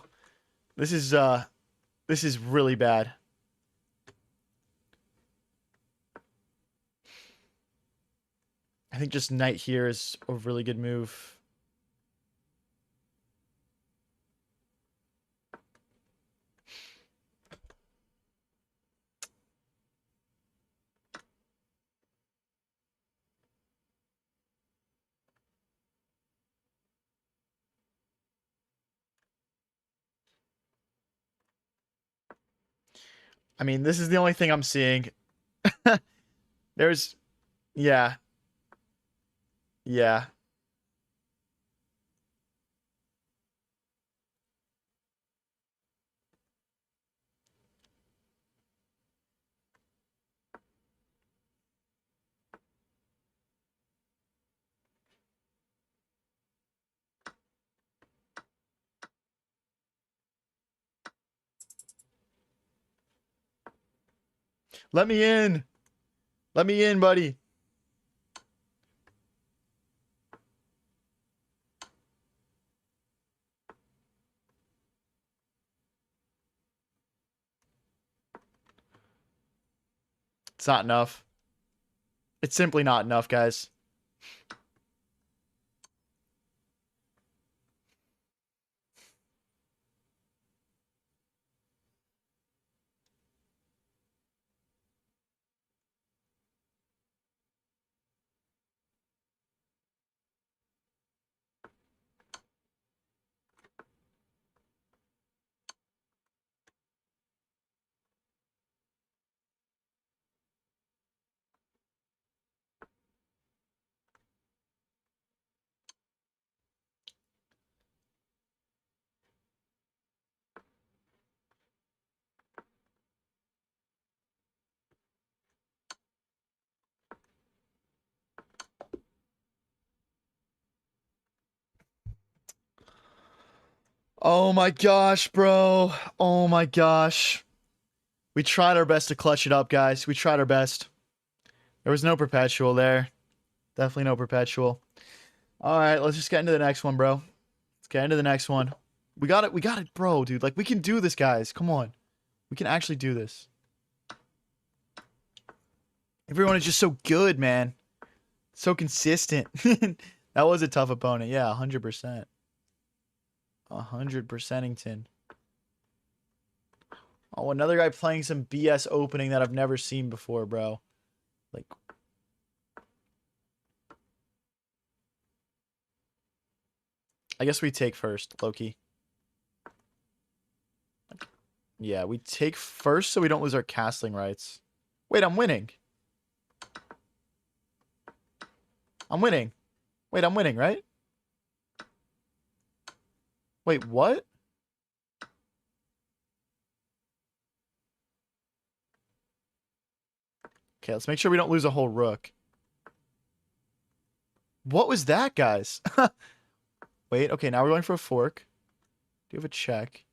This is really bad. I think just knight here is a really good move. I mean, this is the only thing I'm seeing. There's, yeah, yeah. Let me in. Let me in, buddy. It's not enough. It's simply not enough, guys. Oh my gosh, bro. Oh my gosh. We tried our best to clutch it up, guys. We tried our best. There was no perpetual there. Definitely no perpetual. All right, let's just get into the next one, bro. Let's get into the next one. We got it. We got it, bro, dude. Like, we can do this, guys. Come on. We can actually do this. Everyone is just so good, man. So consistent. That was a tough opponent. Yeah, 100%. 100%ington. Oh, another guy playing some BS opening that I've never seen before, bro. Like, I guess we take first, Loki. Yeah, we take first so we don't lose our castling rights. Wait, I'm winning. I'm winning. Wait, I'm winning, right? Wait, what? Okay, let's make sure we don't lose a whole rook. What was that, guys? Wait, okay, now we're going for a fork. Do you have a check?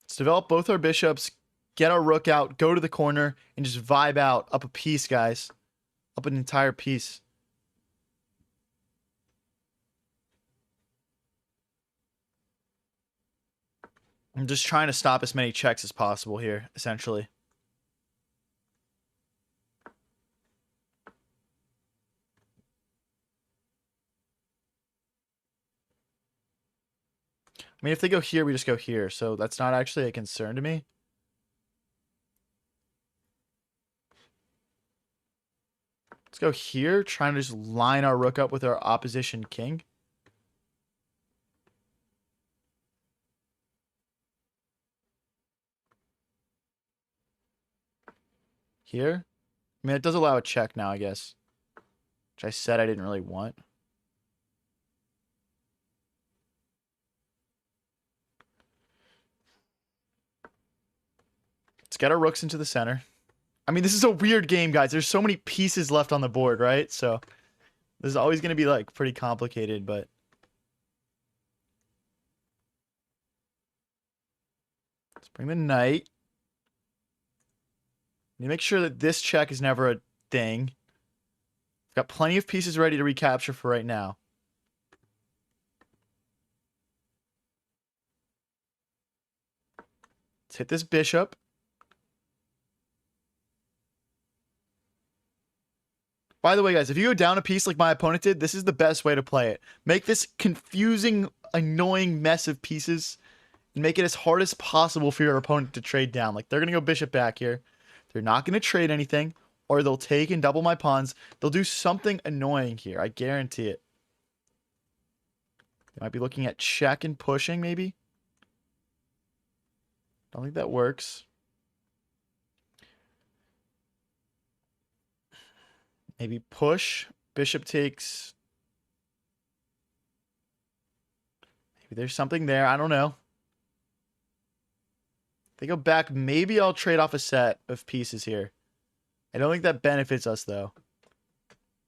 Let's develop both our bishops, get our rook out, go to the corner, and just vibe out up a piece, guys. Up an entire piece. I'm just trying to stop as many checks as possible here, essentially. I mean, if they go here, we just go here. So that's not actually a concern to me. Let's go here, trying to just line our rook up with our opposition king. Here. I mean, it does allow a check now, I guess. Which I said I didn't really want. Let's get our rooks into the center. I mean, this is a weird game, guys. There's so many pieces left on the board, right? So this is always going to be, like, pretty complicated, but... Let's bring the knight. Need to make sure that this check is never a thing. I've got plenty of pieces ready to recapture for right now. Let's hit this bishop. By the way, guys, if you go down a piece like my opponent did, this is the best way to play it. Make this confusing, annoying mess of pieces and make it as hard as possible for your opponent to trade down. Like, they're going to go bishop back here. They're not going to trade anything, or they'll take and double my pawns. They'll do something annoying here. I guarantee it. They might be looking at check and pushing, maybe. Don't think that works. Maybe push. Bishop takes. Maybe there's something there. I don't know. If they go back, maybe I'll trade off a set of pieces here. I don't think that benefits us, though.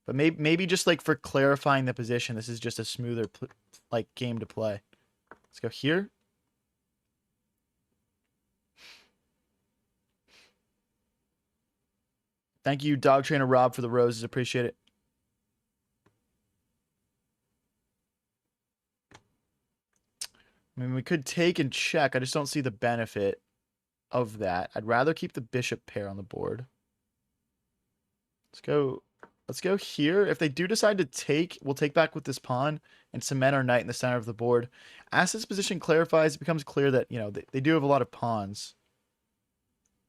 But maybe just, like, for clarifying the position, this is just a smoother, like, game to play. Let's go here. Thank you, Dog Trainer Rob, for the roses. Appreciate it. I mean, we could take and check. I just don't see the benefit of that. I'd rather keep the bishop pair on the board. Let's go here. If they do decide to take, we'll take back with this pawn and cement our knight in the center of the board. As this position clarifies, it becomes clear that, you know, they do have a lot of pawns.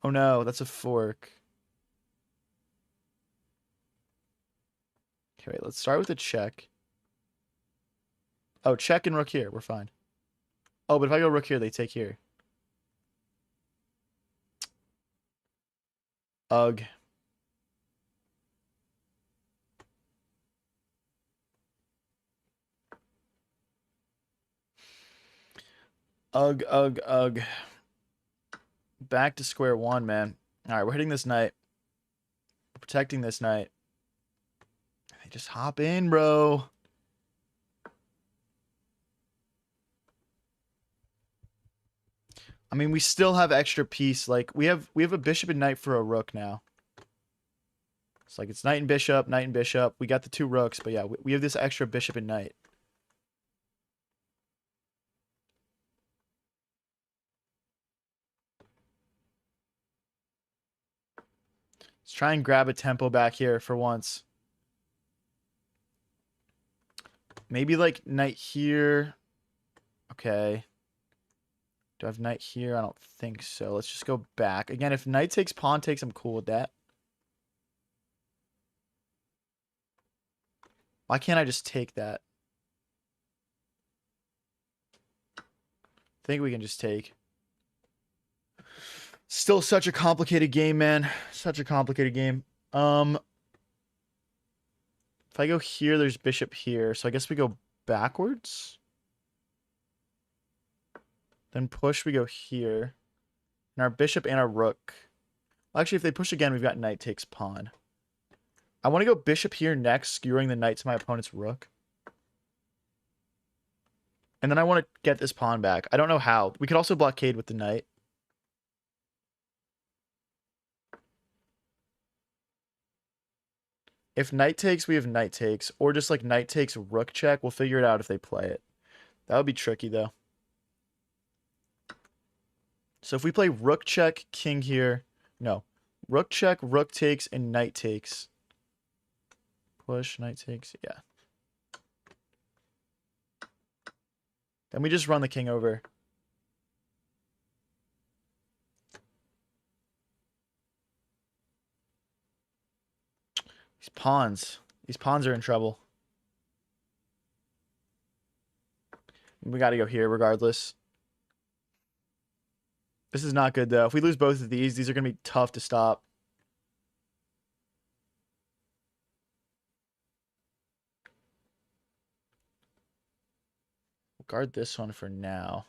Oh no, that's a fork. Okay, wait, let's start with a check. Oh, check and rook here. We're fine. Oh, but if I go rook here, they take here. Ugh. Ugh, ugh, ugh. Back to square one, man. All right, we're hitting this knight. We're protecting this knight. They just hop in, bro. I mean, we still have extra piece. Like, we have a bishop and knight for a rook now. It's like it's knight and bishop, knight and bishop. We got the two rooks, but yeah, we have this extra bishop and knight. Let's try and grab a tempo back here for once. Maybe like knight here. Okay. Do I have knight here? I don't think so. Let's just go back. Again, if knight takes, pawn takes, I'm cool with that. Why can't I just take that? I think we can just take. Still such a complicated game, man. Such a complicated game. If I go here, there's bishop here. So I guess we go backwards. Then push, we go here. And our bishop and our rook. Well, actually, if they push again, we've got knight takes pawn. I want to go bishop here next, skewering the knight to my opponent's rook. And then I want to get this pawn back. I don't know how. We could also blockade with the knight. If knight takes, we have knight takes. Or just like knight takes, rook check. We'll figure it out if they play it. That would be tricky, though. So if we play rook check, king here. No. Rook check, rook takes, and knight takes. Push, knight takes. Yeah. Then we just run the king over. These pawns. These pawns are in trouble. We got to go here regardless. This is not good, though. If we lose both of these are going to be tough to stop. We'll guard this one for now.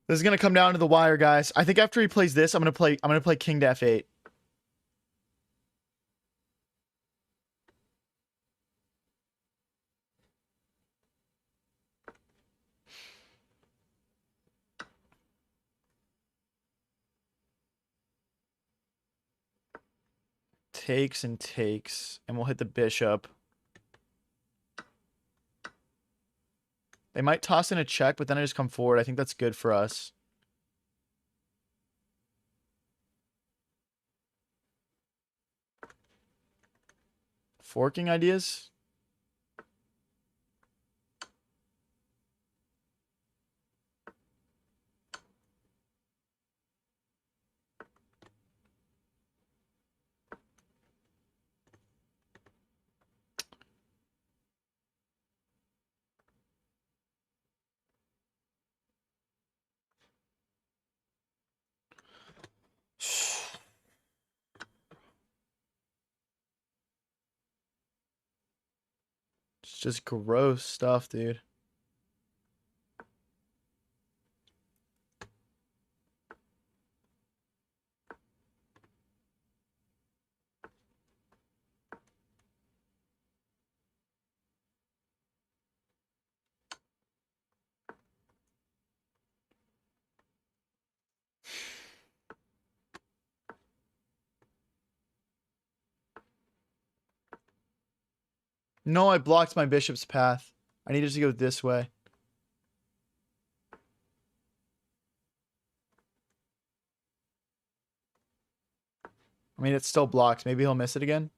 This is going to come down to the wire, guys. I think after he plays this, I'm going to play king to f8. Takes and takes, and we'll hit the bishop. They might toss in a check, but then I just come forward. I think that's good for us. Forking ideas? It's just gross stuff, dude. No, I blocked my bishop's path. I needed to go this way. I mean, it's still blocked. Maybe he'll miss it again.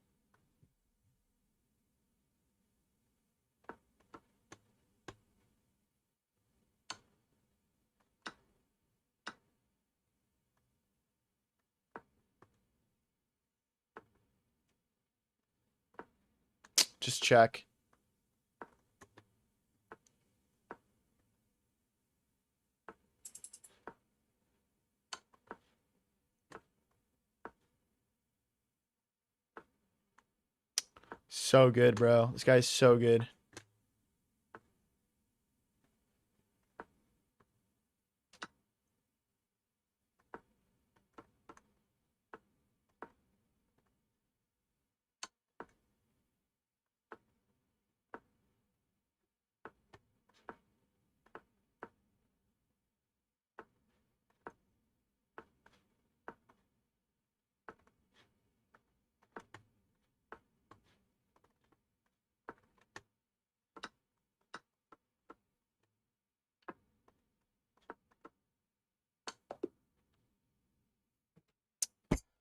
Just check. So good, bro. This guy's so good.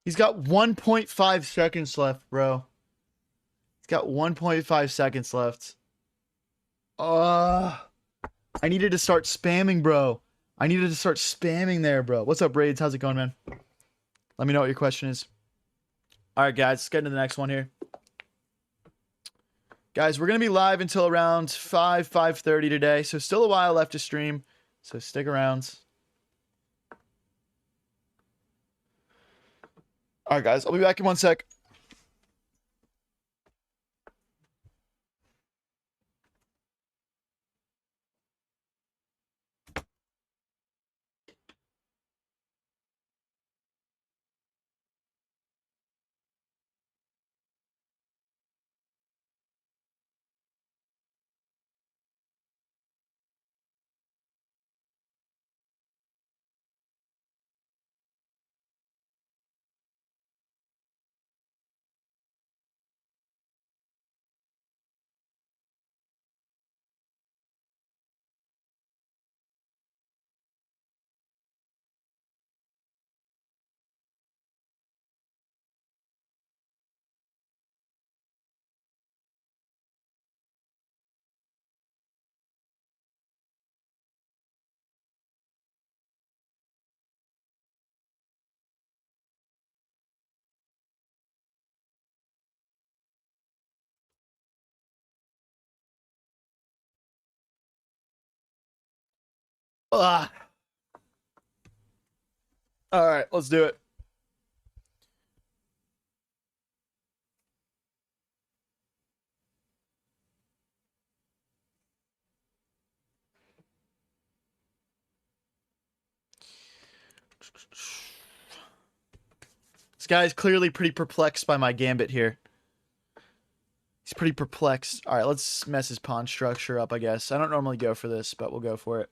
He's got 1.5 seconds left, bro. He's got 1.5 seconds left. I needed to start spamming, bro. I needed to start spamming there, bro. What's up, Raids? How's it going, man? Let me know what your question is. All right, guys, let's get into the next one here. Guys, we're going to be live until around 5:30 today, so still a while left to stream, so stick around. All right, guys, I'll be back in 1 sec. Ugh. All right, let's do it. This guy's clearly pretty perplexed by my gambit here. He's pretty perplexed. All right, let's mess his pawn structure up, I guess. I don't normally go for this, but we'll go for it.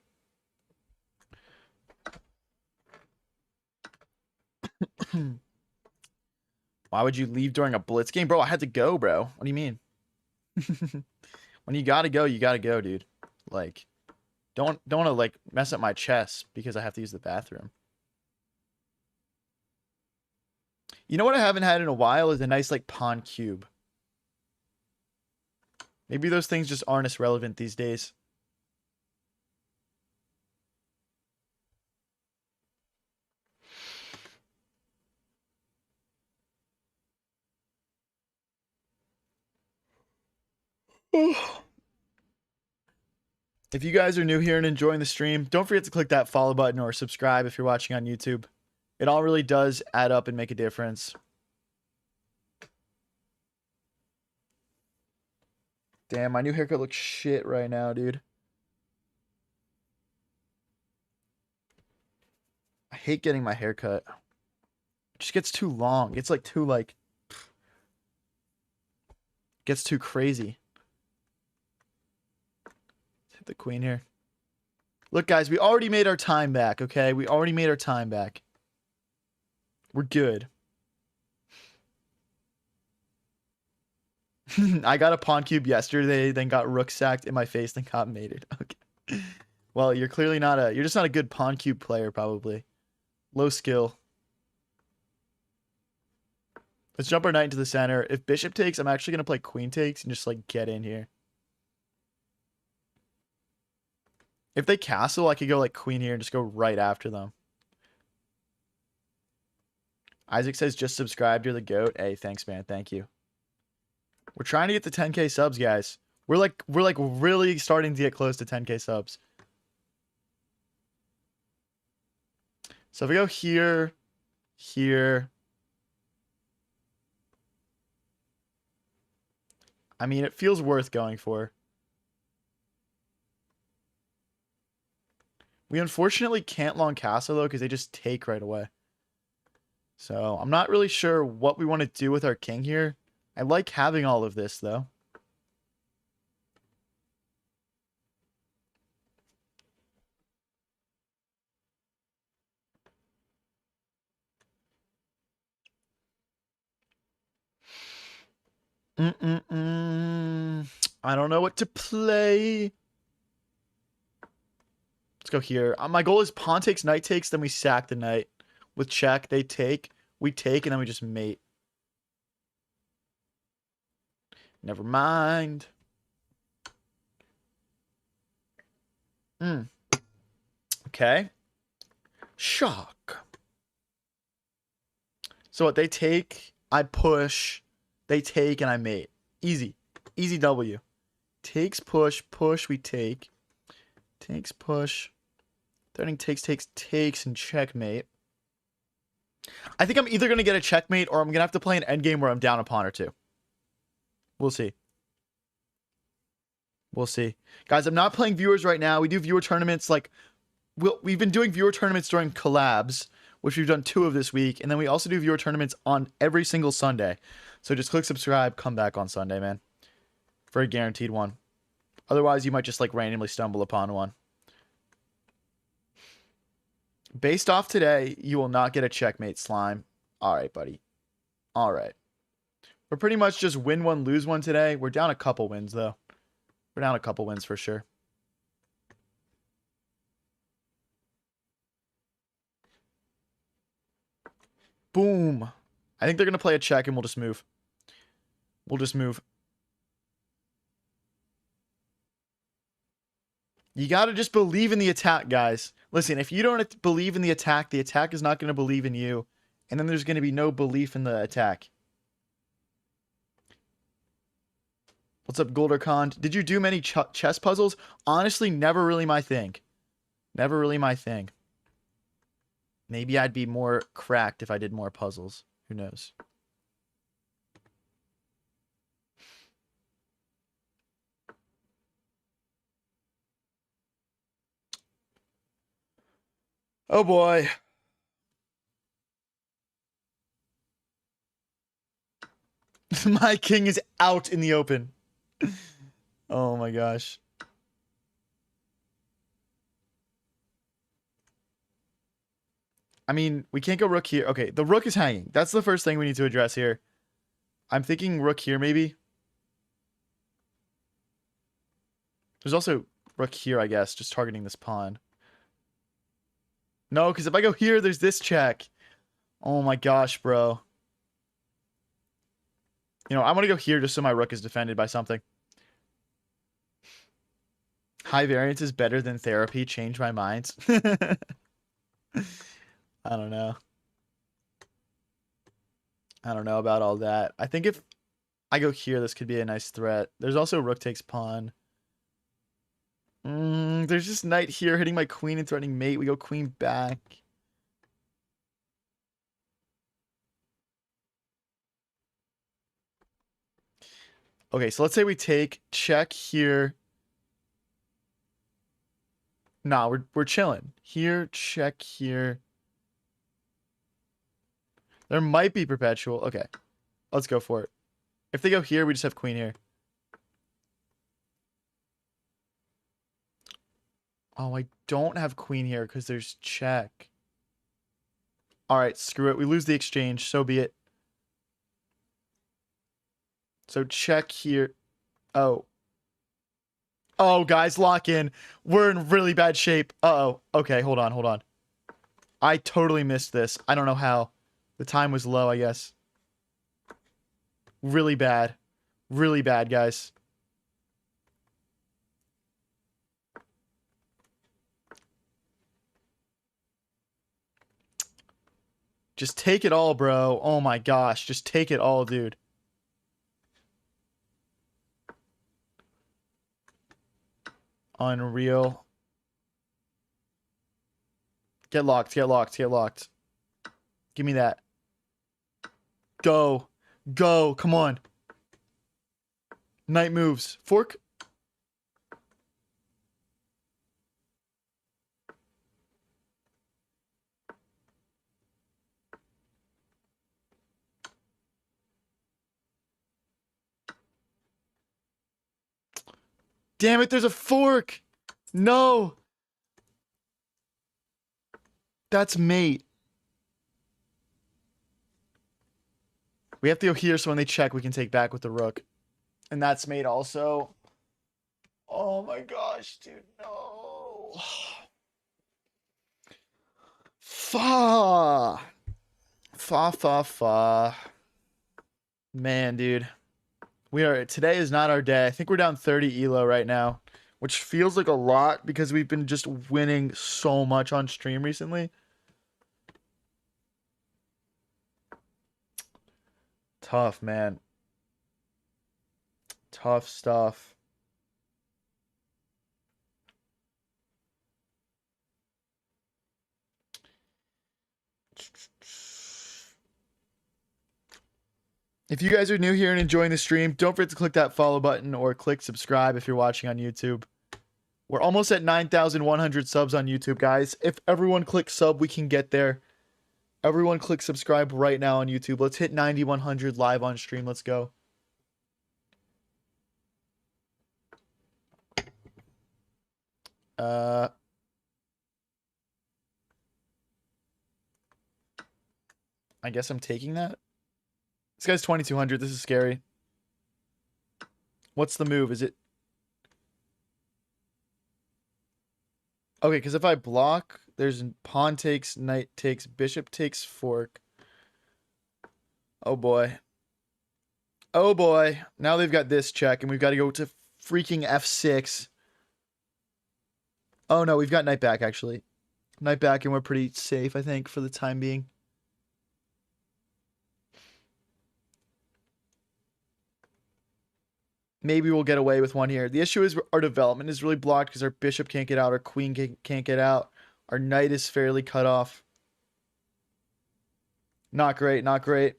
Why would you leave during a blitz game? Bro, I had to go, bro. What do you mean? When you gotta go, dude. Like, don't want to, like, mess up my chess because I have to use the bathroom. You know what I haven't had in a while is a nice, like, pawn cube. Maybe those things just aren't as relevant these days. If you guys are new here and enjoying the stream, don't forget to click that follow button or subscribe if you're watching on YouTube. It all really does add up and make a difference. Damn, my new haircut looks shit right now, dude. I hate getting my haircut. It just gets too long. It's like too, like, gets too crazy. Let's hit the queen here. Look, guys, we already made our time back, okay? We already made our time back. We're good. I got a pawn cube yesterday, then got rook sacked in my face, then got mated. Okay. Well, you're clearly not you're just not a good pawn cube player, probably. Low skill. Let's jump our knight into the center. If bishop takes, I'm actually going to play queen takes and just, like, get in here. If they castle, I could go, like, queen here and just go right after them. Isaac says, just subscribe. You're the GOAT. Hey, thanks, man. Thank you. We're trying to get to 10K subs, guys. We're like really starting to get close to 10K subs. So if we go here, here. I mean, it feels worth going for. We unfortunately can't long castle, though, because they just take right away. So I'm not really sure what we want to do with our king here. I like having all of this, though. I don't know what to play. Let's go here. My goal is pawn takes, knight takes, then we sack the knight. With check, they take. We take and then we just mate. Never mind. Okay. Shock. So what, they take, I push, they take, and I mate. Easy. Easy W. Takes, push, push, we take. Takes, push. Threatening takes, and checkmate. I think I'm either going to get a checkmate or I'm going to have to play an endgame where I'm down a pawn or two. We'll see. We'll see. Guys, I'm not playing viewers right now. We do viewer tournaments like... We've been doing viewer tournaments during collabs, which we've done 2 of this week. And then we also do viewer tournaments on every single Sunday. So just click subscribe, come back on Sunday, man. For a guaranteed one. Otherwise, you might just like randomly stumble upon one. Based off today, you will not get a checkmate, Slime. All right, buddy. All right. We're pretty much just win one, lose one today. We're down a couple wins, though. We're down a couple wins for sure. Boom. I think they're going to play a check and we'll just move. We'll just move. You got to just believe in the attack, guys. Listen, if you don't believe in the attack is not going to believe in you. And then there's going to be no belief in the attack. What's up, Goldercon? Did you do many chess puzzles? Honestly, never really my thing. Never really my thing. Maybe I'd be more cracked if I did more puzzles. Who knows? Oh boy. My king is out in the open. Oh my gosh. I mean, we can't go rook here. Okay, the rook is hanging. That's the first thing we need to address here. I'm thinking rook here, maybe. There's also rook here, I guess, just targeting this pawn. No, because if I go here, there's this check. Oh my gosh, bro. You know, I want to go here just so my rook is defended by something. High variance is better than therapy. Change my mind. I don't know. I don't know about all that. I think if I go here, this could be a nice threat. There's also rook takes pawn. There's just knight here hitting my queen and threatening mate. We go queen back. Okay, so let's say we take check here. Nah, we're chilling. Here, check here. There might be perpetual. Okay. Let's go for it. If they go here, we just have queen here. Oh, I don't have queen here because there's check. All right, screw it. We lose the exchange. So be it. So check here. Oh. Oh, guys, lock in. We're in really bad shape. Uh-oh. Okay, hold on, hold on. I totally missed this. I don't know how. The time was low, I guess. Really bad. Really bad, guys. Just take it all, bro. Oh my gosh. Just take it all, dude. Unreal. Get locked, get locked, get locked. Give me that. Go. Go. Come on. Knight moves. Fork. Damn it, there's a fork. No. That's mate. We have to go here so when they check, we can take back with the rook. And that's mate also. Oh my gosh, dude. No. Fuck. Fa fa fa. Man, dude. Today is not our day. I think we're down 30 elo right now, which feels like a lot because we've been just winning so much on stream recently. Tough, man. Tough stuff. If you guys are new here and enjoying the stream, don't forget to click that follow button or click subscribe if you're watching on YouTube. We're almost at 9,100 subs on YouTube, guys. If everyone clicks sub, we can get there. Everyone click subscribe right now on YouTube. Let's hit 9,100 live on stream. Let's go. I guess I'm taking that. This guy's 2,200. This is scary. What's the move? Is it... Okay, because if I block, there's pawn takes, knight takes, bishop takes, fork. Oh boy. Oh boy. Now they've got this check, and we've got to go to freaking f6. Oh no, we've got knight back, actually. Knight back, and we're pretty safe, I think, for the time being. Maybe we'll get away with one here. The issue is our development is really blocked because our bishop can't get out, our queen can't get out. Our knight is fairly cut off. Not great, not great.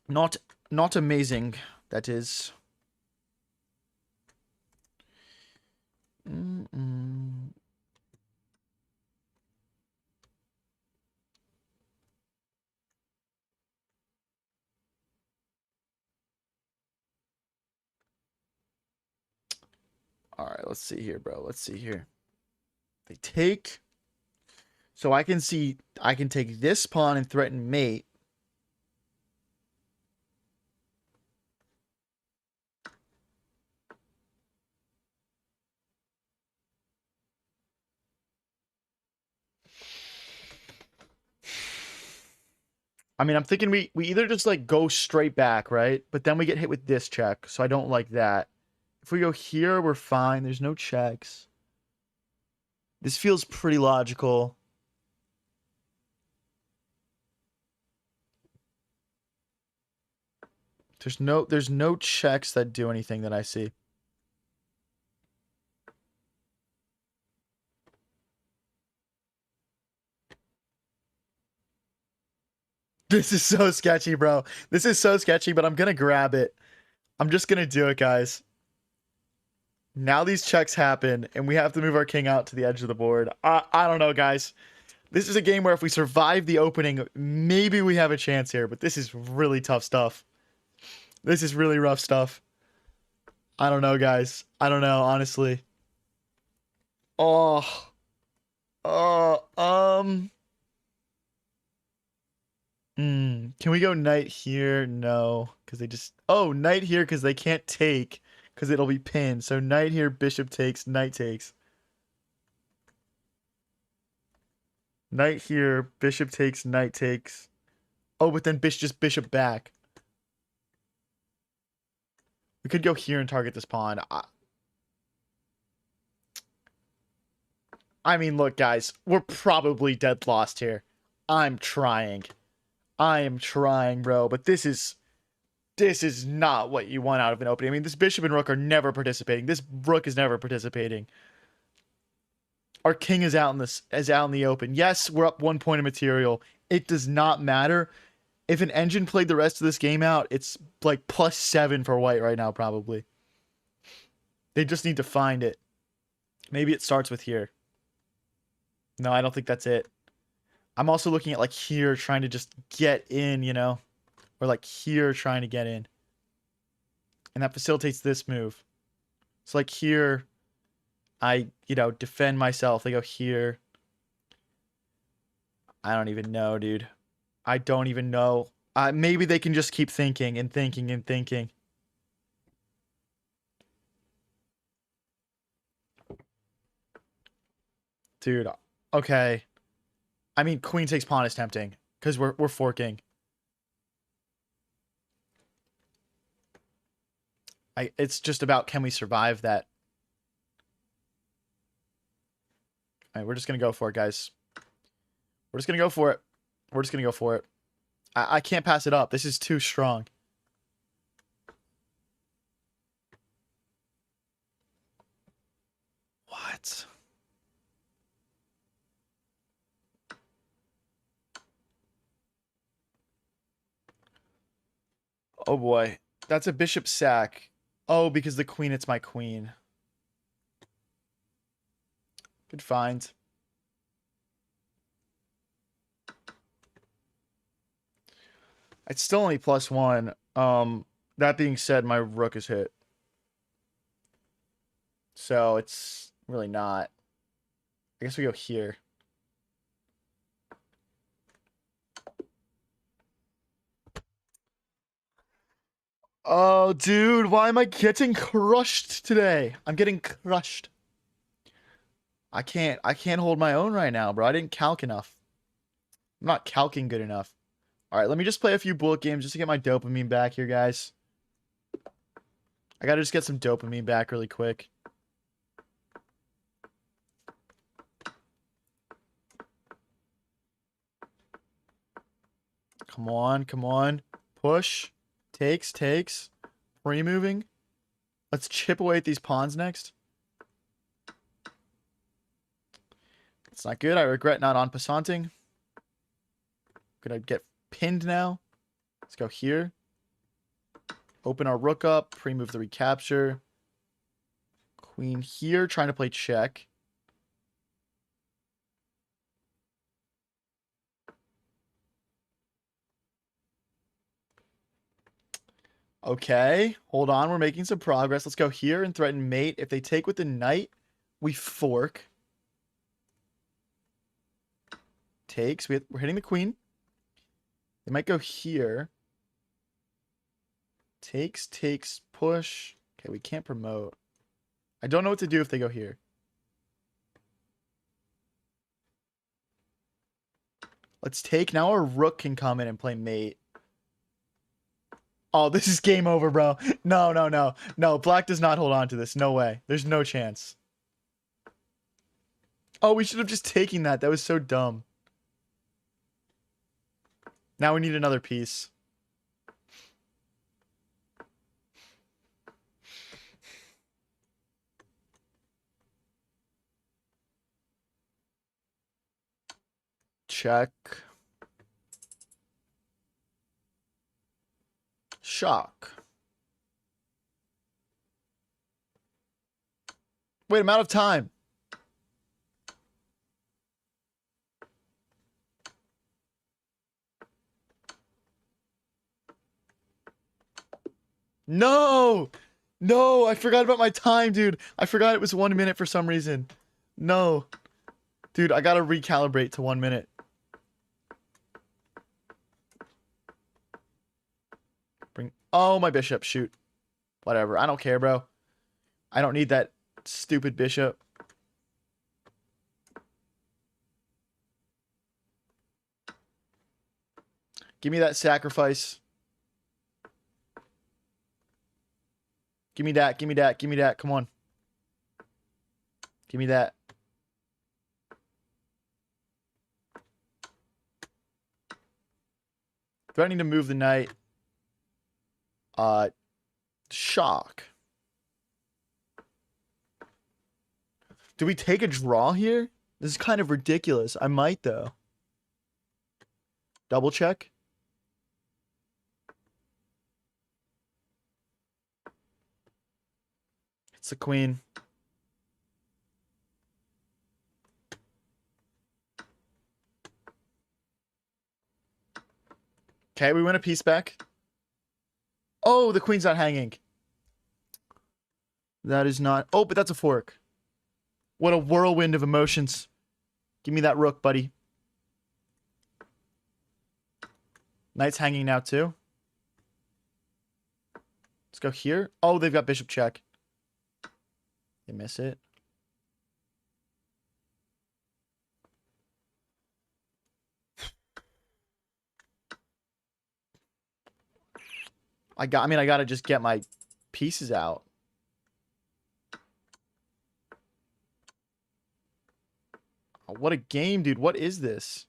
Not amazing, that is. All right, let's see here, bro. Let's see here. They take. So I can take this pawn and threaten mate. I mean, I'm thinking we either just like go straight back, right? But then we get hit with this check, so I don't like that. If we go here, we're fine. There's no checks. This feels pretty logical. There's no checks that do anything that I see. This is so sketchy, bro. This is so sketchy, but I'm gonna grab it. I'm just gonna do it, guys. Now these checks happen, and we have to move our king out to the edge of the board. I don't know, guys. This is a game where if we survive the opening, maybe we have a chance here, but this is really tough stuff. This is really rough stuff. I don't know, guys. I don't know, honestly. Oh. Can we go knight here? No, because they just... Oh, knight here because they can't take, because it'll be pinned. So knight here, bishop takes, knight takes. Knight here, bishop takes, knight takes. Oh, but then just bishop back. We could go here and target this pawn. I mean, look, guys, we're probably dead lost here. I'm trying. I am trying, bro, but this is not what you want out of an opening. I mean, this bishop and rook are never participating. This rook is never participating. Our king is out in the open. Yes, we're up 1 point of material. It does not matter. If an engine played the rest of this game out, it's like +7 for white right now, probably. They just need to find it. Maybe it starts with here. No, I don't think that's it. I'm also looking at like here, trying to just get in, you know? Or like here, trying to get in. And that facilitates this move. So like here, I, defend myself. They go here. I don't even know, dude. I don't even know. Maybe they can just keep thinking and thinking and thinking. Dude, okay. I mean, queen takes pawn is tempting because we're forking. It's just about can we survive that. All right, we're just gonna go for it, guys. We're just gonna go for it. We're just gonna go for it. I can't pass it up. This is too strong. What? Oh boy. That's a bishop sack. Oh, because the queen, it's my queen. Good find. It's still only +1. That being said, my rook is hit. So it's really not. I guess we go here. Oh, dude, why am I getting crushed today? I'm getting crushed. I can't hold my own right now, bro. I didn't calc enough. I'm not calcing good enough. All right, let me just play a few bullet games just to get my dopamine back here, guys. I gotta just get some dopamine back really quick. Come on, come on. Push. Takes. Free-moving. Let's chip away at these pawns next. It's not good. I regret not en passanting. Gonna get pinned now. Let's go here. Open our rook up. Pre-move the recapture. Queen here, trying to play check. Okay, hold on. We're making some progress. Let's go here and threaten mate. If they take with the knight, we fork. Takes. We're hitting the queen. They might go here. Takes, push. Okay, we can't promote. I don't know what to do if they go here. Let's take. Now our rook can come in and play mate. Oh, this is game over, bro. No. No, black does not hold on to this. No way. There's no chance. Oh, we should have just taken that. That was so dumb. Now we need another piece. Check. Shock. Wait, I'm out of time. No! No, I forgot about my time, dude. I forgot it was 1 minute for some reason. No. Dude, I gotta recalibrate to 1 minute. Bring... Oh, my bishop. Shoot. Whatever. I don't care, bro. I don't need that stupid bishop. Give me that sacrifice. Give me that. Give me that. Give me that. Come on. Give me that. Threatening to move the knight. Shock. Do we take a draw here? This is kind of ridiculous. I might, though. Double check. It's the queen. Okay, we win a piece back. Oh, the queen's not hanging. That is not... Oh, but that's a fork. What a whirlwind of emotions. Give me that rook, buddy. Knight's hanging now, too. Let's go here. Oh, they've got bishop check. They miss it. I mean, I gotta just get my pieces out. Oh, what a game, dude. What is this?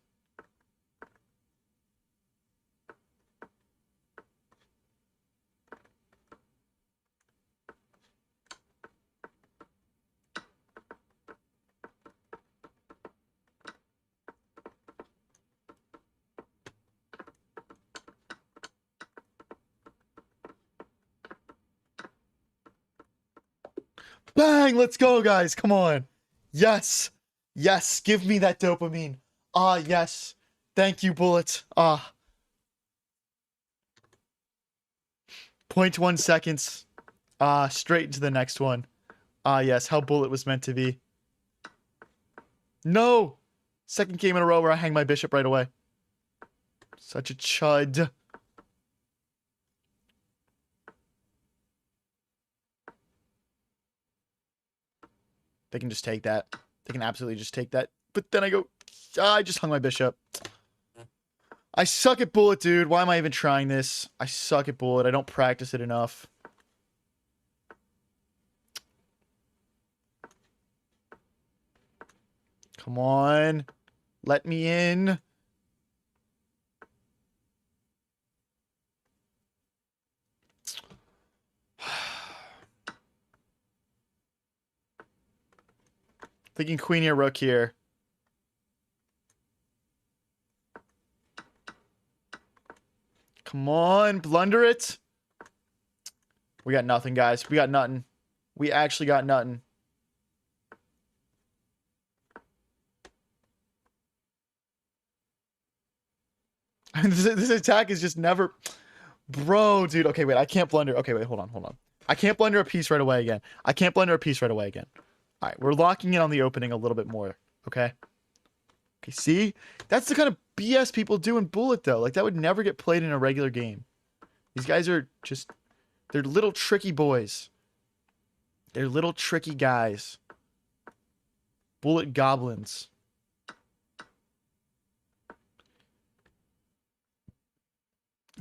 Bang! Let's go, guys. Come on. Yes. Yes. Give me that dopamine. Ah, yes. Thank you, Bullet. Ah. 0.1 seconds. Ah, straight into the next one. Ah, yes. How Bullet was meant to be. No! Second game in a row where I hang my bishop right away. Such a chud. They can just take that. They can absolutely just take that. But then I go... I just hung my bishop. I suck at Bullet, dude. Why am I even trying this? I suck at Bullet. I don't practice it enough. Come on. Let me in. Thinking queen or rook here. Come on, blunder it. We got nothing, guys. We got nothing. We actually got nothing. This attack is just never... Bro, dude. Okay, wait. I can't blunder. Okay, wait. Hold on. Hold on. I can't blunder a piece right away again. I can't blunder a piece right away again. All right. We're locking in on the opening a little bit more. Okay? Okay, see? That's the kind of BS people do in Bullet, though. Like, that would never get played in a regular game. These guys are just... They're little tricky boys. They're little tricky guys. Bullet goblins.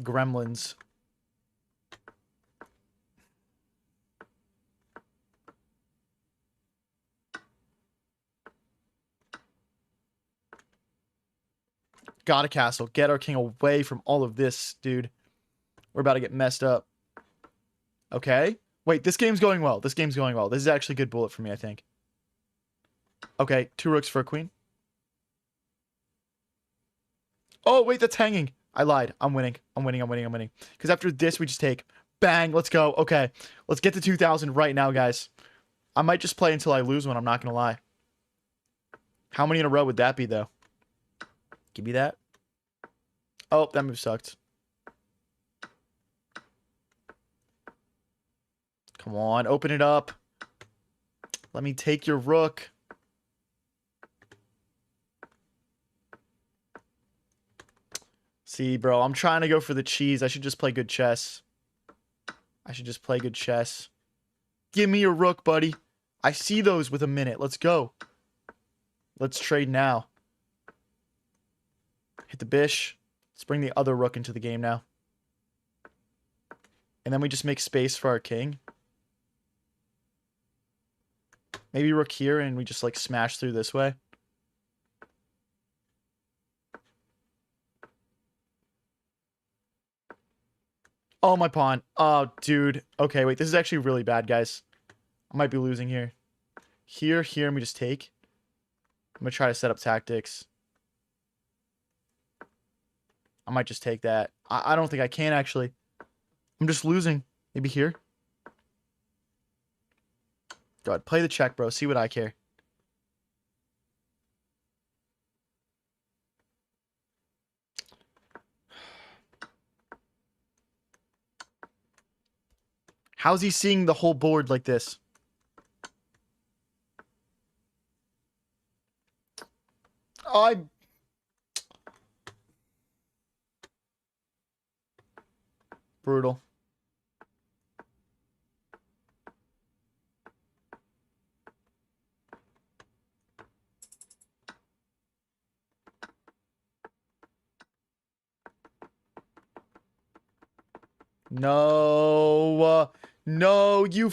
Gremlins. Got a castle. Get our king away from all of this, dude. We're about to get messed up. Okay. Wait, this game's going well. This game's going well. This is actually good Bullet for me, I think. Okay, 2 rooks for a queen. Oh, wait, that's hanging. I lied. I'm winning. I'm winning. I'm winning. I'm winning. Because after this, we just take. Bang. Let's go. Okay. Let's get to 2,000 right now, guys. I might just play until I lose one. I'm not going to lie. How many in a row would that be, though? Give me that. Oh, that move sucked. Come on. Open it up. Let me take your rook. See, bro, I'm trying to go for the cheese. I should just play good chess. I should just play good chess. Give me your rook, buddy. I see those with a minute. Let's go. Let's trade now. Hit the bish. Let's bring the other rook into the game now. And then we just make space for our king. Maybe rook here and we just like smash through this way. Oh, my pawn. Oh, dude. Okay, wait. This is actually really bad, guys. I might be losing here. Here, and we just take. I'm going to try to set up tactics. I might just take that. I don't think I can, actually. I'm just losing. Maybe here. Go ahead. Play the check, bro. See what I care. How's he seeing the whole board like this? Oh, brutal. No. No, you...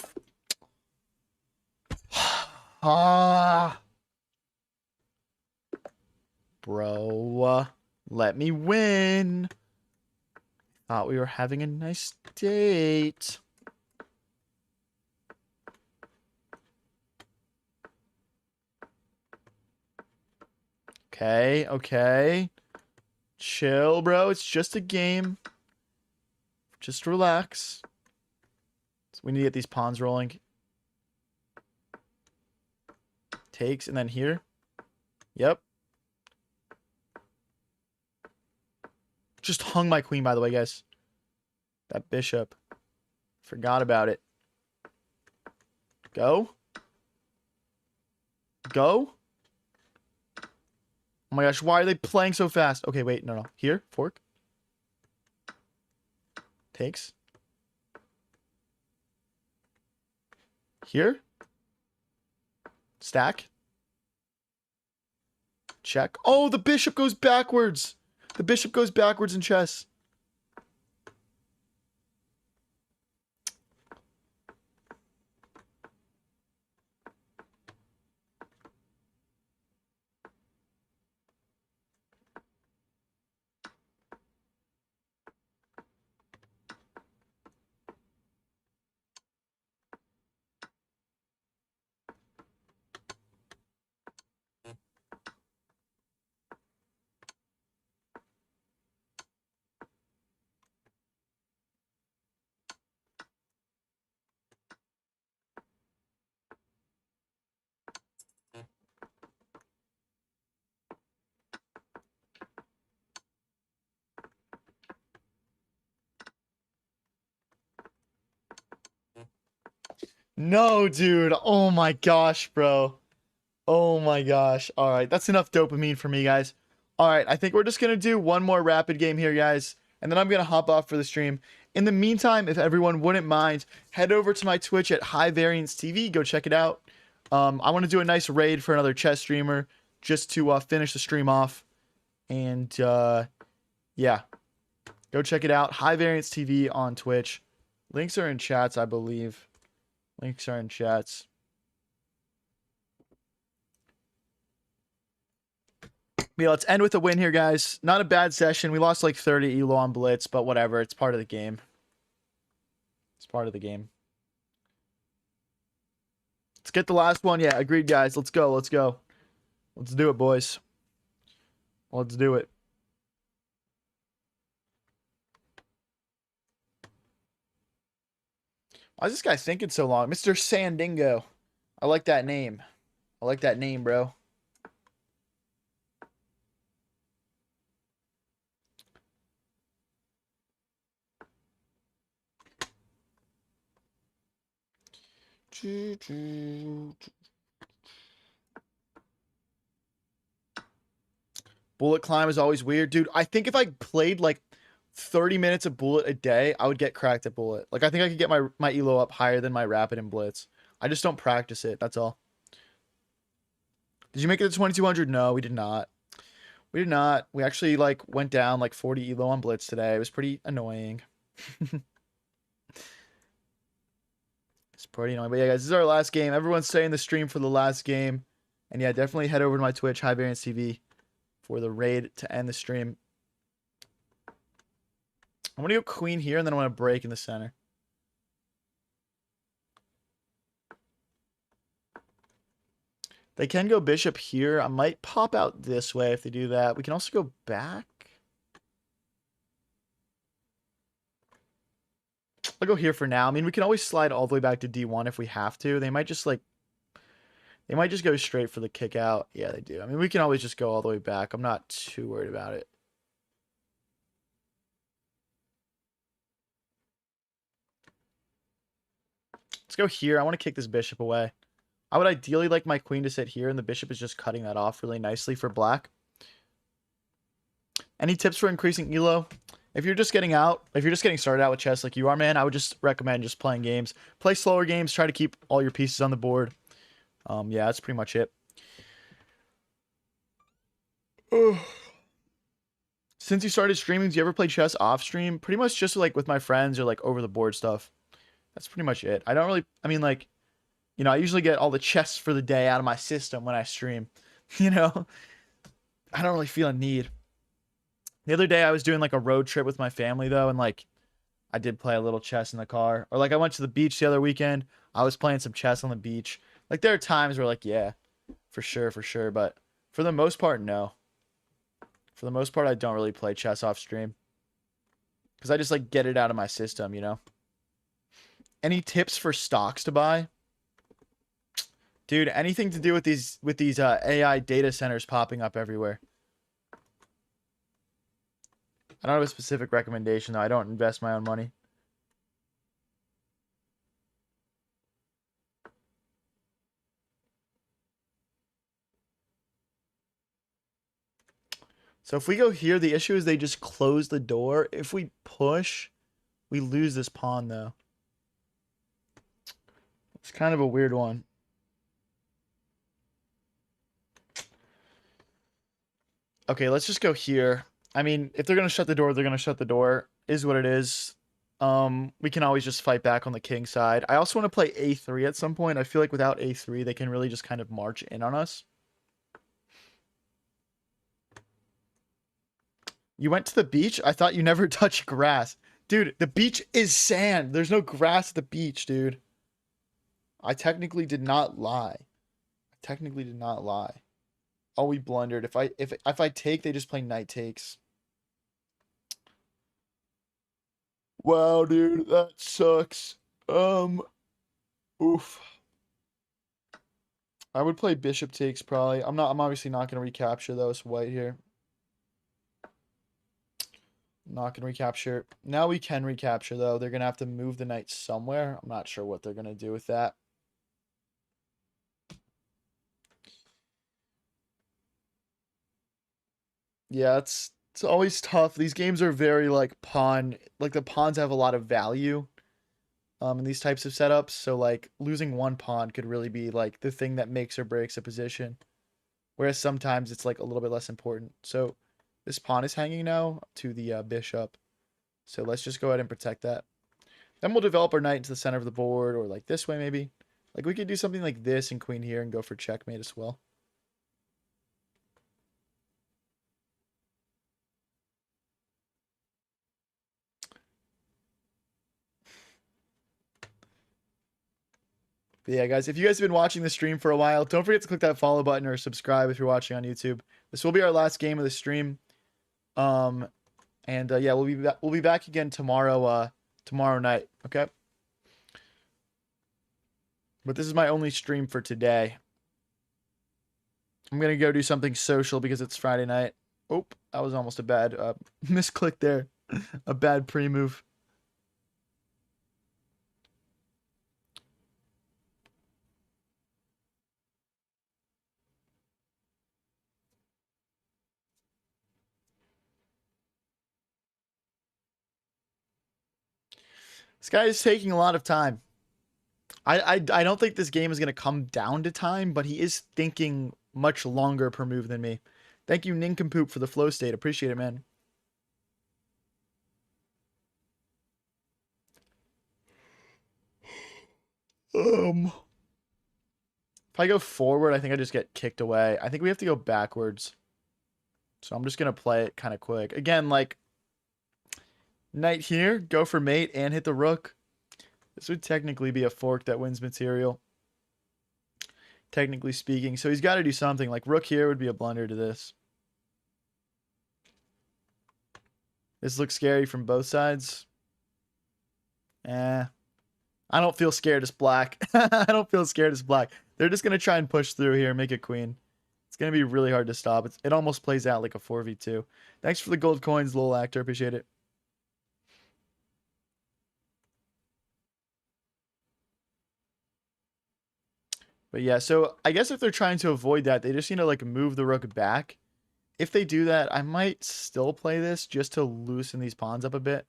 Ah. Bro. Let me win. Thought we were having a nice date. Okay, okay. Chill, bro. It's just a game. Just relax. So we need to get these pawns rolling. Takes, and then here. Yep. Just hung my queen, by the way, guys. That bishop. Forgot about it. Go. Go. Oh my gosh, why are they playing so fast? Okay, wait, no. Here, fork. Takes. Here. Stack. Check. Oh, the bishop goes backwards. The bishop goes backwards in chess. No, dude. Oh my gosh, bro. Oh my gosh. All right, that's enough dopamine for me, guys. All right, I think we're just going to do one more rapid game here, guys, and then I'm going to hop off for the stream. In the meantime, if everyone wouldn't mind, head over to my Twitch at High Variance TV. Go check it out. I want to do a nice raid for another chess streamer just to finish the stream off. And yeah, go check it out. High Variance TV on Twitch. Links are in chats, I believe. Links are in chats. Yeah, let's end with a win here, guys. Not a bad session. We lost like 30 elo on Blitz, but whatever. It's part of the game. It's part of the game. Let's get the last one. Yeah, agreed, guys. Let's go. Let's go. Let's do it, boys. Let's do it. Why is this guy thinking so long? Mr. Sandingo. I like that name. I like that name, bro. Bullet climb is always weird. Dude, I think if I played like 30 minutes of bullet a day, I would get cracked at bullet. Like, I think I could get my elo up higher than my rapid and blitz. I just don't practice it. That's all. Did you make it to 2200? No, we did not. We did not. We actually like went down like 40 elo on blitz today. It was pretty annoying. It's pretty annoying. But yeah, guys, this is our last game. Everyone's staying the stream for the last game. And yeah, definitely head over to my Twitch, High Variance TV, for the raid to end the stream. I'm going to go queen here, and then I'm going to break in the center. They can go bishop here. I might pop out this way if they do that. We can also go back. I'll go here for now. I mean, we can always slide all the way back to D1 if we have to. They might just, like... They might just go straight for the kick out. Yeah, they do. I mean, we can always just go all the way back. I'm not too worried about it. Let's go here. I want to kick this bishop away. I would ideally like my queen to sit here, and the bishop is just cutting that off really nicely for black. Any tips for increasing elo? If you're just getting started out with chess like you are, man, I would just recommend just playing games. Play slower games. Try to keep all your pieces on the board. Yeah, that's pretty much it. Since you started streaming, do you ever play chess off stream? Pretty much just like with my friends or like over the board stuff. That's pretty much it. I don't really, I mean, like, I usually get all the chess for the day out of my system when I stream. You know, I don't really feel a need. The other day I was doing like a road trip with my family though, and like I did play a little chess in the car. Or like I went to the beach the other weekend. I was playing some chess on the beach. Like there are times where like, yeah, for sure, for sure. But for the most part, no. For the most part, I don't really play chess off stream. Because I just like get it out of my system, you know? Any tips for stocks to buy? Dude, anything to do with these AI data centers popping up everywhere. I don't have a specific recommendation though. I don't invest my own money. So if we go here, the issue is they just close the door. If we push, we lose this pawn though. It's kind of a weird one. Okay, let's just go here. I mean, if they're gonna shut the door, they're gonna shut the door. Is what it is. We can always just fight back on the king side. I also want to play a3 at some point. I feel like without a3, they can really just kind of march in on us. You went to the beach? I thought you never touched grass. Dude, the beach is sand. There's no grass at the beach, dude. I technically did not lie. I technically did not lie. Oh, we blundered. If I take, they just play knight takes. Wow, dude, that sucks. Oof. I would play bishop takes probably. I'm obviously not gonna recapture those white here. Not gonna recapture. Now we can recapture though. They're gonna have to move the knight somewhere. I'm not sure what they're gonna do with that. Yeah, it's always tough. These games are very like the pawns have a lot of value in these types of setups. So like losing one pawn could really be like the thing that makes or breaks a position. Whereas sometimes it's like a little bit less important. So this pawn is hanging now to the bishop. So let's just go ahead and protect that. Then we'll develop our knight into the center of the board, or like this way maybe. Like we could do something like this and queen here and go for checkmate as well. But yeah, guys, if you guys have been watching the stream for a while, don't forget to click that follow button or subscribe if you're watching on YouTube. This will be our last game of the stream. Um, and yeah, we'll be back again tomorrow. Tomorrow night. Okay. But this is my only stream for today. I'm gonna go do something social because it's Friday night. Oh, that was almost a bad misclick there. A bad pre-move. This guy is taking a lot of time. I don't think this game is going to come down to time, but he is thinking much longer per move than me. Thank you, Nincompoop, for the flow state. Appreciate it, man. If I go forward, I think I just get kicked away. I think we have to go backwards. So I'm just going to play it kind of quick. Again, like, knight here, go for mate, and hit the rook. This would technically be a fork that wins material. Technically speaking. So he's got to do something. Like, rook here would be a blunder to this. This looks scary from both sides. I don't feel scared as black. I don't feel scared as black. They're just going to try and push through here and make a queen. It's going to be really hard to stop. It almost plays out like a 4v2. Thanks for the gold coins, little actor. Appreciate it. But yeah, so I guess if they're trying to avoid that, they just need to like move the rook back. If they do that, I might still play this just to loosen these pawns up a bit.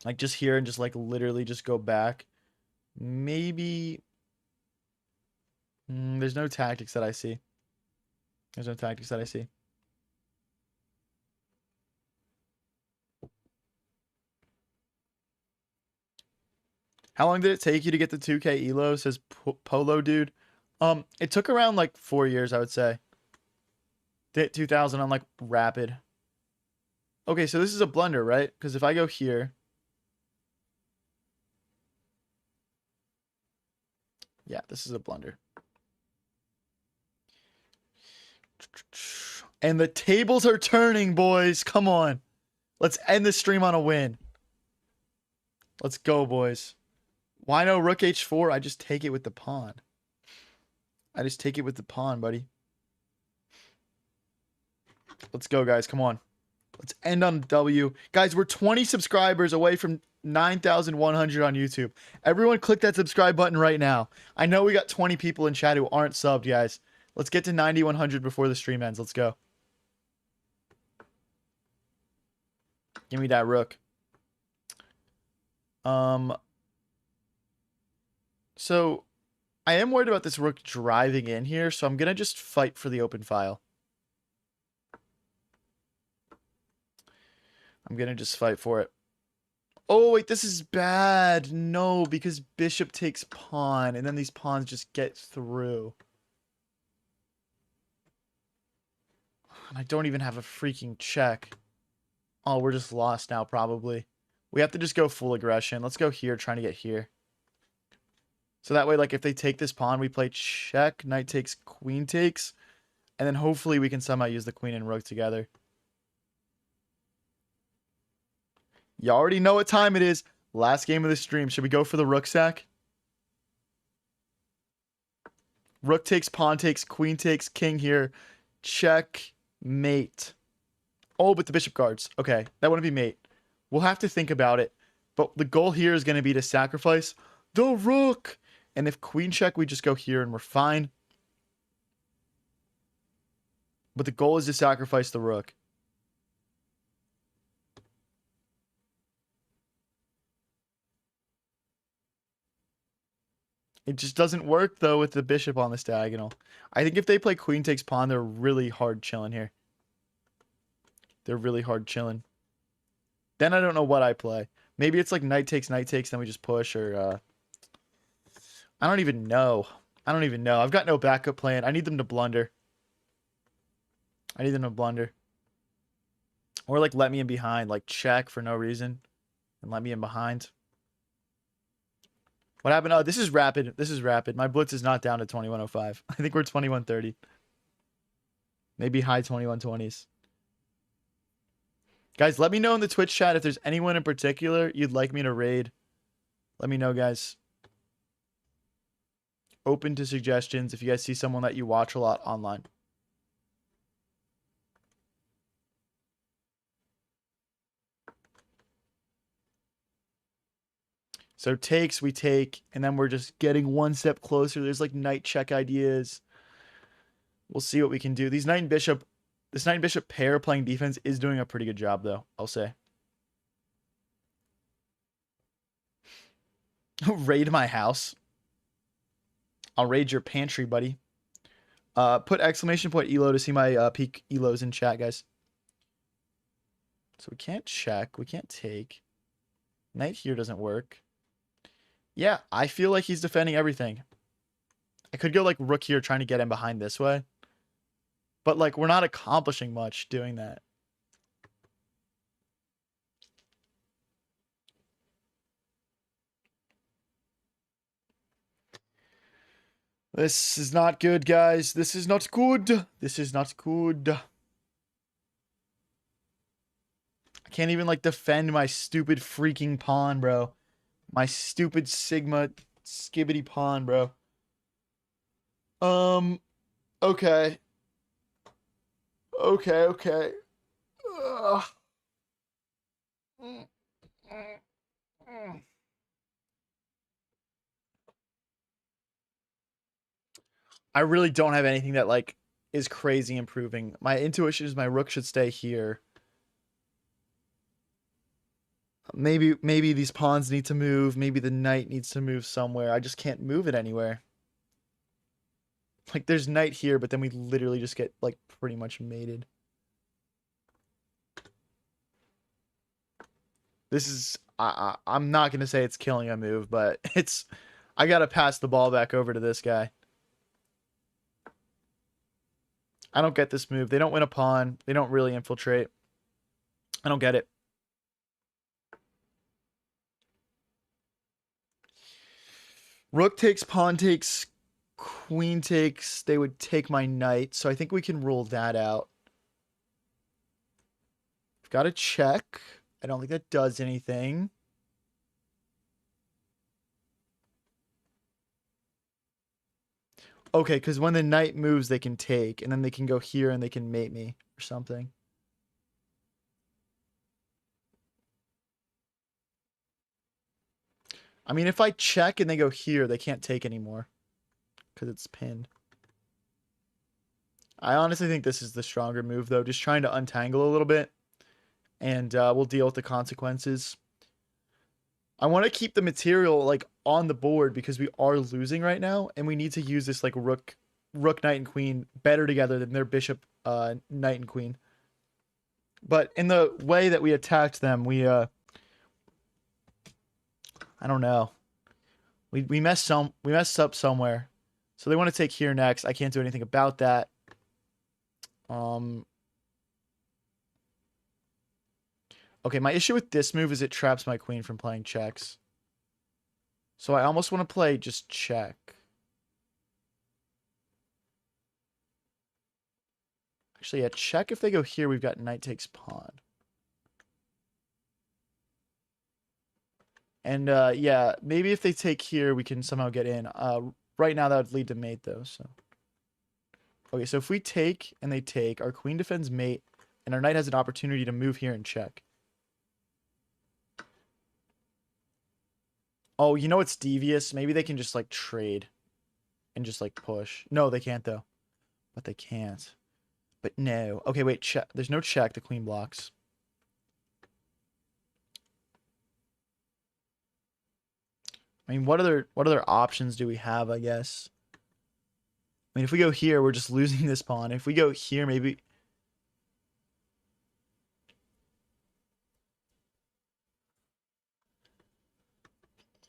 Like just here and just like literally just go back. Maybe. There's no tactics that I see. There's no tactics that I see. How long did it take you to get the 2K elo? Says Polo dude. It took around like 4 years, I would say. Did 2000 on like rapid. Okay, so this is a blunder, right? Because if I go here, yeah, this is a blunder. And the tables are turning, boys. Come on. Let's end the stream on a win. Let's go, boys. Why no rook h4? I just take it with the pawn. I just take it with the pawn, buddy. Let's go, guys. Come on. Let's end on W. Guys, we're 20 subscribers away from 9,100 on YouTube. Everyone click that subscribe button right now. I know we got 20 people in chat who aren't subbed, guys. Let's get to 9,100 before the stream ends. Let's go. Give me that rook. So I am worried about this rook driving in here, so I'm going to just fight for the open file. I'm going to just fight for it. Oh, wait, this is bad. No, because bishop takes pawn, and then these pawns just get through. I don't even have a freaking check. Oh, we're just lost now, probably. We have to just go full aggression. Let's go here, trying to get here. So that way, like, if they take this pawn, we play check, knight takes, queen takes, and then hopefully we can somehow use the queen and rook together. You already know what time it is. Last game of the stream. Should we go for the rook sack? Rook takes, pawn takes, queen takes, king here. Check, mate. Oh, but the bishop guards. Okay, that wouldn't be mate. We'll have to think about it. But the goal here is going to be to sacrifice the rook. And if queen check, we just go here and we're fine. But the goal is to sacrifice the rook. It just doesn't work, though, with the bishop on this diagonal. I think if they play queen takes pawn, they're really hard chilling here. They're really hard chilling. Then I don't know what I play. Maybe it's like knight takes, then we just push, or... I don't even know. I don't even know. I've got no backup plan. I need them to blunder. I need them to blunder. Or, like, let me in behind. Like, check for no reason. And let me in behind. What happened? Oh, this is rapid. This is rapid. My blitz is not down to 2105. I think we're 2130. Maybe high 2120s. Guys, let me know in the Twitch chat if there's anyone in particular you'd like me to raid. Let me know, guys. Open to suggestions if you guys see someone that you watch a lot online. So takes, we take, and then we're just getting one step closer. There's like knight check ideas. We'll see what we can do. These knight and bishop, this knight and bishop pair playing defense is doing a pretty good job, though, I'll say. Raid my house. I'll raid your pantry, buddy. Put exclamation point elo to see my peak elos in chat, guys. So we can't check. We can't take. Knight here doesn't work. Yeah, I feel like he's defending everything. I could go like rook here trying to get him behind this way. But like we're not accomplishing much doing that. This is not good, guys. This is not good. This is not good. I can't even like defend my stupid freaking pawn, bro. My stupid Sigma skibbity pawn, bro. Okay. Okay. Ugh. I really don't have anything that like is crazy improving. My intuition is my rook should stay here. Maybe these pawns need to move. Maybe the knight needs to move somewhere. I just can't move it anywhere. Like, there's knight here, but then we literally just get, like, pretty much mated. This is I'm not gonna say it's killing a move, but it's I gotta pass the ball back over to this guy. I don't get this move. They don't win a pawn. They don't really infiltrate. I don't get it. Rook takes, pawn takes, queen takes. They would take my knight, so I think we can rule that out. We've got a check. I don't think that does anything. Okay, because when the knight moves, they can take, and then they can go here and they can mate me or something. I mean, if I check and they go here, they can't take anymore because it's pinned. I honestly think this is the stronger move, though. Just trying to untangle a little bit, and we'll deal with the consequences. I want to keep the material like on the board because we are losing right now, and we need to use this like rook, knight, and queen better together than their bishop, knight, and queen. But in the way that we attacked them, I don't know. We messed up somewhere. So they want to take here next. I can't do anything about that. Okay, my issue with this move is it traps my queen from playing checks. So I almost want to play just check. Actually, yeah, check if they go here. We've got knight takes pawn. And yeah, maybe if they take here, we can somehow get in. Right now, that would lead to mate, though. So okay, so if we take and they take, our queen defends mate, and our knight has an opportunity to move here and check. Oh, you know what's devious? Maybe they can just like trade and just like push. No, they can't though. But they can't. But no. Okay, wait, check. There's no check. The queen blocks. I mean, what other options do we have, I guess? I mean, if we go here, we're just losing this pawn. If we go here, maybe...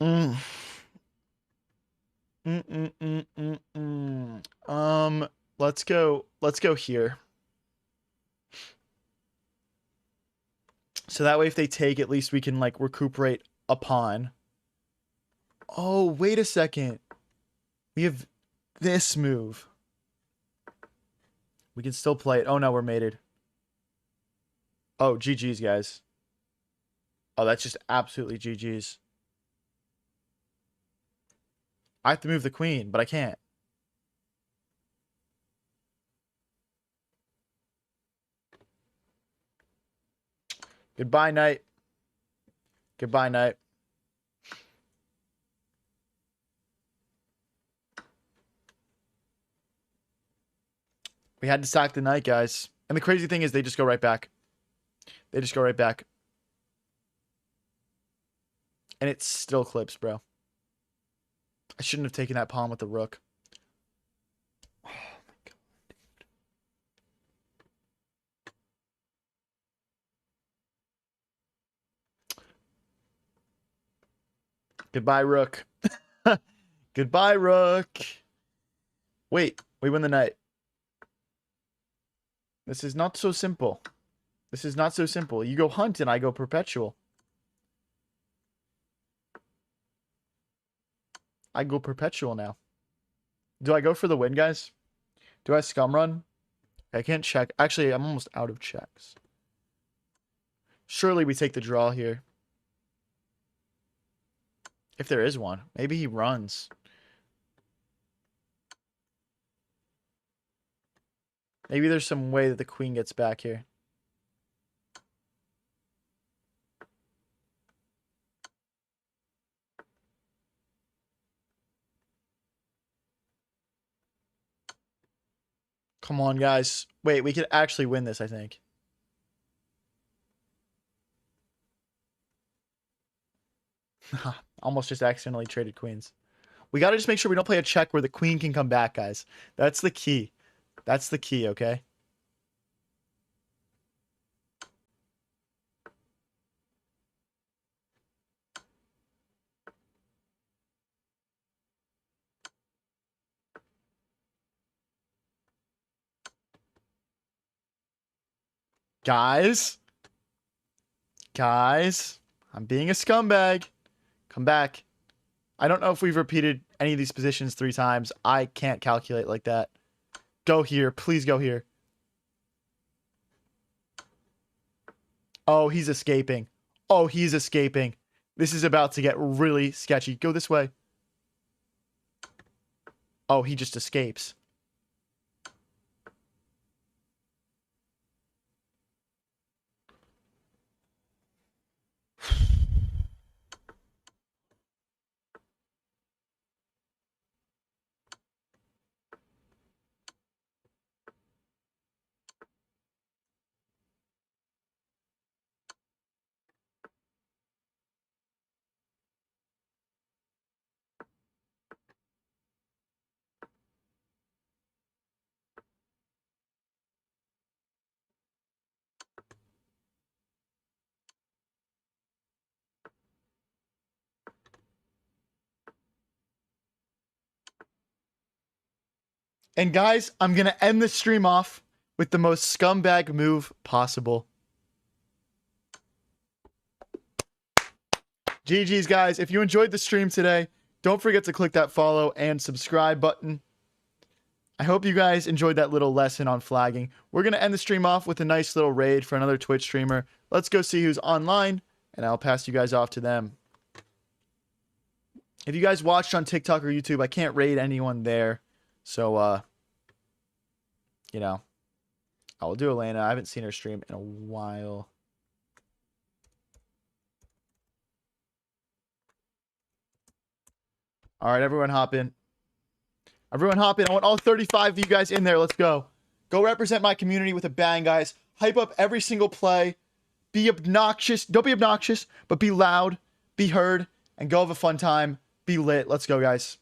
Mm. Let's go here. So that way if they take, at least we can like recuperate a pawn. Oh, wait a second. We have this move. We can still play it. Oh no, we're mated. Oh, GG's, guys. Oh, that's just absolutely GG's. I have to move the queen, but I can't. Goodbye, knight. Goodbye, knight. We had to sack the knight, guys. And the crazy thing is they just go right back. They just go right back. And it still clips, bro. I shouldn't have taken that pawn with the rook. Oh my god. Goodbye, rook. Goodbye, rook. Wait, we win the knight. This is not so simple. This is not so simple. You go hunt and I go perpetual. I go perpetual now. Do I go for the win, guys? Do I scum run? I can't check. Actually, I'm almost out of checks. Surely we take the draw here. If there is one. Maybe he runs. Maybe there's some way that the queen gets back here. Come on, guys. Wait, we could actually win this, I think. Almost just accidentally traded queens. We got to just make sure we don't play a check where the queen can come back, guys. That's the key. That's the key, okay? Guys. Guys. I'm being a scumbag. Come back. I don't know if we've repeated any of these positions 3 times. I can't calculate like that. Go here. Please go here. Oh, he's escaping. Oh, he's escaping. This is about to get really sketchy. Go this way. Oh, he just escapes. And guys, I'm going to end the stream off with the most scumbag move possible. GG's, guys. If you enjoyed the stream today, don't forget to click that follow and subscribe button. I hope you guys enjoyed that little lesson on flagging. We're going to end the stream off with a nice little raid for another Twitch streamer. Let's go see who's online, and I'll pass you guys off to them. If you guys watched on TikTok or YouTube, I can't raid anyone there. So, you know, I'll do Elena. I haven't seen her stream in a while. All right, everyone hop in. Everyone hop in. I want all 35 of you guys in there. Let's go. Go represent my community with a bang, guys. Hype up every single play. Be obnoxious. Don't be obnoxious, but be loud, be heard, and go have a fun time. Be lit. Let's go, guys.